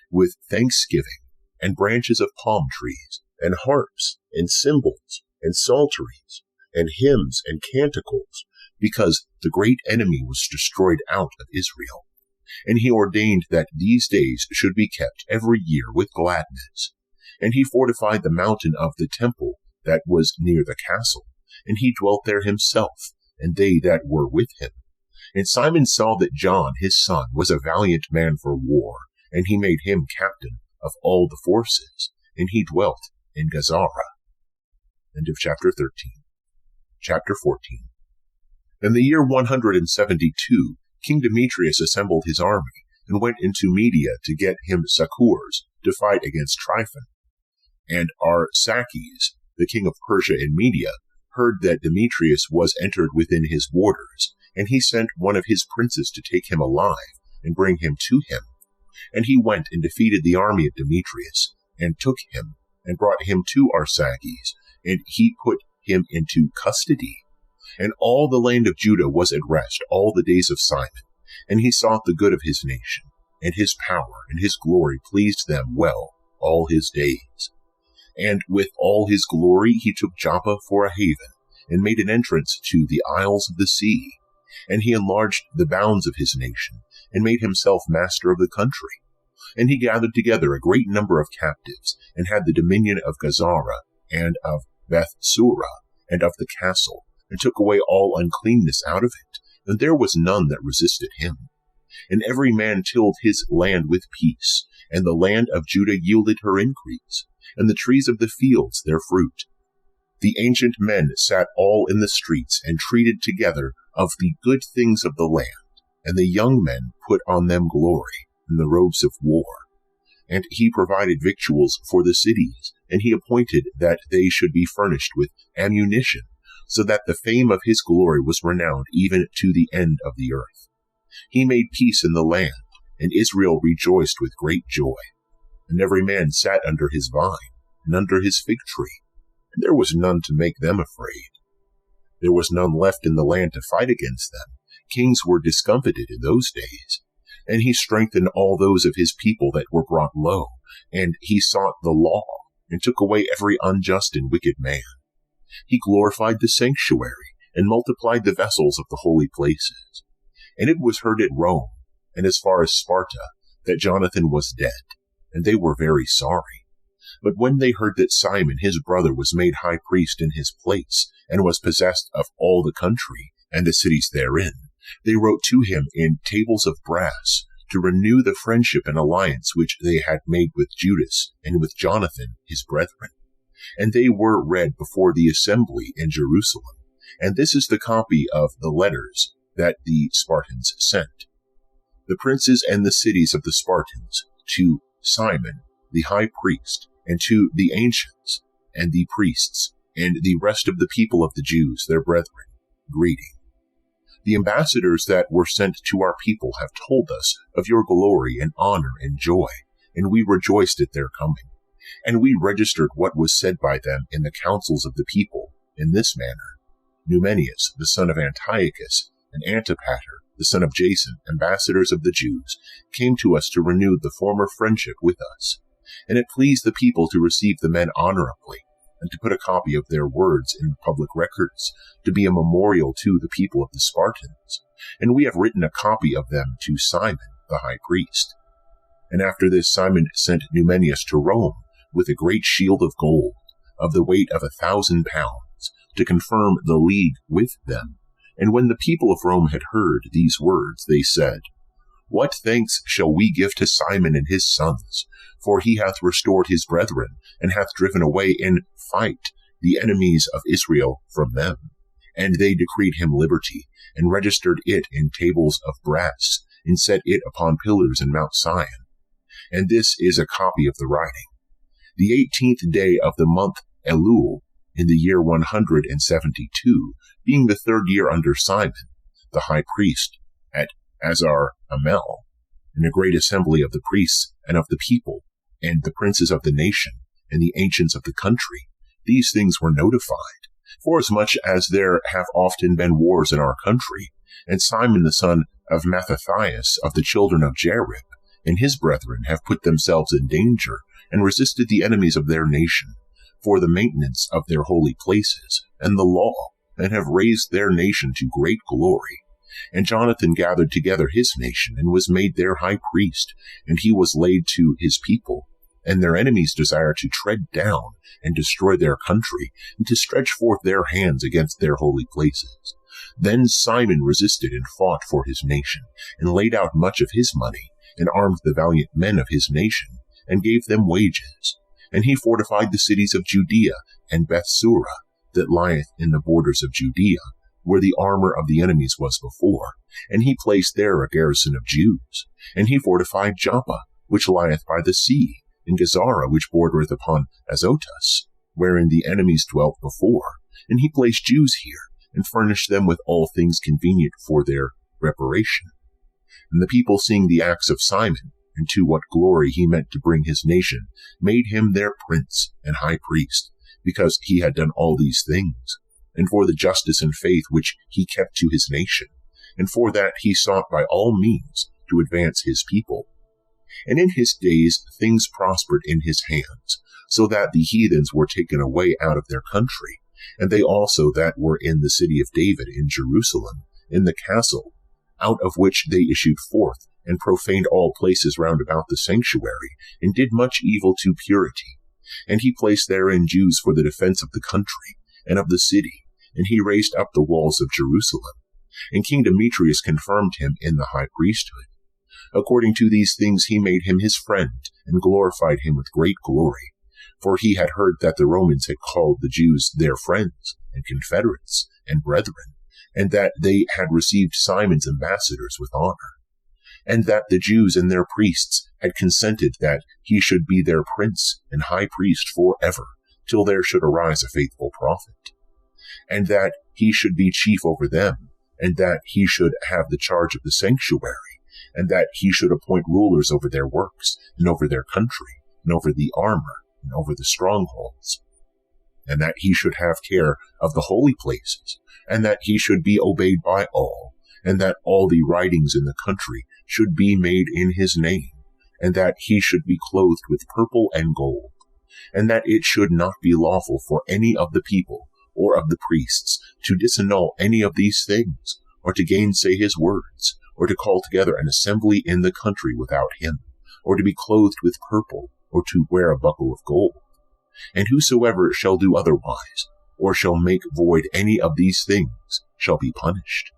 with thanksgiving, and branches of palm trees, and harps, and cymbals, and psalteries, and hymns, and canticles, because the great enemy was destroyed out of Israel. And he ordained that these days should be kept every year with gladness. And he fortified the mountain of the temple that was near the castle, and he dwelt there himself, and they that were with him. And Simon saw that John his son was a valiant man for war, and he made him captain of all the forces, and he dwelt in Gazara. End of chapter 13. Chapter 14. In the year 172, King Demetrius assembled his army, and went into Media to get him succours to fight against Tryphon. And Arsaces, the king of Persia and Media, heard that Demetrius was entered within his borders, and he sent one of his princes to take him alive, and bring him to him. And he went and defeated the army of Demetrius, and took him, and brought him to Arsaces, and he put him into custody. And all the land of Judah was at rest all the days of Simon, and he sought the good of his nation, and his power and his glory pleased them well all his days. And with all his glory he took Joppa for a haven, and made an entrance to the isles of the sea. And he enlarged the bounds of his nation, and made himself master of the country. And he gathered together a great number of captives, and had the dominion of Gazara, and of Bethsura, and of the castle, and took away all uncleanness out of it, and there was none that resisted him. And every man tilled his land with peace, and the land of Judah yielded her increase, and the trees of the fields their fruit. The ancient men sat all in the streets, and treated together of the good things of the land, and the young men put on them glory, and the robes of war. And he provided victuals for the cities, and he appointed that they should be furnished with ammunition, so that the fame of his glory was renowned even to the end of the earth. He made peace in the land, and Israel rejoiced with great joy. And every man sat under his vine, and under his fig tree, and there was none to make them afraid. There was none left in the land to fight against them. Kings were discomfited in those days. And he strengthened all those of his people that were brought low, and he sought the law, and took away every unjust and wicked man. He glorified the sanctuary, and multiplied the vessels of the holy places. And it was heard at Rome, and as far as Sparta, that Jonathan was dead, and they were very sorry. But when they heard that Simon his brother was made high priest in his place, and was possessed of all the country, and the cities therein, they wrote to him in tables of brass, to renew the friendship and alliance which they had made with Judas, and with Jonathan his brethren. And they were read before the assembly in Jerusalem. And this is the copy of the letters that the Spartans sent. The princes and the cities of the Spartans, to Simon the high priest, and to the ancients, and the priests, and the rest of the people of the Jews, their brethren, greeting. The ambassadors that were sent to our people have told us of your glory and honor and joy, and we rejoiced at their coming. And we registered what was said by them in the councils of the people in this manner. Numenius, the son of Antiochus, and Antipater, the son of Jason, ambassadors of the Jews, came to us to renew the former friendship with us. And it pleased the people to receive the men honorably, and to put a copy of their words in the public records, to be a memorial to the people of the Spartans. And we have written a copy of them to Simon, the high priest. And after this Simon sent Numenius to Rome with a great shield of gold, of the weight of 1,000 pounds, to confirm the league with them. And when the people of Rome had heard these words, they said, What thanks shall we give to Simon and his sons? For he hath restored his brethren, and hath driven away in fight the enemies of Israel from them. And they decreed him liberty, and registered it in tables of brass, and set it upon pillars in Mount Sion. And this is a copy of the writing. The 18th day of the month Elul, in the year 172, being the 3rd year under Simon, the high priest, at Azar Amel, in a great assembly of the priests and of the people, and the princes of the nation, and the ancients of the country, these things were notified, forasmuch as there have often been wars in our country, and Simon the son of Mattathias of the children of Jerib, and his brethren have put themselves in danger, and resisted the enemies of their nation, for the maintenance of their holy places, and the law, and have raised their nation to great glory. And Jonathan gathered together his nation, and was made their high priest, and he was laid to his people. And their enemies desire to tread down and destroy their country, and to stretch forth their hands against their holy places. Then Simon resisted and fought for his nation, and laid out much of his money, and armed the valiant men of his nation, and gave them wages. And he fortified the cities of Judea and Bethsura, that lieth in the borders of Judea, where the armor of the enemies was before, and he placed there a garrison of Jews. And he fortified Joppa, which lieth by the sea, and Gazara, which bordereth upon Azotus, wherein the enemies dwelt before. And he placed Jews here, and furnished them with all things convenient for their reparation. And the people, seeing the acts of Simon, and to what glory he meant to bring his nation, made him their prince and high priest, because he had done all these things, and for the justice and faith which he kept to his nation, and for that he sought by all means to advance his people. And in his days things prospered in his hands, so that the heathens were taken away out of their country, and they also that were in the city of David in Jerusalem, in the castle, out of which they issued forth, and profaned all places round about the sanctuary, and did much evil to purity. And he placed therein Jews for the defense of the country, and of the city, and he raised up the walls of Jerusalem. And King Demetrius confirmed him in the high priesthood. According to these things he made him his friend, and glorified him with great glory. For he had heard that the Romans had called the Jews their friends, and confederates, and brethren, and that they had received Simon's ambassadors with honor, and that the Jews and their priests had consented that he should be their prince and high priest forever, till there should arise a faithful prophet, and that he should be chief over them, and that he should have the charge of the sanctuary, and that he should appoint rulers over their works, and over their country, and over the armor, and over the strongholds, and that he should have care of the holy places, and that he should be obeyed by all, and that all the writings in the country should be made in his name, and that he should be clothed with purple and gold, and that it should not be lawful for any of the people or of the priests to disannul any of these things, or to gainsay his words, or to call together an assembly in the country without him, or to be clothed with purple, or to wear a buckle of gold. And whosoever shall do otherwise, or shall make void any of these things, shall be punished.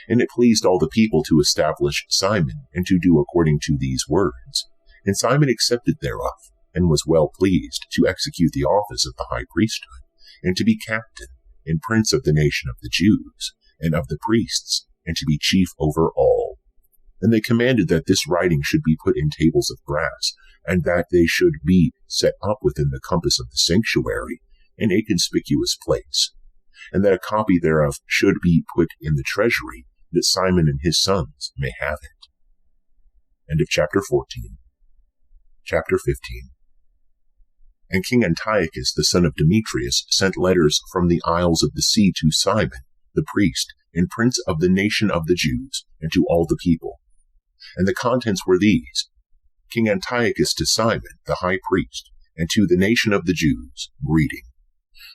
And it pleased all the people to establish Simon, and to do according to these words. And Simon accepted thereof, and was well pleased to execute the office of the high priesthood, and to be captain, and prince of the nation of the Jews, and of the priests, and to be chief over all. And they commanded that this writing should be put in tables of brass, and that they should be set up within the compass of the sanctuary, in a conspicuous place, and that a copy thereof should be put in the treasury, that Simon and his sons may have it. End of chapter 14. Chapter 15. And King Antiochus, the son of Demetrius, sent letters from the isles of the sea to Simon, the priest and prince of the nation of the Jews, and to all the people. And the contents were these: King Antiochus to Simon, the high priest, and to the nation of the Jews, greeting.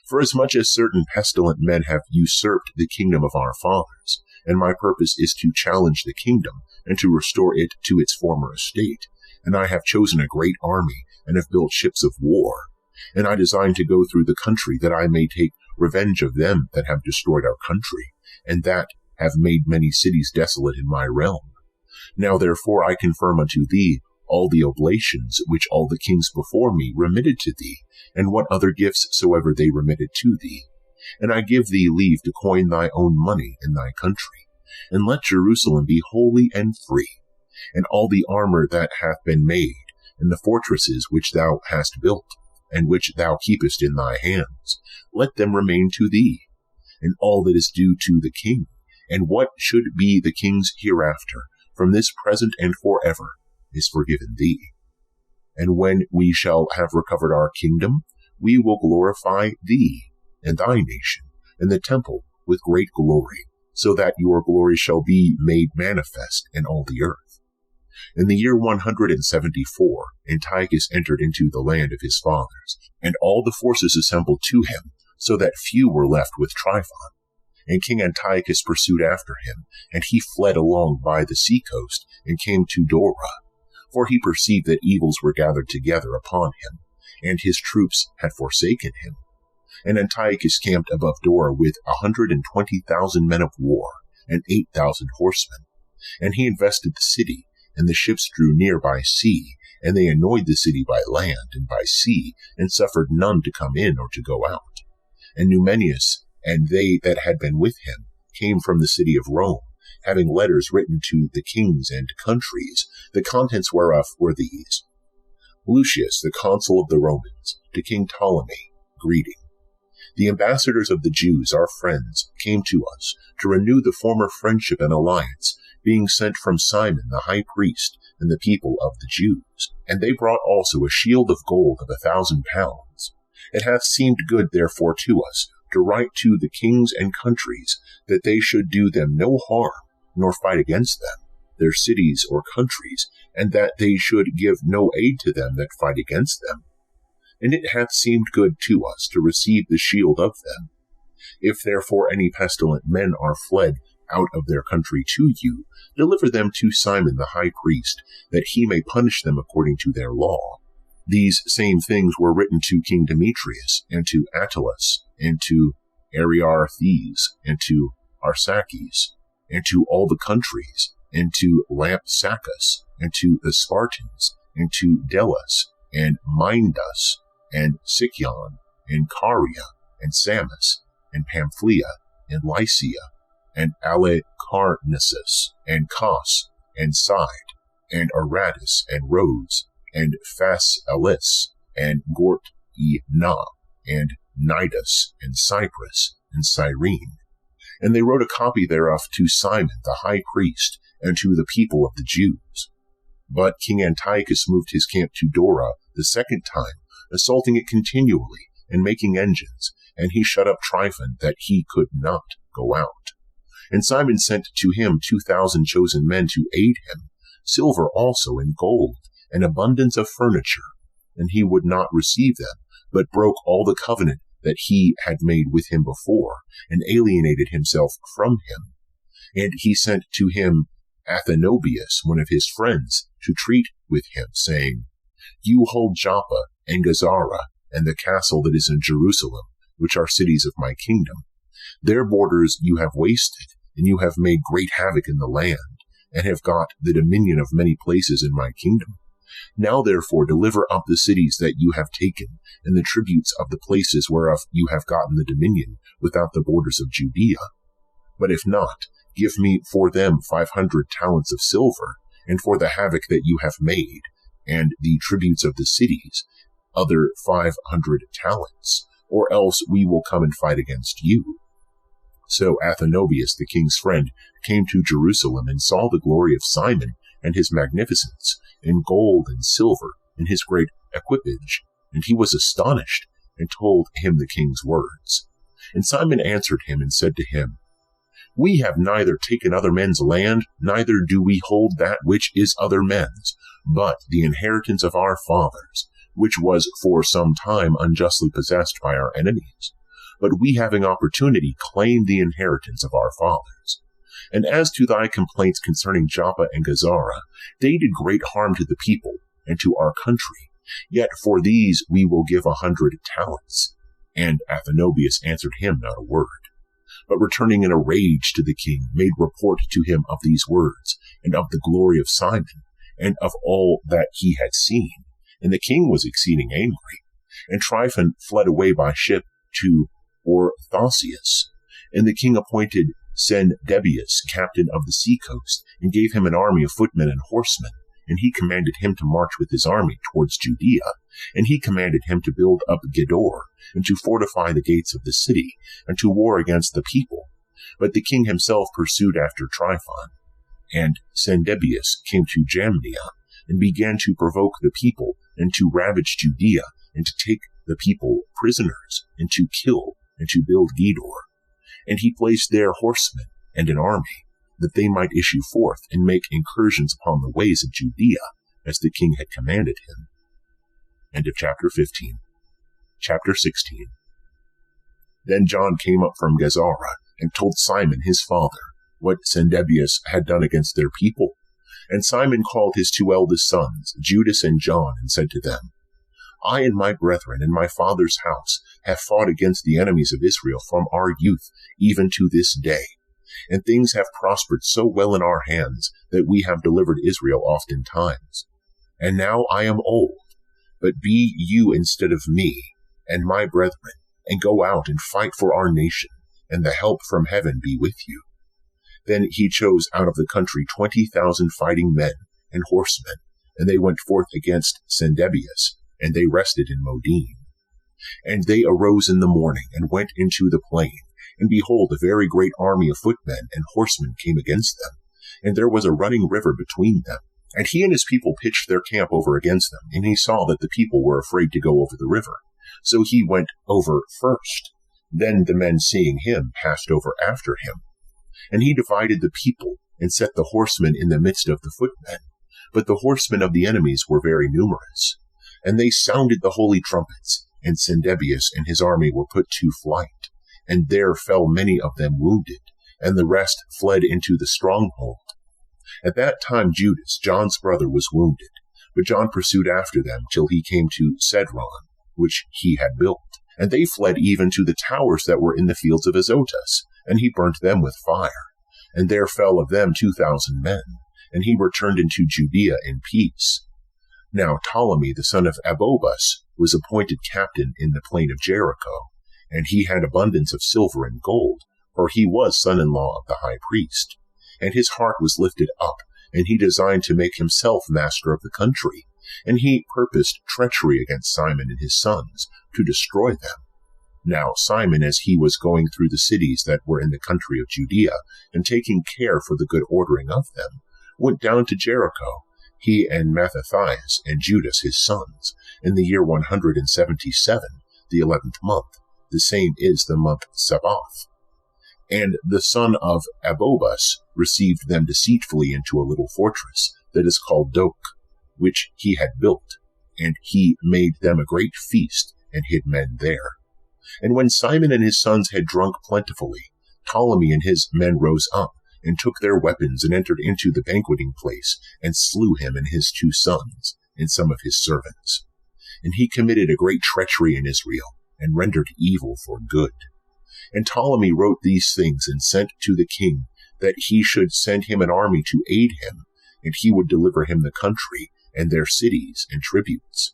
Forasmuch as certain pestilent men have usurped the kingdom of our fathers, and my purpose is to challenge the kingdom, and to restore it to its former estate, and I have chosen a great army, and have built ships of war, and I design to go through the country, that I may take revenge of them that have destroyed our country, and that have made many cities desolate in my realm. Now therefore I confirm unto thee all the oblations which all the kings before me remitted to thee, and what other gifts soever they remitted to thee. And I give thee leave to coin thy own money in thy country, and let Jerusalem be holy and free, and all the armor that hath been made, and the fortresses which thou hast built, and which thou keepest in thy hands, let them remain to thee, and all that is due to the king, and what should be the king's hereafter, from this present and forever, is forgiven thee. And when we shall have recovered our kingdom, we will glorify thee, and thy nation, and the temple with great glory, so that your glory shall be made manifest in all the earth. In the year 174, Antiochus entered into the land of his fathers, and all the forces assembled to him, so that few were left with Tryphon. And King Antiochus pursued after him, and he fled along by the sea coast, and came to Dora, for he perceived that evils were gathered together upon him, and his troops had forsaken him. And Antiochus camped above Dora with 120,000 men of war, and 8,000 horsemen. And he invested the city, and the ships drew near by sea, and they annoyed the city by land and by sea, and suffered none to come in or to go out. And Numenius and they that had been with him came from the city of Rome, having letters written to the kings and countries, the contents whereof were these: Lucius, the consul of the Romans, to King Ptolemy, greeting. The ambassadors of the Jews, our friends, came to us to renew the former friendship and alliance, being sent from Simon the high priest and the people of the Jews. And they brought also a shield of gold of 1,000 pounds. It hath seemed good therefore to us to write to the kings and countries, that they should do them no harm, nor fight against them, their cities or countries, and that they should give no aid to them that fight against them. And it hath seemed good to us to receive the shield of them. If therefore any pestilent men are fled out of their country to you, deliver them to Simon the high priest, that he may punish them according to their law. These same things were written to King Demetrius, and to Attalus, and to Ariarthes, and to Arsaces, and to all the countries, and to Lampsacus, and to the Spartans, and to Delos, and Mindus, and Sicyon, and Caria, and Samus, and Pamphylia, and Lycia, and Alicarnassus, and Cos, and Side, and Aratus, and Rhodes, and Phasaelis, and Gortyna, and Nidus, and Cyprus, and Cyrene. And they wrote a copy thereof to Simon the high priest, and to the people of the Jews. But King Antiochus moved his camp to Dora the second time, assaulting it continually, and making engines, and he shut up Tryphon, that he could not go out. And Simon sent to him 2,000 chosen men to aid him, silver also and gold, and abundance of furniture, and he would not receive them, but broke all the covenant that he had made with him before, and alienated himself from him. And he sent to him Athenobius, one of his friends, to treat with him, saying, You hold Joppa and Gazara, and the castle that is in Jerusalem, which are cities of my kingdom. Their borders you have wasted, and you have made great havoc in the land, and have got the dominion of many places in my kingdom. Now therefore deliver up the cities that you have taken, and the tributes of the places whereof you have gotten the dominion, without the borders of Judea. But if not, give me for them 500 talents of silver, and for the havoc that you have made, and the tributes of the cities, other 500 talents, or else we will come and fight against you. So Athenobius, the king's friend, came to Jerusalem, and saw the glory of Simon, and his magnificence, in gold and silver, and his great equipage. And he was astonished, and told him the king's words. And Simon answered him, and said to him, We have neither taken other men's land, neither do we hold that which is other men's, but the inheritance of our fathers, which was for some time unjustly possessed by our enemies. But we, having opportunity, claim the inheritance of our fathers. And as to thy complaints concerning Joppa and Gazara, they did great harm to the people and to our country. Yet for these we will give 100 talents. And Athenobius answered him not a word, but returning in a rage to the king, made report to him of these words, and of the glory of Simon, and of all that he had seen. And the king was exceeding angry. And Tryphon fled away by ship to Orthosius. And the king appointed Cendebeus captain of the sea coast, and gave him an army of footmen and horsemen. And he commanded him to march with his army towards Judea. And he commanded him to build up Gedor, and to fortify the gates of the city, and to war against the people. But the king himself pursued after Tryphon. And Cendebeus came to Jamnia, and began to provoke the people, and to ravage Judea, and to take the people prisoners, and to kill, and to build Gedor. And he placed there horsemen and an army, that they might issue forth and make incursions upon the ways of Judea, as the king had commanded him. End of chapter 15. Chapter 16. Then John came up from Gazara, and told Simon his father what Cendebeus had done against their people. And Simon called his 2 eldest sons, Judas and John, and said to them, I and my brethren and my father's house have fought against the enemies of Israel from our youth even to this day. And things have prospered so well in our hands that we have delivered Israel oftentimes. And now I am old, but be you instead of me and my brethren, and go out and fight for our nation, and the help from heaven be with you. Then he chose out of the country 20,000 fighting men and horsemen, and they went forth against Cendebeus, and they rested in Modin. And they arose in the morning, and went into the plain, and behold, a very great army of footmen and horsemen came against them, and there was a running river between them. And he and his people pitched their camp over against them, and he saw that the people were afraid to go over the river. So he went over first. Then the men, seeing him, passed over after him. And he divided the people, and set the horsemen in the midst of the footmen. But the horsemen of the enemies were very numerous. And they sounded the holy trumpets, and Cendebeus and his army were put to flight. And there fell many of them wounded, and the rest fled into the stronghold. At that time Judas, John's brother, was wounded, but John pursued after them till he came to Cedron, which he had built. And they fled even to the towers that were in the fields of Azotus, and he burnt them with fire. And there fell of them 2,000 men, and he returned into Judea in peace. Now Ptolemy the son of Abobus was appointed captain in the plain of Jericho, and he had abundance of silver and gold, for he was son-in-law of the high priest. And his heart was lifted up, and he designed to make himself master of the country. And he purposed treachery against Simon and his sons, to destroy them. Now Simon, as he was going through the cities that were in the country of Judea, and taking care for the good ordering of them, went down to Jericho, he and Mattathias and Judas his sons, in the year 177, the 11th month. The same is the month Sabaoth. And the son of Abobus received them deceitfully into a little fortress that is called Doke, which he had built, and he made them a great feast, and hid men there. And when Simon and his sons had drunk plentifully, Ptolemy and his men rose up, and took their weapons, and entered into the banqueting place, and slew him and his 2 sons, and some of his servants. And he committed a great treachery in Israel, and rendered evil for good. And Ptolemy wrote these things, and sent to the king, that he should send him an army to aid him, and he would deliver him the country, and their cities and tributes.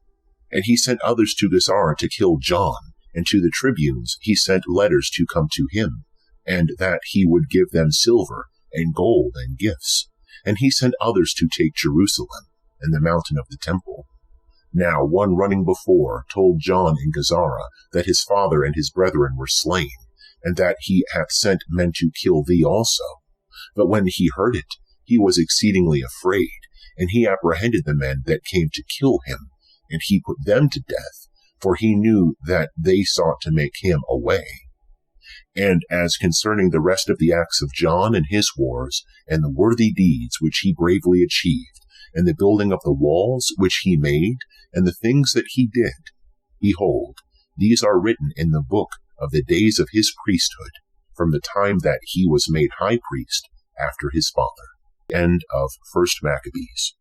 And he sent others to Gazara to kill John, and to the tribunes he sent letters to come to him, and that he would give them silver and gold and gifts. And he sent others to take Jerusalem, and the mountain of the temple. Now one running before told John in Gazara that his father and his brethren were slain, and that he hath sent men to kill thee also. But when he heard it, he was exceedingly afraid, and he apprehended the men that came to kill him, and he put them to death, for he knew that they sought to make him away. And as concerning the rest of the acts of John and his wars, and the worthy deeds which he bravely achieved, and the building of the walls which he made, and the things that he did, behold, these are written in the book of the days of his priesthood, from the time that he was made high priest after his father. End of 1 Maccabees.